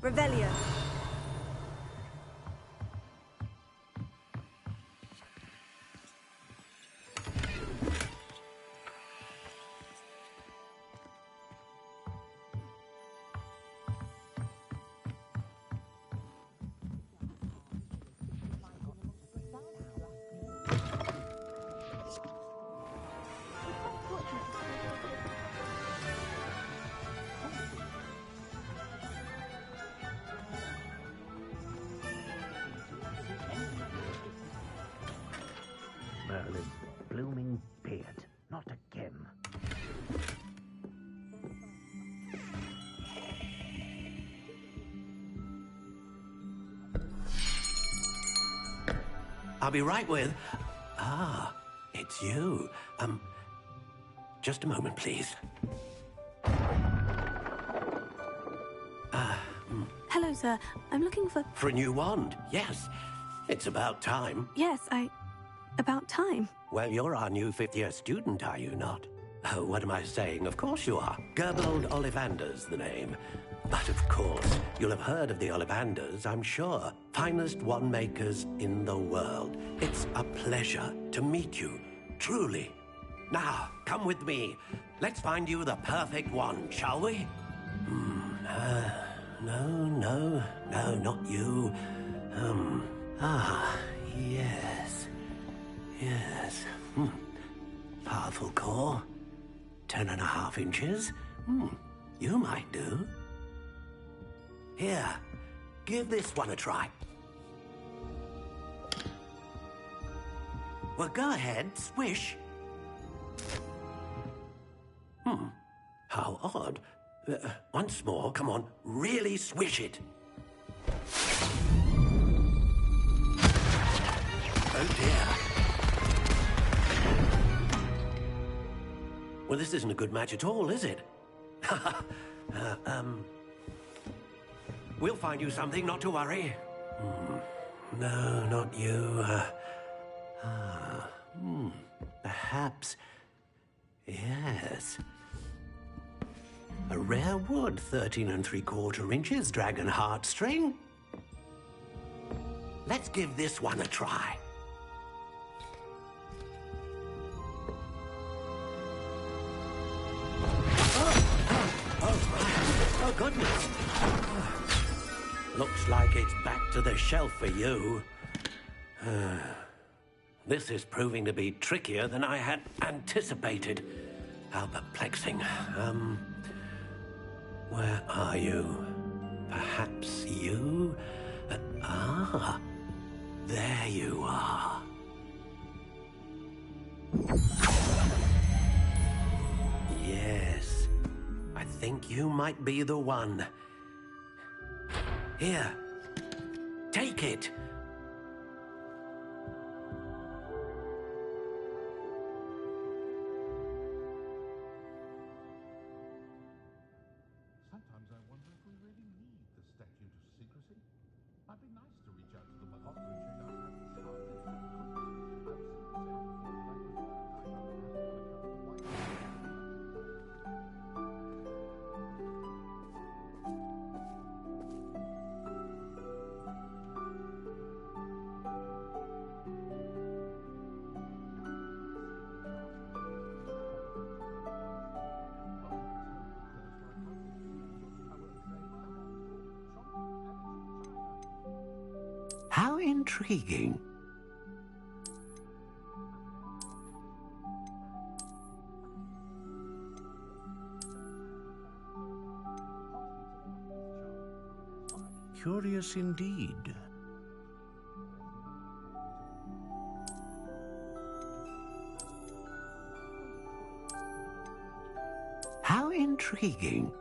Revelio. Merlin's blooming beard. Not again. I'll be right with... Ah, it's you. Just a moment, please. Hello, sir. I'm looking for... For a new wand, yes. It's about time. Yes, about time. Well, you're our new fifth-year student, are you not? Oh, what am I saying? Of course you are. Gerbold Ollivander's the name. But of course, you'll have heard of the Ollivanders, I'm sure. Finest wand makers in the world. It's a pleasure to meet you, truly. Now, come with me. Let's find you the perfect wand, shall we? No, not you. Yes. Powerful core. 10.5 inches. You might do. Here, give this one a try. Well, go ahead, swish. How odd. Once more, come on, really swish it. Oh dear. Well, this isn't a good match at all, is it? We'll find you something, not to worry. No, not you. Perhaps. Yes. A rare wood, 13 3/4 inches, dragon heartstring. Let's give this one a try. Oh, goodness. Looks like it's back to the shelf for you. This is proving to be trickier than I had anticipated. How perplexing. Where are you? Perhaps you? There you are. Yes, I think you might be the one. Here, take it. Sometimes I wonder if we really need the statute of secrecy. Might be nice to reach out to them at Hogwarts. How intriguing. Curious indeed. How intriguing.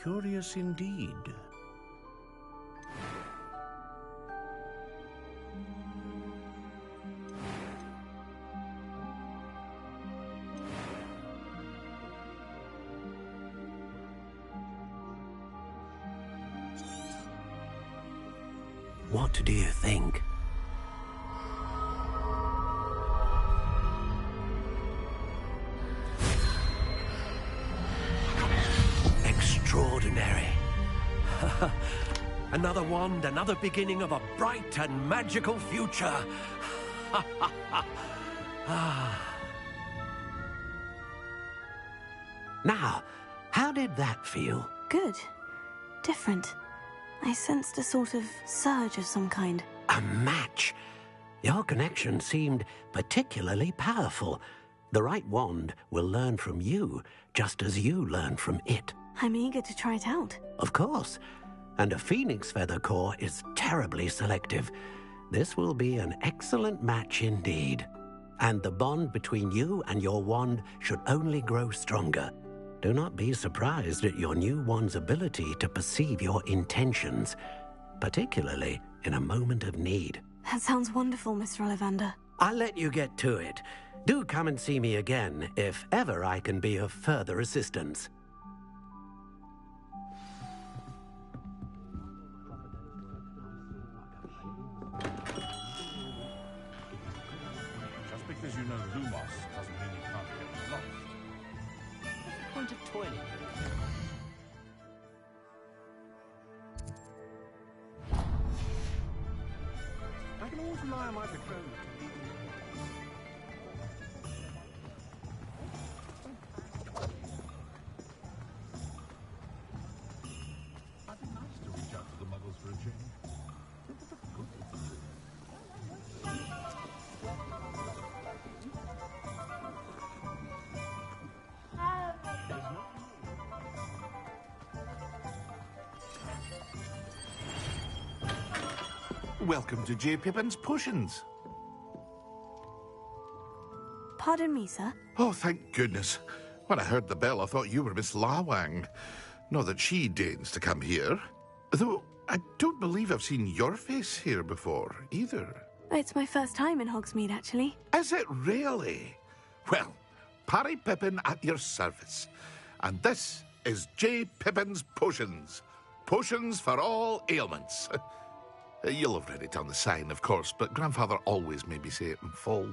Curious indeed. What do you think? another wand, another beginning of a bright and magical future. Now, how did that feel? Good. Different. I sensed a sort of surge of some kind. A match? Your connection seemed particularly powerful. The right wand will learn from you, just as you learn from it. I'm eager to try it out. Of course. And a phoenix feather core is terribly selective. This will be an excellent match indeed. And the bond between you and your wand should only grow stronger. Do not be surprised at your new wand's ability to perceive your intentions, particularly in a moment of need. That sounds wonderful, Mr. Ollivander. I'll let you get to it. Do come and see me again if ever I can be of further assistance. Just because you know Lumos doesn't mean you can't get lost. What's the point of toiling? I can always rely on my betrothed. I'd be nice to reach out to the muggles for a change. Welcome to J. Pippin's Potions. Pardon me, sir. Oh, thank goodness. When I heard the bell, I thought you were Miss Lawang. Not that she deigns to come here. Though I don't believe I've seen your face here before, either. It's my first time in Hogsmeade, actually. Is it really? Well, Parry Pippin at your service. And this is J. Pippin's Potions. Potions for all ailments. You'll have read it on the sign, of course, but Grandfather always made me say it in full.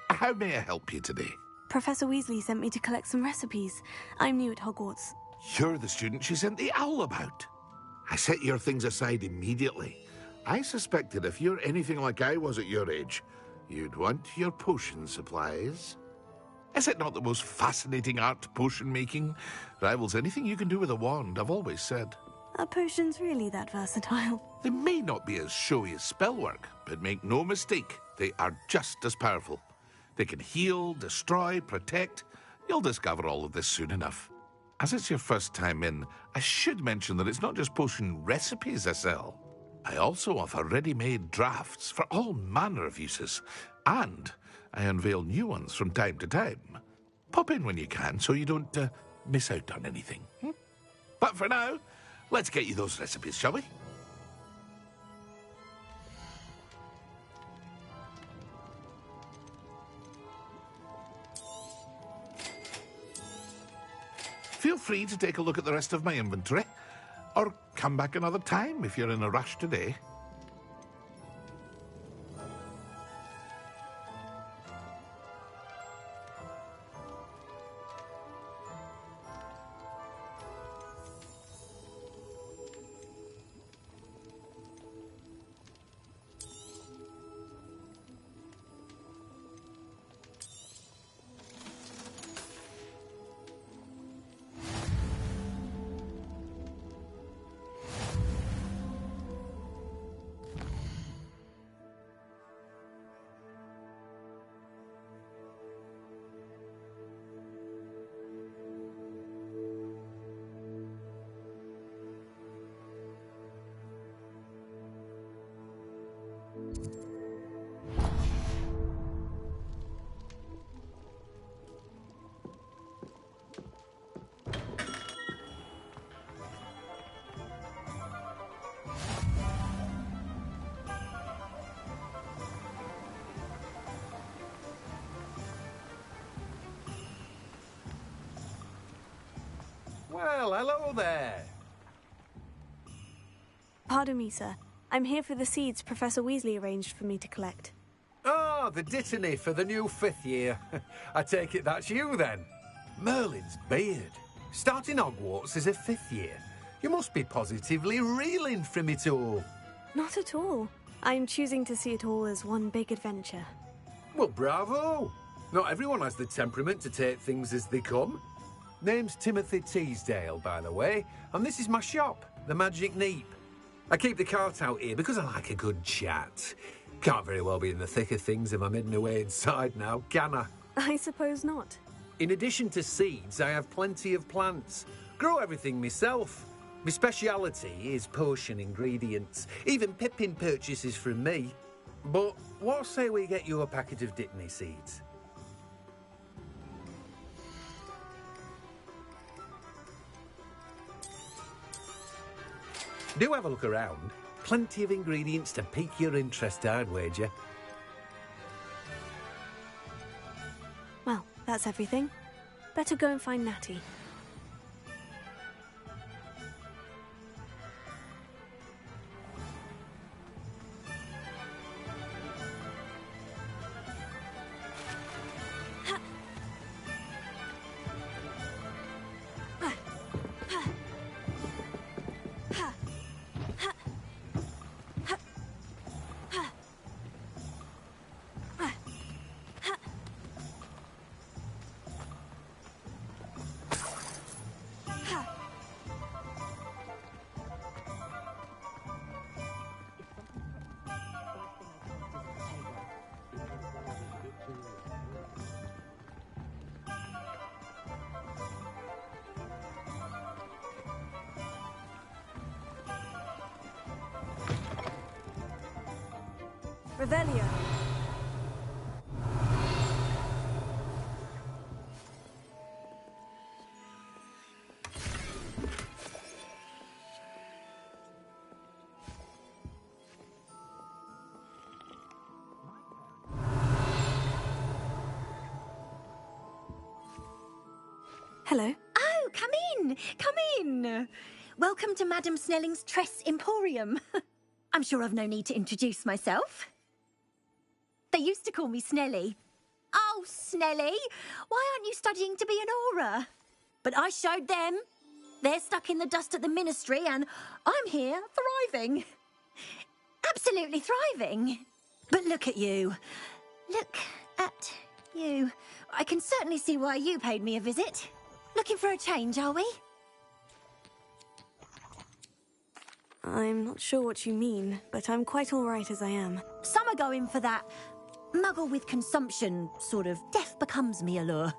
How may I help you today? Professor Weasley sent me to collect some recipes. I'm new at Hogwarts. You're the student she sent the owl about. I set your things aside immediately. I suspected if you're anything like I was at your age, you'd want your potion supplies. Is it not the most fascinating art, potion making? Rivals anything you can do with a wand, I've always said. Are potions really that versatile? They may not be as showy as spellwork, but make no mistake, they are just as powerful. They can heal, destroy, protect. You'll discover all of this soon enough. As it's your first time in, I should mention that it's not just potion recipes I sell. I also offer ready-made drafts for all manner of uses, and I unveil new ones from time to time. Pop in when you can so you don't miss out on anything. But for now, let's get you those recipes, shall we? Feel free to take a look at the rest of my inventory, or come back another time if you're in a rush today. Well, hello there. Pardon me, sir. I'm here for the seeds Professor Weasley arranged for me to collect. Oh, the dittany for the new 5th year. I take it that's you, then. Merlin's beard. Starting Hogwarts as a 5th year. You must be positively reeling from it all. Not at all. I'm choosing to see it all as one big adventure. Well, bravo! Not everyone has the temperament to take things as they come. Name's Timothy Teasdale, by the way, and this is my shop, the Magic Neep. I keep the cart out here because I like a good chat. Can't very well be in the thick of things if I'm hidden away inside now, can I? I suppose not. In addition to seeds, I have plenty of plants. Grow everything myself. My speciality is potion ingredients. Even Pippin purchases from me. But what say we get you a packet of dittany seeds? Do have a look around. Plenty of ingredients to pique your interest, I'd wager. Well, that's everything. Better go and find Natty. Revelio. Hello. Oh, come in! Come in! Welcome to Madame Snelling's Tress Emporium. I'm sure I've no need to introduce myself. They used to call me Snelly. Oh, Snelly, why aren't you studying to be an aura? But I showed them. They're stuck in the dust at the ministry and I'm here thriving. Absolutely thriving. But look at you. Look at you. I can certainly see why you paid me a visit. Looking for a change, are we? I'm not sure what you mean, but I'm quite all right as I am. Some are going for that muggle with consumption, sort of death becomes me allure.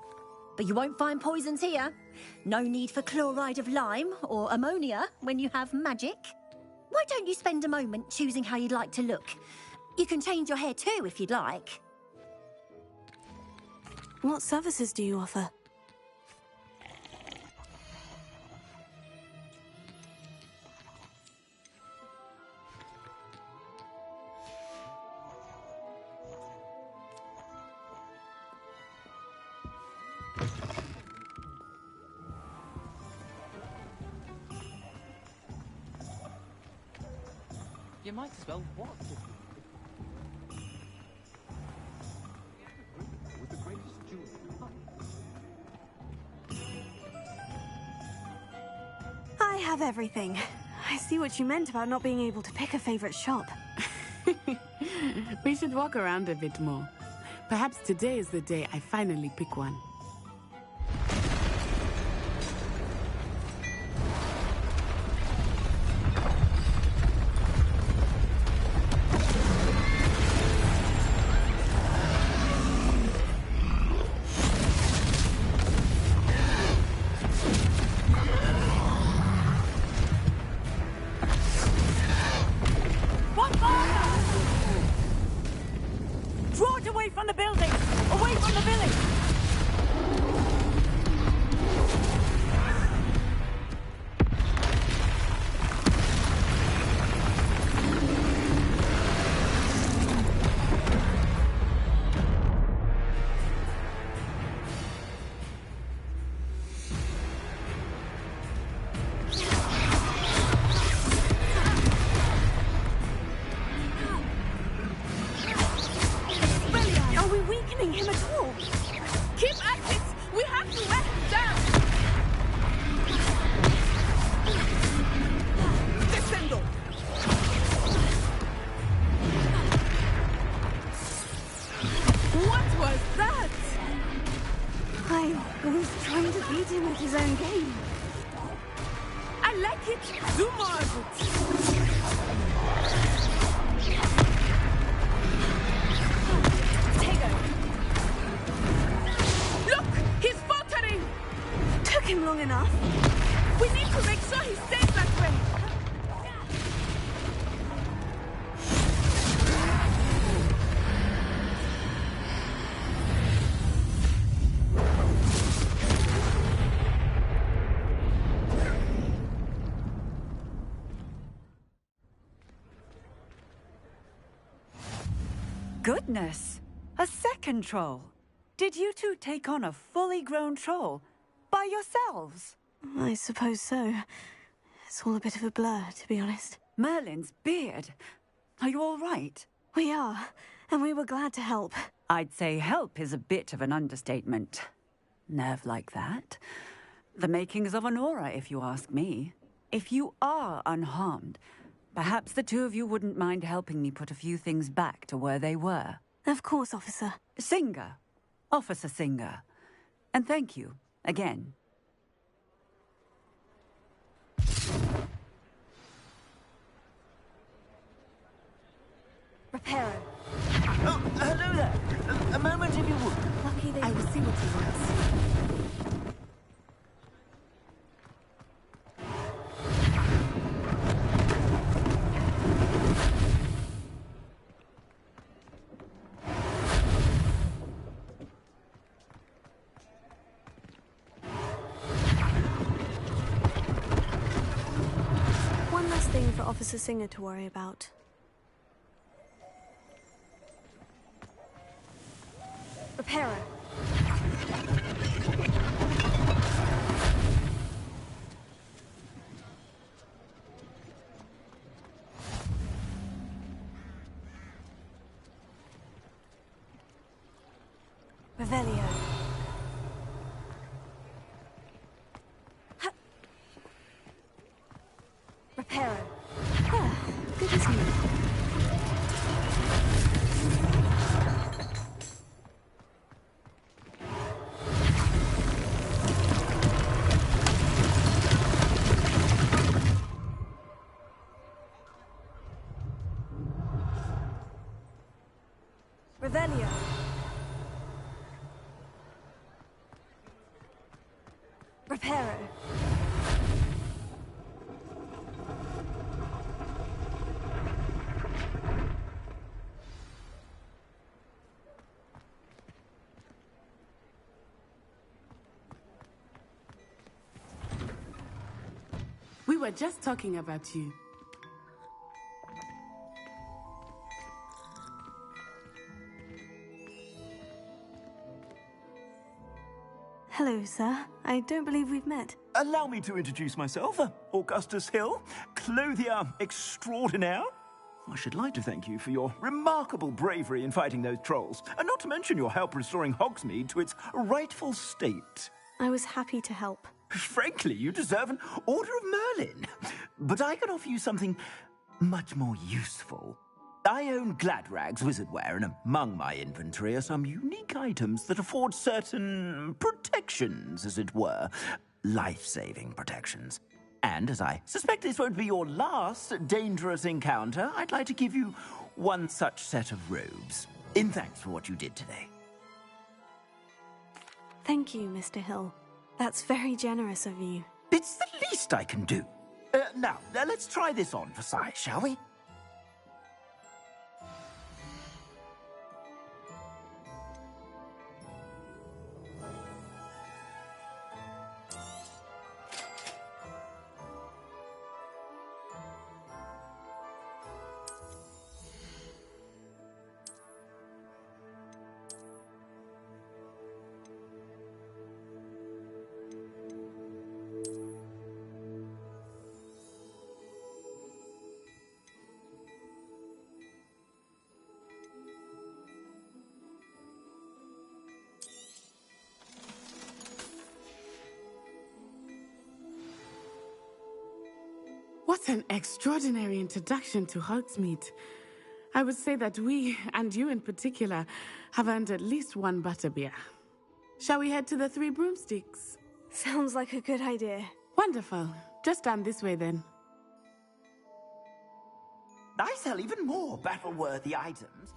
But you won't find poisons here. No need for chloride of lime or ammonia when you have magic. Why don't you spend a moment choosing how you'd like to look? You can change your hair too if you'd like. What services do you offer? You might as well what? I have everything. I see what you meant about not being able to pick a favorite shop. We should walk around a bit more. Perhaps today is the day I finally pick one. He's trying to beat him at his own game. I like it. Do more of it. Tego. Look! He's faltering! Took him long enough. We need to make sure he stays that way. Goodness! A second troll! Did you two take on a fully grown troll by yourselves? I suppose so. It's all a bit of a blur, to be honest. Merlin's beard. Are you all right? We are, and we were glad to help. I'd say help is a bit of an understatement. Nerve like that. The makings of an aura, if you ask me. If you are unharmed, perhaps the two of you wouldn't mind helping me put a few things back to where they were. Of course, officer. Singer. Officer Singer. And thank you, again. Reparo. Oh, hello there. A moment if you would. Lucky they... I will see what he wants. One last thing for Officer Singer to worry about. Reparo. Revelio. Reparo. Ah, good as new. Revelio. Reparo. We were just talking about you. Hello, sir. I don't believe we've met. Allow me to introduce myself, Augustus Hill, clothier extraordinaire. I should like to thank you for your remarkable bravery in fighting those trolls, and not to mention your help restoring Hogsmeade to its rightful state. I was happy to help. Frankly, you deserve an Order of Merlin. But I can offer you something much more useful. I own Gladrag's wizardware, and among my inventory are some unique items that afford certain protections, as it were. Life-saving protections. And as I suspect this won't be your last dangerous encounter, I'd like to give you one such set of robes, in thanks for what you did today. Thank you, Mr. Hill. That's very generous of you. It's the least I can do. Now, let's try this on for size, shall we? What an extraordinary introduction to Hogsmeade. I would say that we, and you in particular, have earned at least one butterbeer. Shall we head to the Three Broomsticks? Sounds like a good idea. Wonderful. Just down this way then. I sell even more battle-worthy items.